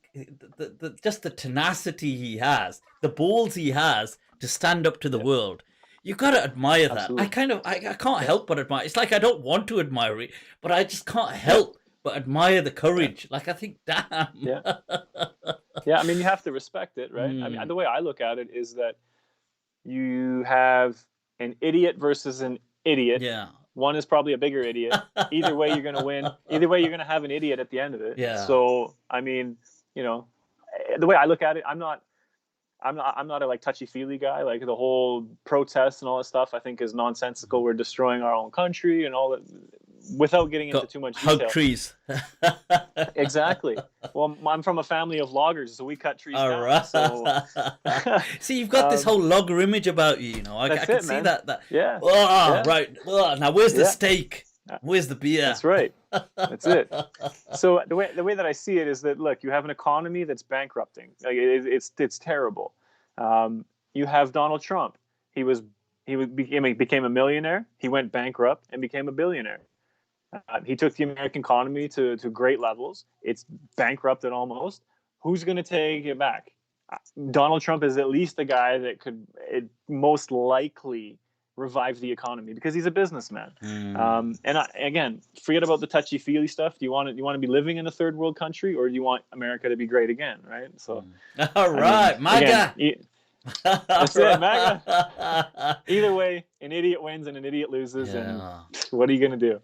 just the tenacity he has, the balls he has to stand up to the world. You gotta admire that. I can't help but admire. It's like I don't want to admire it, but I just can't help but admire the courage. Like I think, damn. Yeah, I mean, you have to respect it, right? I mean, the way I look at it is that you have an idiot versus an idiot. Yeah. One is probably a bigger idiot. Either way, you're going to win. Either way, you're going to have an idiot at the end of it. Yeah. So, I mean, you know, the way I look at it, I'm not a like touchy-feely guy. Like the whole protests and all that stuff, I think is nonsensical. We're destroying our own country and all that, without getting into too much detail. Hug trees. Exactly. Well, I'm from a family of loggers, so we cut trees down. Right. So see, you've got this whole logger image about you. You know, I can see that. Yeah. Right. Now, where's the steak? Where's the beer? That's right. That's it. So the way that I see it is that, look, you have an economy that's bankrupting. Like it's terrible. You have Donald Trump. He became a millionaire. He went bankrupt and became a billionaire. He took the American economy to great levels. It's bankrupted almost. Who's going to take it back? Donald Trump is at least the guy that could most likely revive the economy because he's a businessman. Again, forget about the touchy-feely stuff. Do you want to be living in a third world country, or do you want America to be great again? Right. So, all right, MAGA. That's it, MAGA. Either way, an idiot wins and an idiot loses, and what are you going to do?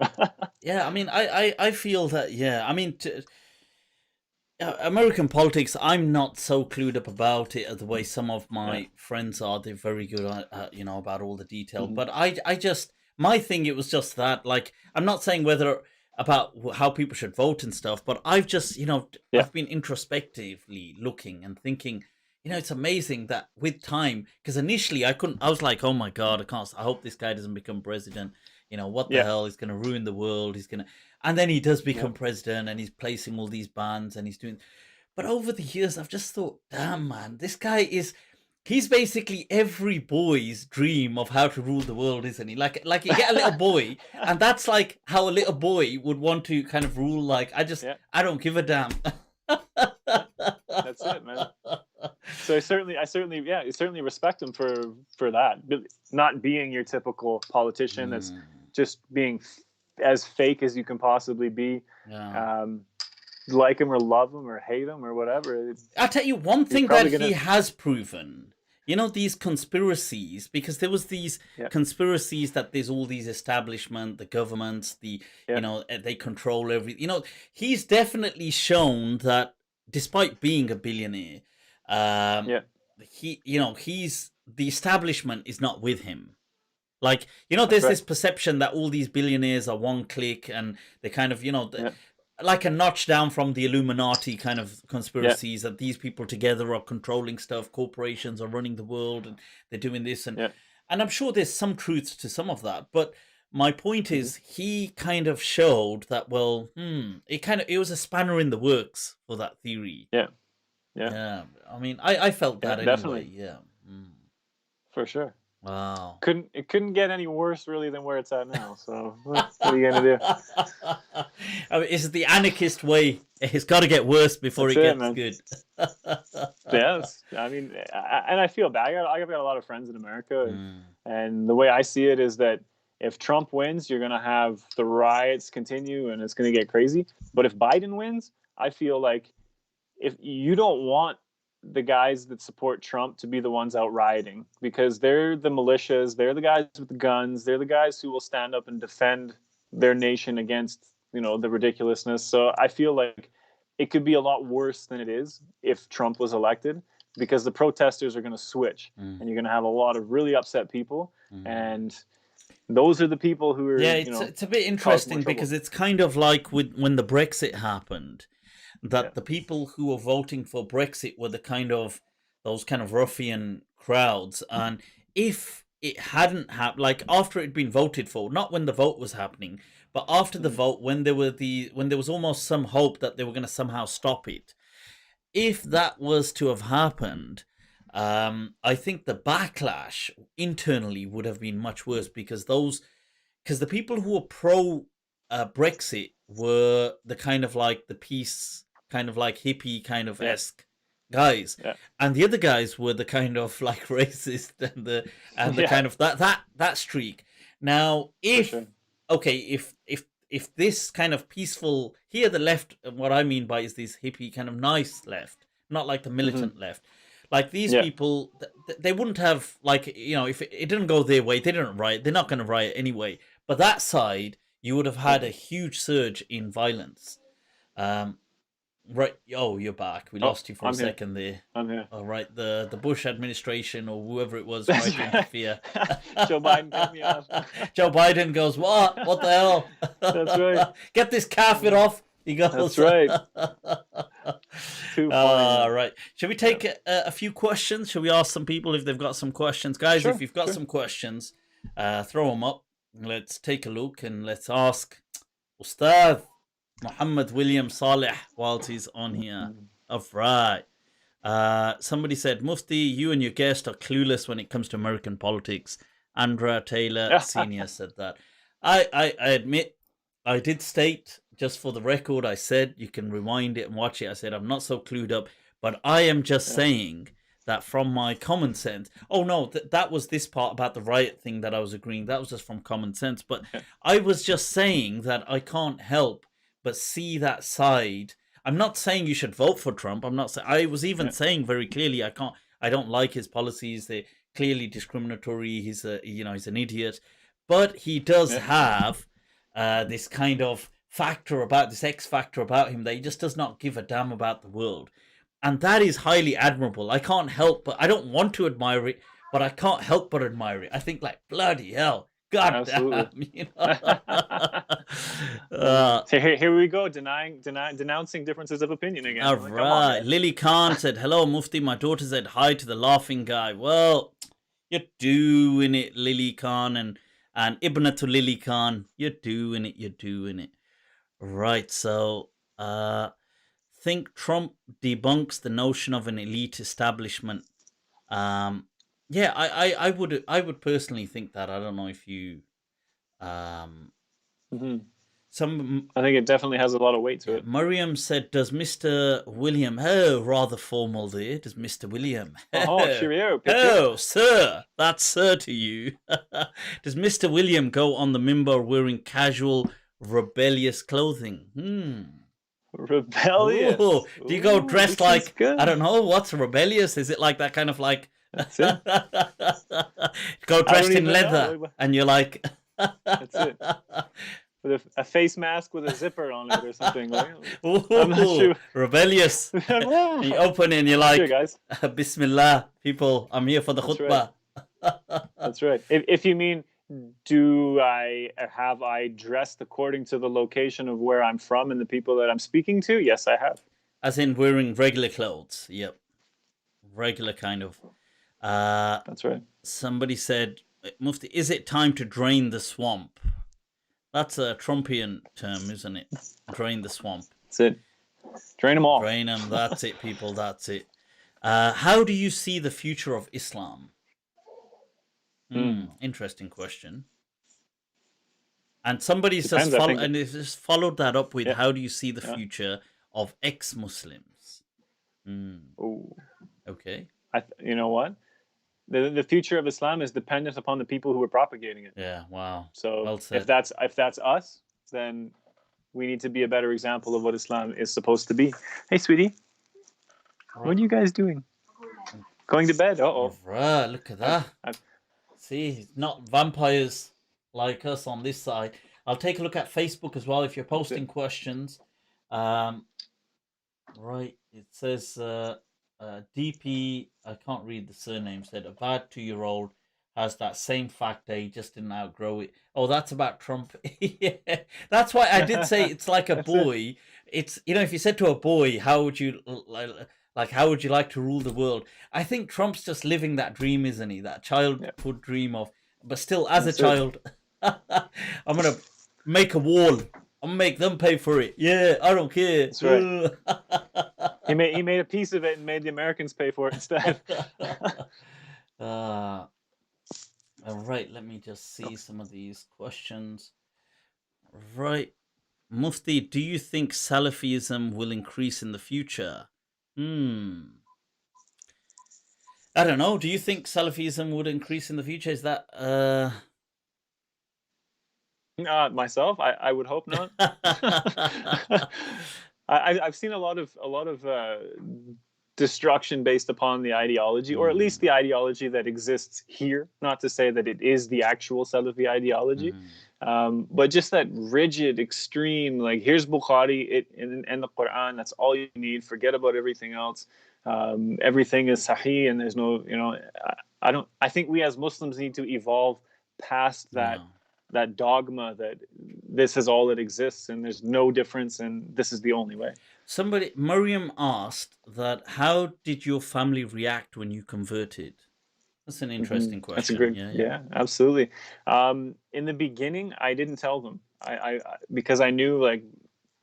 I mean, I feel that, I mean, American politics, I'm not so clued up about it as the way some of my friends are. They're very good at, you know, about all the detail. But I just, my thing, it was just that, like, I'm not saying whether about how people should vote and stuff, but I've just, you know, I've been introspectively looking and thinking, you know, it's amazing that with time, because initially I was like, oh my God, I hope this guy doesn't become president. You know, what the hell? He's going to ruin the world. And then he does become president and he's placing all these bans and he's doing, but over the years, I've just thought, damn, man, this guy he's basically every boy's dream of how to rule the world, isn't he? Like you get a little boy and that's like how a little boy would want to kind of rule. Like, I don't give a damn. That's it, man. So I certainly respect him for that. Not being your typical politician that's just being as fake as you can possibly be. Like him or love him or hate him or whatever. I'll tell you one thing that he has proven. You know, these conspiracies, because there was these conspiracies that there's all these establishment, the governments, you know, they control everything. You know, he's definitely shown that despite being a billionaire, the establishment is not with him. Like, you know, there's this perception that all these billionaires are one clique and they kind of, you know, like a notch down from the Illuminati kind of conspiracies that these people together are controlling stuff. Corporations are running the world and they're doing this. And I'm sure there's some truth to some of that. But my point is he kind of showed that, well, it was a spanner in the works for that theory. Yeah. I mean, I felt that anyway. Definitely. For sure. Wow. It couldn't get any worse really than where it's at now. So what are you gonna do? I mean, it's the anarchist way. It's got to get worse before That's it it, gets man. good. Yes, I mean, and I feel bad. I've got a lot of friends in America, Mm, and the way I see it is that if Trump wins, you're gonna have the riots continue, and it's gonna get crazy. But if Biden wins, I feel like if you don't want the guys that support Trump to be the ones out rioting, because they're the militias, they're the guys with the guns, they're the guys who will stand up and defend their nation against, the ridiculousness. So I feel like it could be a lot worse than it is if Trump was elected, because the protesters are going to switch, mm, and you're going to have a lot of really upset people, mm. and those are the people who are Yeah, it's a bit cause more interesting trouble. because it's kind of like when the Brexit happened, Yeah. that the people who were voting for Brexit were those kind of ruffian crowds, and if it hadn't happened, like after it had been voted for, not when the vote was happening, but after the Mhm. vote, when there was almost some hope that they were going to somehow stop it, if that was to have happened, I think the backlash internally would have been much worse because the people who were pro Brexit were the kind of like the peace, kind of like hippie kind of Yeah. esque guys, Yeah. and the other guys were the kind of like racist and the Yeah. kind of that streak. Now, For sure. if this kind of peaceful here, the left, what I mean by is this hippie kind of nice left, not like the Hmm. militant left. Like these Yeah. people, they wouldn't have like if it didn't go their way, they didn't riot. They're not going to riot anyway. But that side, you would have had a huge surge in violence. Um, right. Oh, you're back. We Oh, lost you for a I'm here. second there. I'm here. All right. The Bush administration or whoever it was tried That's to right. interfere. Joe Biden cut me off. Joe Biden goes, "What? What the hell? That's right. Get this kafir off." He That's goes, right. Too funny, man. right. Shall we take a few questions? Shall we ask some people if they've got some questions? Guys, if Sure. you've got Sure. some questions, throw them up. Let's take a look and let's ask Ustadh Muhammad William Saleh whilst he's on here. All right. Somebody said, Mufti, you and your guest are clueless when it comes to American politics. Andrea Taylor Sr. said that. I admit, I did state, just for the record, I said, you can rewind it and watch it. I said, I'm not so clued up, but I am just saying that from my common sense. Oh, no, that was this part about the riot thing that I was agreeing. That was just from common sense. But I was just saying that I can't help but see that side. I'm not saying you should vote for Trump. I'm not saying. I was even saying very clearly I don't like his policies. They're clearly discriminatory. He's an idiot, but he does have this kind of this X factor about him that he just does not give a damn about the world, and that is highly admirable. I can't help but I don't want to admire it, but I can't help but admire it. I think like bloody hell. God Absolutely. damn, So here we go, denouncing differences of opinion again. All Like, come on, right. guys. Lily Khan said, hello, Mufti. My daughter said hi to the laughing guy. Well, you're doing it, Lily Khan and Ibn to Lily Khan. You're doing it. You're doing it. Right. So, think Trump debunks the notion of an elite establishment. Yeah, I would personally think that. I don't know if you some I think it definitely has a lot of weight to it. Miriam said, does Mr. William, oh, rather formal there, does Mr. William, Oh, cheerio. oh, sir, that's sir to you. Does Mr. William go on the mimbar wearing casual, rebellious clothing? Rebellious. Ooh, do you go dressed like, good. I don't know, what's rebellious? Is it like that kind of like, That's it. go dressed in leather and you're like... That's it. With a face mask with a zipper on it or something. Like, Ooh, I'm not sure. Rebellious. You open it and you're like, sure, guys. Bismillah, people, I'm here for the khutbah. Right. That's right. If you mean, have I dressed according to the location of where I'm from and the people that I'm speaking to? Yes, I have. As in wearing regular clothes. Yep. Regular kind of. That's right. Somebody said, Mufti, is it time to drain the swamp? That's a Trumpian term, isn't it? Drain the swamp. That's it. Drain them all. Drain them. That's it, people. That's it. How do you see the future of Islam? Interesting question. And somebody's Depends, I think. it's just followed that up with, Yeah. how do you see the Yeah. future of ex-Muslims? Oh, Okay. you know what? The future of Islam is dependent upon the people who are propagating it. Yeah. Wow. So Well said. if that's us, then we need to be a better example of what Islam is supposed to be. Hey, sweetie, what are you guys doing? Going to bed? All right. Look at that. See, not vampires like us on this side. I'll take a look at Facebook as well if you're posting questions. Right. It says DP. I can't read the surname. Said a bad 2-year-old has that same factor. He just didn't outgrow it. Oh, that's about Trump. Yeah, that's why I did say it's like a boy. It's, if you said to a boy, how would you how would you like to rule the world? I think Trump's just living that dream, isn't he? That childhood dream of, but still as a child, I'm gonna make a wall. I'm gonna make them pay for it. Yeah, I don't care. That's right. he made a piece of it and made the Americans pay for it instead. All right, let me just see some of these questions. Right. Mufti, do you think Salafism will increase in the future? I don't know. Do you think Salafism would increase in the future? Is that myself? I would hope not. I've seen a lot of destruction based upon the ideology, or at least the ideology that exists here. Not to say that it is the actual Salafi ideology, but just that rigid, extreme, like, here's Bukhari and the Quran. That's all you need. Forget about everything else. Everything is sahih, and there's no, I think we as Muslims need to evolve past that. That dogma that this is all that exists and there's no difference and this is the only way. Miriam asked that, how did your family react when you converted? That's an interesting question. That's a great, yeah, absolutely. In the beginning, I didn't tell them. I because I knew, like,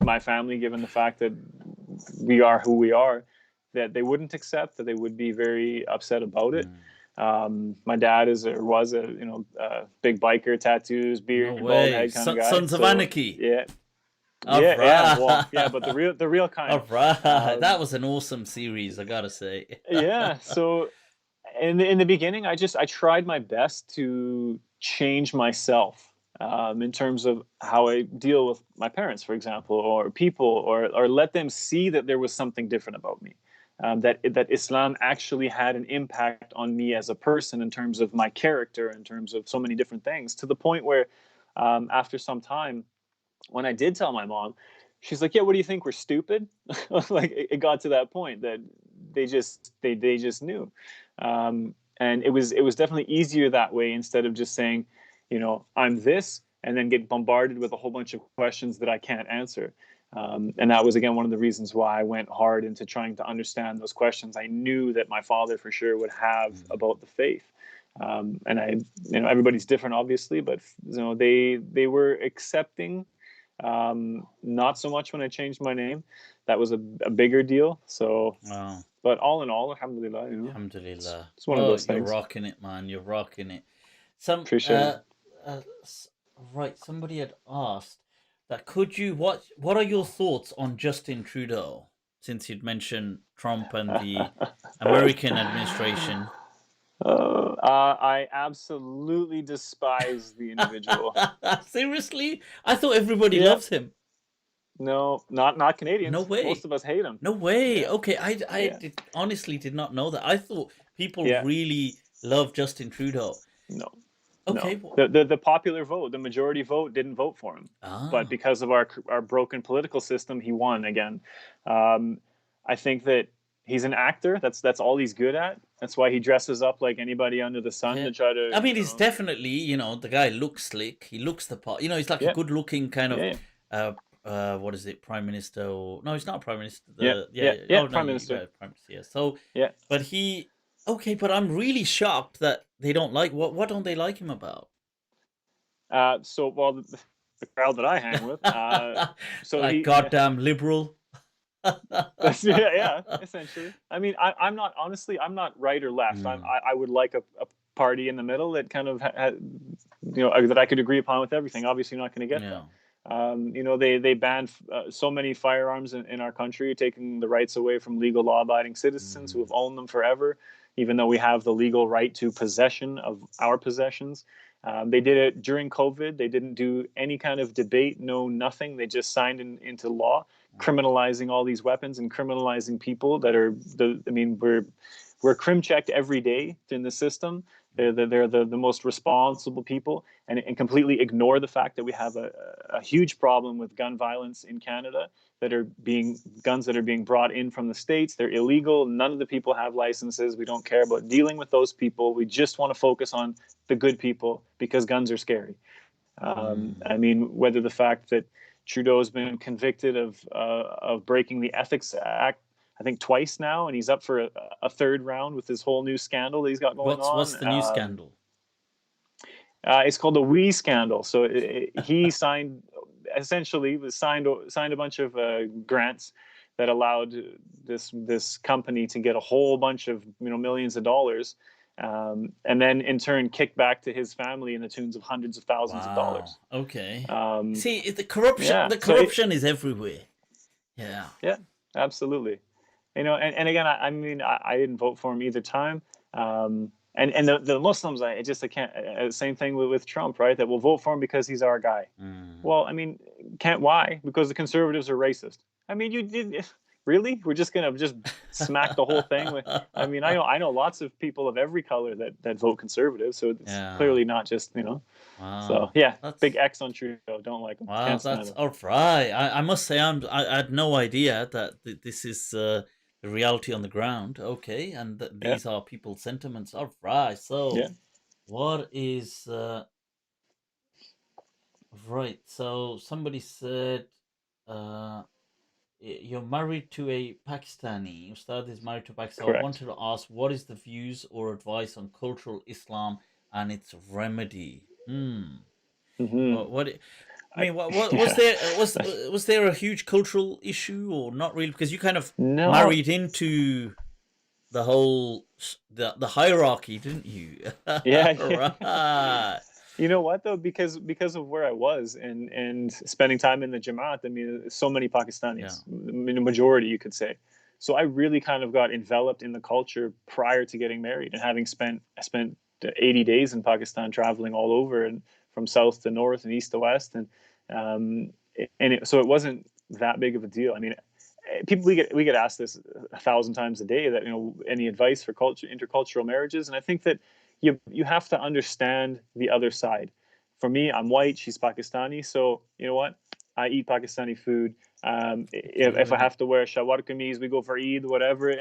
my family, given the fact that we are who we are, that they wouldn't accept, that they would be very upset about it. My dad was a big biker, tattoos, beard, bald head kind of guy. Sons of Anarchy. Yeah. But the real kind. All right. That was an awesome series, I gotta say. Yeah. So in the beginning, I tried my best to change myself in terms of how I deal with my parents, for example, or people, or let them see that there was something different about me. That Islam actually had an impact on me as a person in terms of my character, in terms of so many different things, to the point where after some time, when I did tell my mom, she's like, yeah, what do you think, we're stupid? Like, it got to that point that they just knew. And it was definitely easier that way, instead of just saying, I'm this, and then get bombarded with a whole bunch of questions that I can't answer. And that was, again, one of the reasons why I went hard into trying to understand those questions I knew that my father for sure would have about the faith. And everybody's different, obviously, but they were accepting. Not so much when I changed my name. That was a bigger deal. So, but all in all, alhamdulillah. Alhamdulillah. It's one of those things. You're rocking it, man. You're rocking it. Appreciate it. Right. Somebody had asked that, what are your thoughts on Justin Trudeau, since you'd mentioned Trump and the American administration? I absolutely despise the individual. Seriously? I thought everybody loves him. No, not Canadians. No way. Most of us hate him. No way. Yeah. Okay, I honestly did not know that. I thought people really love Justin Trudeau. No. Okay. No. The popular vote, the majority vote, didn't vote for him. But because of our broken political system, he won again. I think that he's an actor. That's all he's good at. That's why he dresses up like anybody under the sun to try to. I mean, he's definitely, the guy looks slick. He looks the part. He's like a good-looking kind of. What is it, Prime Minister? No, he's not Prime Minister. Prime Minister. Prime Minister. Yeah. So but he. Okay, but I'm really shocked that they don't like. What don't they like him about? The crowd that I hang with. So like, goddamn liberal. Essentially. I mean, I'm not right or left. I would like a party in the middle that kind of had, that I could agree upon with everything. Obviously, not going to get Yeah. that. They banned so many firearms in our country, taking the rights away from legal law-abiding citizens who have owned them forever, even though we have the legal right to possession of our possessions. They did it during COVID. They didn't do any kind of debate, nothing. They just signed into law, criminalizing all these weapons and criminalizing people that are we're crim checked every day in the system. They're the most responsible people, and completely ignore the fact that we have a huge problem with gun violence in Canada. Guns that are being brought in from the States. They're illegal. None of the people have licenses. We don't care about dealing with those people. We just want to focus on the good people because guns are scary. Whether the fact that Trudeau's been convicted of breaking the Ethics Act, I think twice now, and he's up for a third round with this whole new scandal that he's got going on. What's the new scandal? It's called the Wii Scandal. So he signed a bunch of grants that allowed this company to get a whole bunch of millions of dollars, and then in turn kick back to his family in the tunes of hundreds of thousands of dollars. Okay. See, the corruption is everywhere. Yeah. Yeah, absolutely. And again, I didn't vote for him either time. And the Muslims, I can't. Same thing with Trump, right? That will vote for him because he's our guy. Well, can't. Why? Because the conservatives are racist. You did. Really? We're just gonna smack the whole thing? I know lots of people of every color that vote conservative, so it's clearly not just Wow. So yeah, big X on Trudeau. Don't like him. Wow, that's all right. I must say, I had no idea that this is the reality on the ground. Okay, and these are people's sentiments. All right. So, what is right? So somebody said, you're married to a Pakistani. Ustadh is married to Pakistan. Correct. I wanted to ask, what is the views or advice on cultural Islam and its remedy? What was there a huge cultural issue or not really? Because you kind of married into the whole the hierarchy, didn't you? Yeah. Right. You know what though? Because of where I was and spending time in the Jamaat, so many Pakistanis, majority you could say. So I really kind of got enveloped in the culture prior to getting married, and I spent 80 days in Pakistan, traveling all over and from south to north and east to west, so it wasn't that big of a deal. People we get asked this 1,000 times a day, that any advice for intercultural marriages, and I think that you have to understand the other side. For me, I'm white, she's Pakistani, so you know what? I eat Pakistani food. If I have to wear shalwar kameez, we go for Eid, whatever.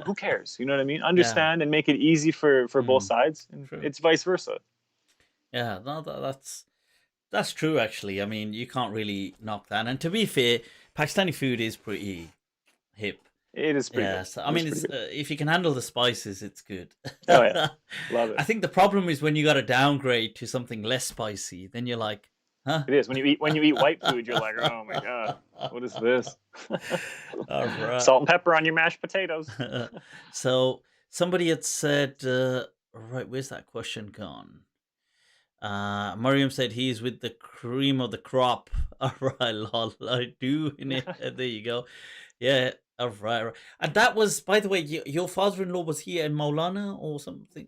Who cares? You know what I mean? Understand and make it easy for both sides. And it's vice versa. Yeah, no, that's true. Actually, you can't really knock that. And to be fair, Pakistani food is pretty hip. It is pretty good. So, if you can handle the spices, it's good. Oh yeah, love it. I think the problem is when you got to downgrade to something less spicy, then you're like, huh? It is when you eat white food, you're like, oh my god, what is this? All right. Salt and pepper on your mashed potatoes. So somebody had said, right, where's that question gone? Mariam said he's with the cream of the crop. All right, lol, I do. There you go. Yeah. All right. And that was, by the way, your father-in-law was here in Maulana or something.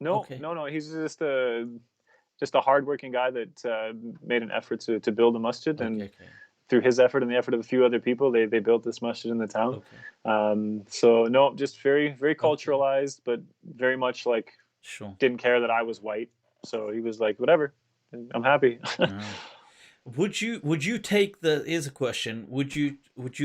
No. He's just a hardworking guy that made an effort to build a masjid, and through his effort and the effort of a few other people, they built this masjid in the town. So no, just very, very culturalized, but very much didn't care that I was white. So he was like, whatever, I'm happy. Would you take here's a question. Would you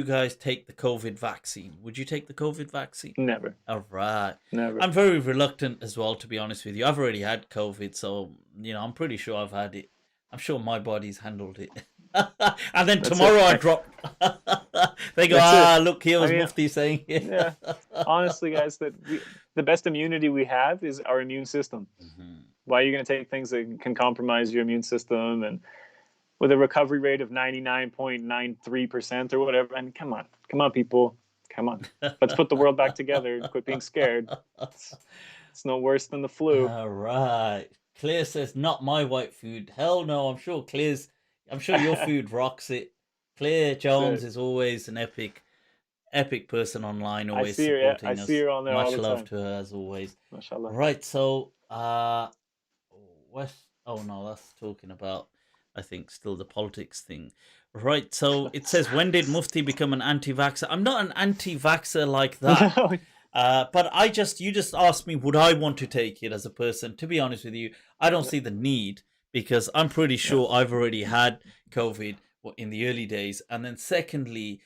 guys take the COVID vaccine? Would you take the COVID vaccine? Never. All right. Never. I'm very reluctant as well, to be honest with you. I've already had COVID, so I'm pretty sure I've had it. I'm sure my body's handled it. And then tomorrow I drop. They go, look, here was Mufti saying it. Yeah. Honestly, guys, the best immunity we have is our immune system. Why are you going to take things that can compromise your immune system, and with a recovery rate of 99.93% or whatever? And come on, people, come on. Let's put the world back together and quit being scared. It's no worse than the flu. All right. Claire says, not my white food. Hell no, I'm sure your food rocks it. Claire Jones is always an epic person online, I always see her. Yeah, I supporting see us. her on there all Much the love time. to her as always. Mashallah. Right, so West oh no, that's talking about I think still the politics thing. Right, so it says, when did Mufti become an anti-vaxxer? I'm not an anti-vaxxer like that. But you just asked me, would I want to take it as a person? To be honest with you, I don't see the need, because I'm pretty sure I've already had COVID in the early days. And then secondly,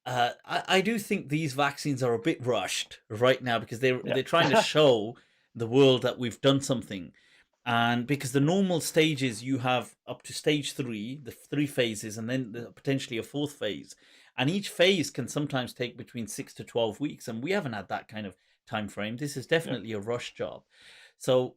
I do think these vaccines are a bit rushed right now, because they're trying to show the world that we've done something. And because the normal stages, you have up to stage 3, the 3 phases, and then potentially a 4th phase. And each phase can sometimes take between 6 to 12 weeks. And we haven't had that kind of time frame. This is definitely a rush job. So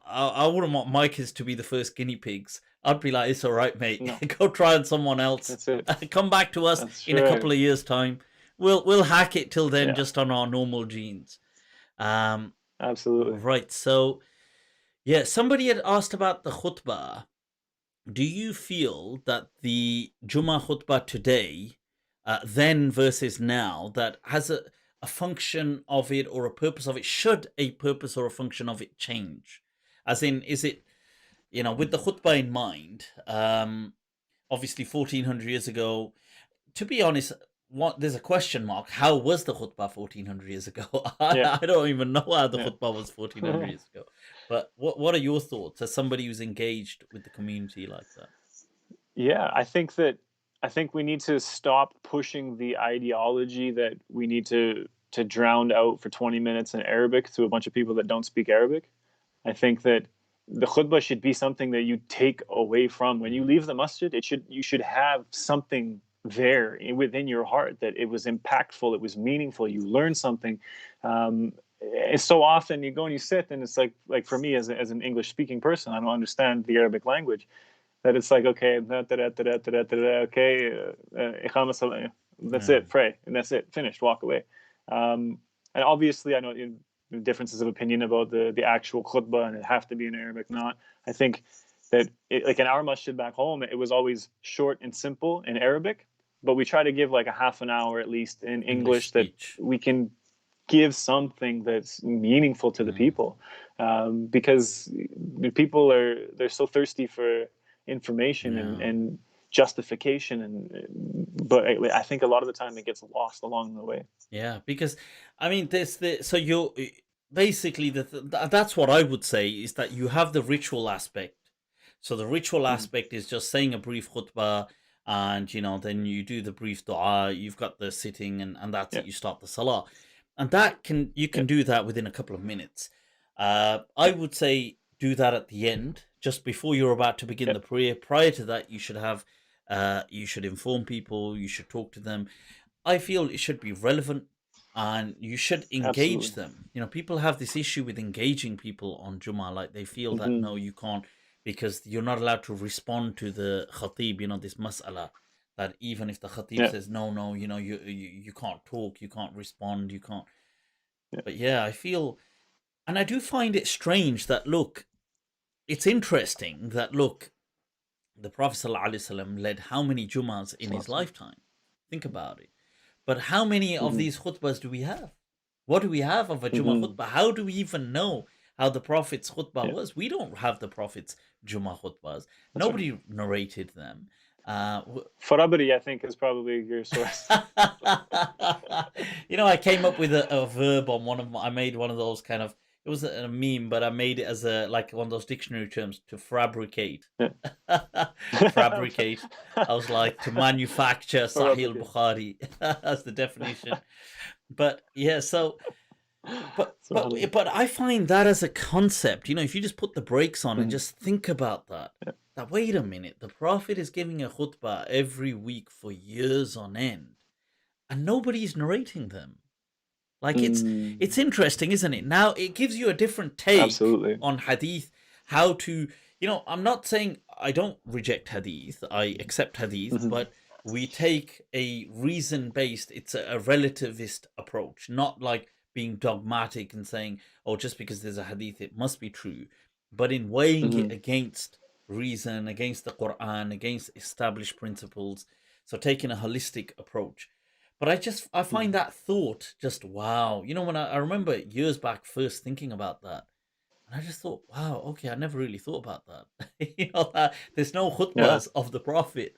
I wouldn't want my kids to be the first guinea pigs. I'd be like, it's all right, mate. No. Go try on someone else. That's it. Come back to us in a couple of years' time. We'll hack it till then, just on our normal genes. Absolutely. Right. So, yeah, somebody had asked about the khutbah. Do you feel that the Jummah khutbah today, then versus now, that has a function of it or a purpose of it? Should a purpose or a function of it change? As in, is it, with the khutbah in mind, obviously 1400 years ago, to be honest, there's a question mark. How was the khutbah 1400 years ago? I don't even know how the khutbah was 1400 years ago. But what are your thoughts as somebody who's engaged with the community like that? Yeah, I think we need to stop pushing the ideology that we need to drown out for 20 minutes in Arabic to a bunch of people that don't speak Arabic. I think that the khutbah should be something that you take away from when you leave the masjid. You should have something there within your heart that it was impactful, it was meaningful, you learned something. And so often you go and you sit, and it's like for me as an English speaking person, I don't understand the Arabic language. That it's like, okay, okay, that's it, pray, and that's it, finished, walk away. And obviously, I know differences of opinion about the actual khutbah, and it have to be in Arabic, not. I think that like in our masjid back home, it was always short and simple in Arabic, but we try to give like a half an hour at least in English that we can give something that's meaningful to the people, because people they're so thirsty for information and justification, but I think a lot of the time it gets lost along the way. Yeah, because I mean, so you're basically that's what I would say, is that you have the ritual aspect. So the ritual aspect is just saying a brief khutbah, and then you do the brief dua. You've got the sitting, and that's it. You start the salah, and you can do that within a couple of minutes. I would say do that at the end, just before you're about to begin the prayer. Prior to that, you should inform people, you should talk to them. I feel it should be relevant, and you should engage them. People have this issue with engaging people on Jummah. Like, they feel that no, you can't, because you're not allowed to respond to the Khateeb, this mas'ala, that even if the Khateeb says no, you can't talk, you can't respond, you can't. But I feel, and I do find it strange that, look, it's interesting that, look, the Prophet ﷺ led how many Jummahs in his lifetime? Think about it. But how many of these khutbahs do we have? What do we have of a Jummah khutbah? How do we even know how the Prophet's khutbah was? We don't have the Prophet's Jummah khutbahs. Nobody narrated them. Farabri, I think, is probably your source. I came up with a verb on I made one of those kind of, it was a meme, but I made it as like one of those dictionary terms, to fabricate. Fabricate. I was like, to manufacture Sahih al-Bukhari. That's the definition. But so, but I find that as a concept, if you just put the brakes on and just think about that, that wait a minute, the Prophet is giving a khutbah every week for years on end, and nobody's narrating them. Like, it's interesting, isn't it? Now it gives you a different take on hadith, how to, I'm not saying I don't reject hadith, I accept hadith, but we take a reason-based, it's a relativist approach, not like being dogmatic and saying, oh, just because there's a hadith, it must be true, but in weighing it against reason, against the Quran, against established principles. So taking a holistic approach. But I find that thought just wow. You know, when I remember years back first thinking about that, and I just thought, wow, okay, I never really thought about that. You know, that there's no Yeah. khutbahs of the Prophet.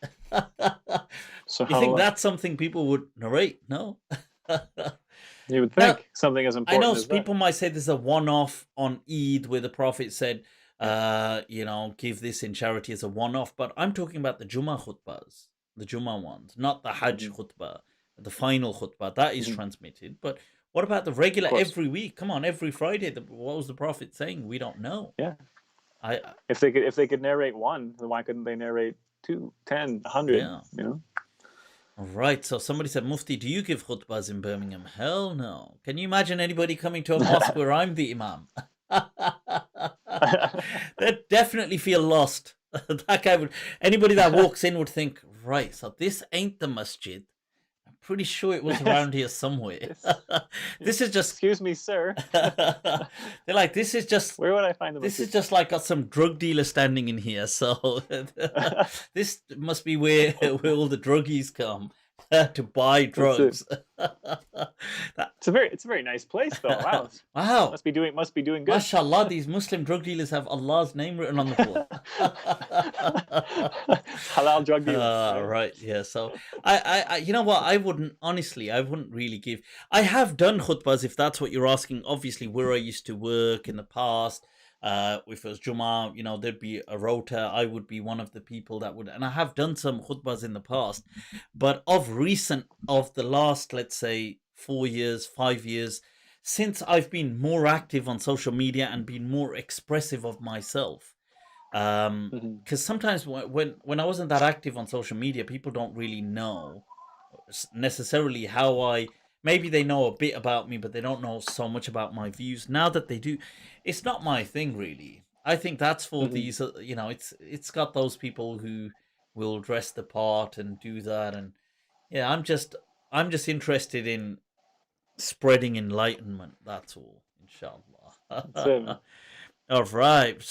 So You think how that's something people would narrate? No. you would Now, think something as I know important as that. people might say there's a one-off on Eid where the Prophet said, Yeah. you know, give this in charity as a one-off. But I'm talking about the Jummah khutbahs, the Jummah ones, not the Hajj khutbah, the final khutbah. That is transmitted. But what about the Of regular course. every week? Come on, every Friday. What was the Prophet saying? We don't know. Yeah. I If they could narrate one, then why couldn't they narrate 2, 10, 100? Yeah. You know. All right. So somebody said, Mufti, do you give khutbahs in Birmingham? Hell no. Can you imagine anybody coming to a mosque where I'm the imam? They'd definitely feel lost. That guy would. Anybody that walks in would think, right, so this ain't the masjid. I'm pretty sure it was around here somewhere. This is just. Excuse me, sir. They're like, this is just. Where would I find the This masjid? is just like got some drug dealer standing in here. So this must be where all the druggies come to buy drugs. It's a very nice place though. Wow. Wow. Must be doing good. MashaAllah, these Muslim drug dealers have Allah's name written on the floor. Halal drug dealers. Right, yeah. So I you know what? I wouldn't really give. I have done khutbahs if that's what you're asking. Obviously, where I used to work in the past, if it was Jummah, you know, there'd be a rota. I would be one of the people that would, and I have done some khutbahs in the past, but of the last, let's say, 4 years, 5 years, since I've been more active on social media and been more expressive of myself. Because sometimes when I wasn't that active on social media, people don't really know necessarily how I. Maybe they know a bit about me, but they don't know so much about my views. Now that they do, it's not my thing really. I think that's for these, you know, it's got those people who will dress the part and do that, and yeah, I'm just interested in spreading enlightenment. That's all, That's inshallah. it. All right.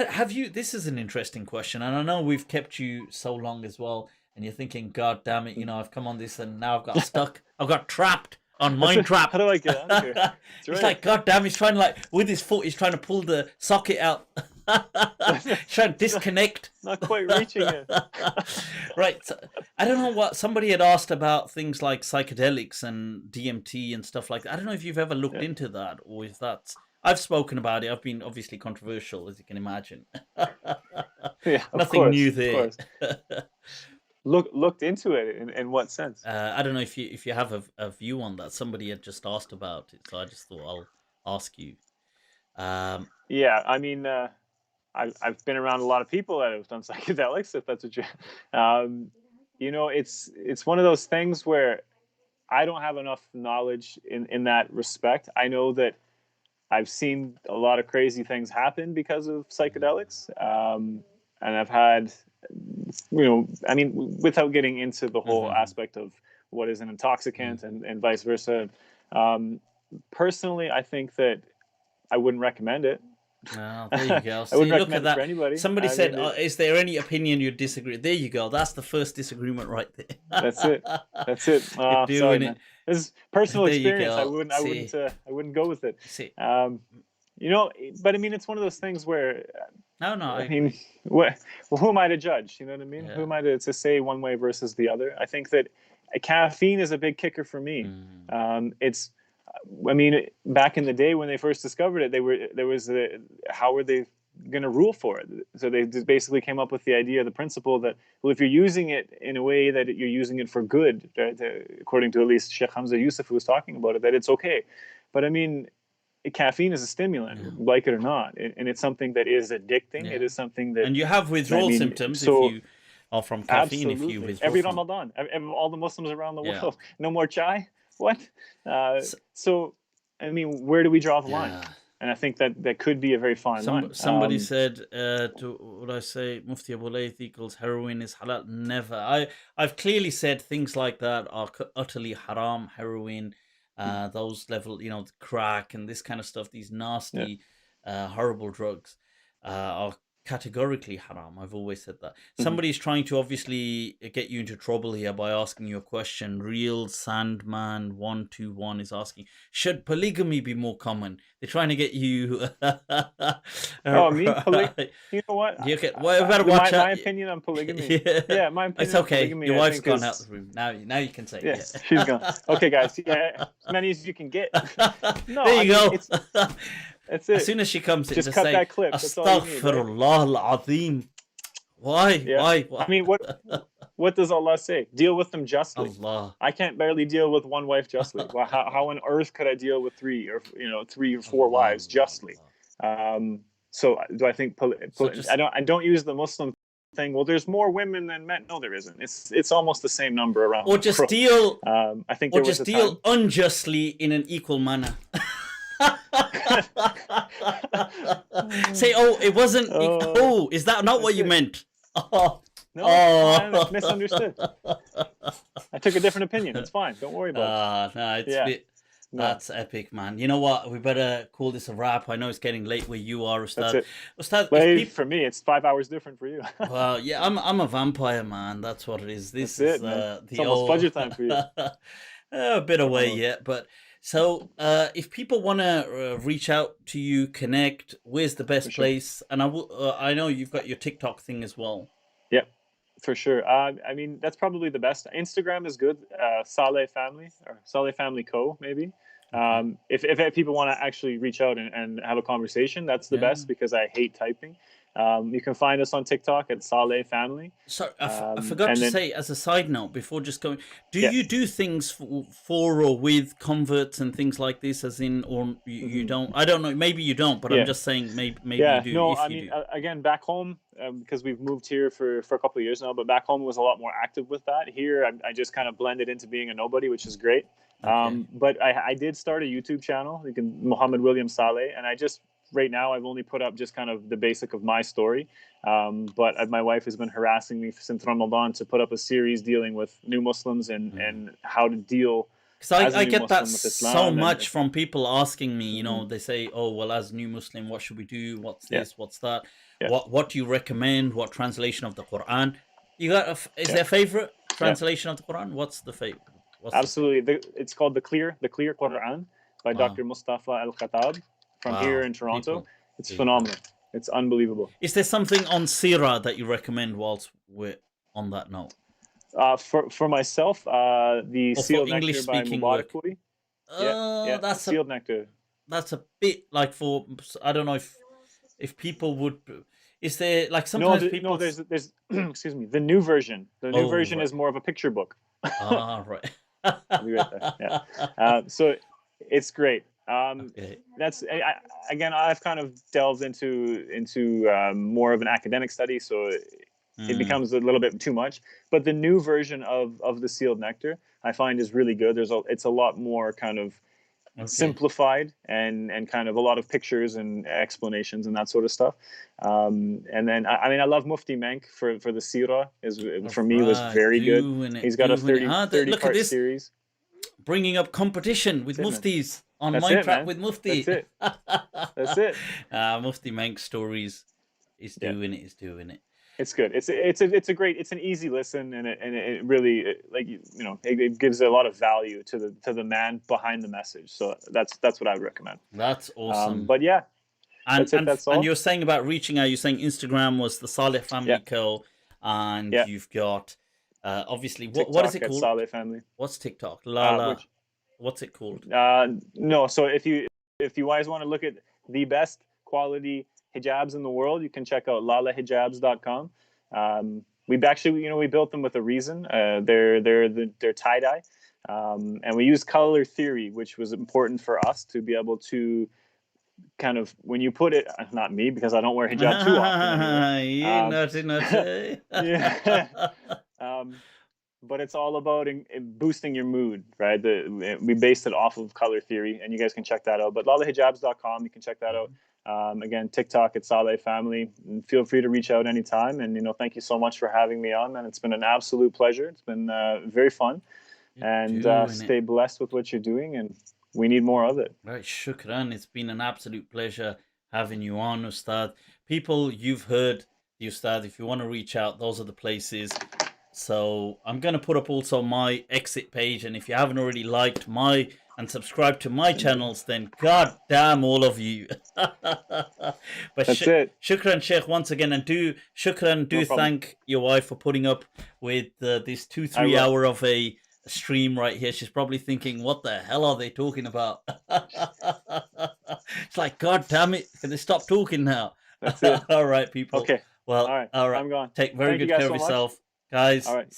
Have you? This is an interesting question, and I know we've kept you so long as well. And you're thinking, God damn it! You know, I've come on this, and now I've got stuck. I've got trapped on MindTrap. How do I get out of here? He's like, God damn! He's trying to with his foot. He's trying to pull the socket out. He's trying to disconnect. Not quite reaching it. Right. So, I don't know what somebody had asked about things like psychedelics and DMT and stuff like that. I don't know if you've ever looked into that, or if that's. I've spoken about it. I've been obviously controversial, as you can imagine. Yeah, Nothing new there. Looked into it in what sense? I don't know if you have a view on that. Somebody had just asked about it, so I just thought I'll ask you. Yeah, I mean, I've been around a lot of people that have done psychedelics. If that's what you, you know, it's one of those things where I don't have enough knowledge in that respect. I know that I've seen a lot of crazy things happen because of psychedelics, and I've had, you know, I mean, without getting into the whole aspect of what is an intoxicant and vice versa. Personally, I think that I wouldn't recommend it. Oh, there you go. I See, wouldn't look recommend at it for that. anybody. Somebody said, "Is there any opinion you disagree?" There you go. That's the first disagreement right there. That's it. That's it. You're doing sorry, it. man. This is personal There you experience. go. I wouldn't go with it. See. You know, but I mean, it's one of those things where. No, I mean, who am I to judge? You know what I mean? Yeah. Who am I to say one way versus the other? I think that caffeine is a big kicker for me. It's. I mean, back in the day when they first discovered it, how were they going to rule for it? So they just basically came up with the idea, the principle that, well, if you're using it in a way that you're using it for good, right, according to at least Sheikh Hamza Yusuf, who was talking about it, that it's okay. But I mean, caffeine is a stimulant, like it or not, and it's something that is addicting. It is something that, and you have withdrawal symptoms if you are from caffeine. Absolutely. If you withdraw every Ramadan, all the Muslims around the world, no more chai. What? So, I mean, where do we draw the line? And I think that could be a very fine line. Somebody said, what I say, Mufti Abu Layth equals heroin is halal. Never. I've clearly said things like that are utterly haram. Heroin, those level, the crack and this kind of stuff, these Yeah. nasty, horrible drugs, are categorically haram. I've always said that. Mhm. Somebody's trying to obviously get you into trouble here by asking you a question. Real Sandman121 is asking, should polygamy be more common? They're trying to get you. Oh, me? Right. You know what? You okay? Well, we better watch My out. opinion on polygamy. Yeah, Yeah, my it's opinion on okay. polygamy, Your I wife's think, gone out the is room now. Now you can say, yeah, yeah. she's gone. Okay, guys. Yeah, as many as you can get. No, There I you mean go. that's As it. soon as she comes in, Just just cut say, that clip. That's all you need, right? Astaghfirullah al-Azim. Why? Yeah. Why? I mean, what does Allah say? Deal with them justly. Allah. I can't barely deal with one wife justly. Well, how on earth could I deal with three or four Allah, wives Allah, justly? Allah. So do I think So just I don't use the Muslim thing. Well, there's more women than men. No, there isn't. It's almost the same number around or the just world. deal I think or there was just a deal time. unjustly in an equal manner. Say, oh, it wasn't. Oh, is that not what you meant? Oh, No, I oh. misunderstood. I took a different opinion. It's fine. Don't worry about it. No, it's Yeah. No, that's epic, man. You know what? We better call this a wrap. I know it's getting late where you are, that's Ustad. it. Ustad, if Late people, for me. It's 5 hours different for you. well, yeah, I'm a vampire, man. That's what it is. This That's is it, man. It's the almost old Fajr time for you. a bit away Oh, yet, but so if people want to reach out to you, connect, where's the for best sure. place? And I know you've got your TikTok thing as well. Yeah, for sure. I mean, that's probably the best. Instagram is good. Saleh Family or Saleh Family Co. Maybe. Okay. If people want to actually reach out and have a conversation, that's the Yeah. best because I hate typing. You can find us on TikTok at Saleh Family. So I forgot And to then say as a side note before just going, do yeah, you do things for or with converts and things like this? As in, or you don't? I don't know. Maybe you don't, but I'm yeah. just saying maybe you Yeah, do. no, If I you mean, do, again, back home, because we've moved here for a couple of years now, but back home was a lot more active with that. Here, I just kind of blended into being a nobody, which is great. okay. But I did start a YouTube channel, Muhammad William Saleh, and right now, I've only put up just kind of the basic of my story. But my wife has been harassing me since Ramadan to put up a series dealing with new Muslims and how to deal Because as a I new get that Muslim with so Islam. much from people asking me, Mhm. they say, oh, well, as new Muslim, what should we do? What's Yeah, this? What's that? yeah, What do you recommend? What translation of the Quran? You got is yeah, there a favorite yeah. translation of the Quran? What's the favorite? Absolutely. It's called the Clear Quran by Wow. Dr. Mustafa Al-Khateeb from here Wow. in Toronto. People. It's There you go. phenomenal. It's unbelievable. Is there something on Sirah that you recommend whilst we're on that note? For myself, the Or for Sealed English Nectar by speaking Mubarak work? Puri. Yeah, yeah, That's Sealed Nectar. a bit like for, I don't know if people would, is there like No, sometimes people there's excuse me. The new version. The new oh, version right. is more of a picture book. Right. I'll be right there. Yeah. So it's great. Okay. That's again, I've kind of delved into more of an academic study, so it Mm, becomes a little bit too much. But the new version of the Sealed Nectar, I find, is really good. It's a lot more kind of okay. simplified and kind of a lot of pictures and explanations and that sort of stuff. And then I mean, I love Mufti Menk for the Sira is All for me was right. very good. Doing He's it, got a doing it. 30 Look at part this. series. Bringing up competition with That's it, man. Muftis on That's it, MindTrap man. with Mufti. That's it. That's it. Mufti Mank stories is Yeah, doing it, is doing it. it's good. It's a great. It's an easy listen, and it really like it gives a lot of value to the man behind the message. So that's what I would recommend. That's awesome. But yeah, And that's it. That's all. you're saying about reaching out, you're saying Instagram was the Saleh Yeah, Family Co. And yeah. you've got obviously what is TikTok it at called? Saleh Family. What's TikTok? Lala. Which What's it called? No. So if you guys want to look at the best quality hijabs in the world, you can check out lalahijabs.com. We've actually, we built them with a reason. They're tie dye, and we use color theory, which was important for us to be able to kind of when you put it. Not me because I don't wear hijab too often anyway. You naughty, naughty. Yeah. But it's all about boosting your mood, right? We based it off of color theory, and you guys can check that out. But lalahijabs.com, you can check that out. Again, TikTok at Saleh Family. And feel free to reach out anytime. And thank you so much for having me on, man. It's been an absolute pleasure. It's been very fun. and doing stay it. blessed with what you're doing, and we need more of it. Right, shukran. It's been an absolute pleasure having you on, Ustad. People, you've heard the Ustad. If you want to reach out, those are the places. So I'm going to put up also my exit page. And if you haven't already liked my and subscribed to my channels, then god damn all of you. But That's it. shukran, Sheikh, once again. And do thank your wife for putting up with this 2-3 hour of a stream right here. She's probably thinking, what the hell are they talking about? It's like, god damn it, can they stop talking now? That's it. All right, people. Okay. Well, all right. I'm gone. Take very good care of yourself, guys. All right.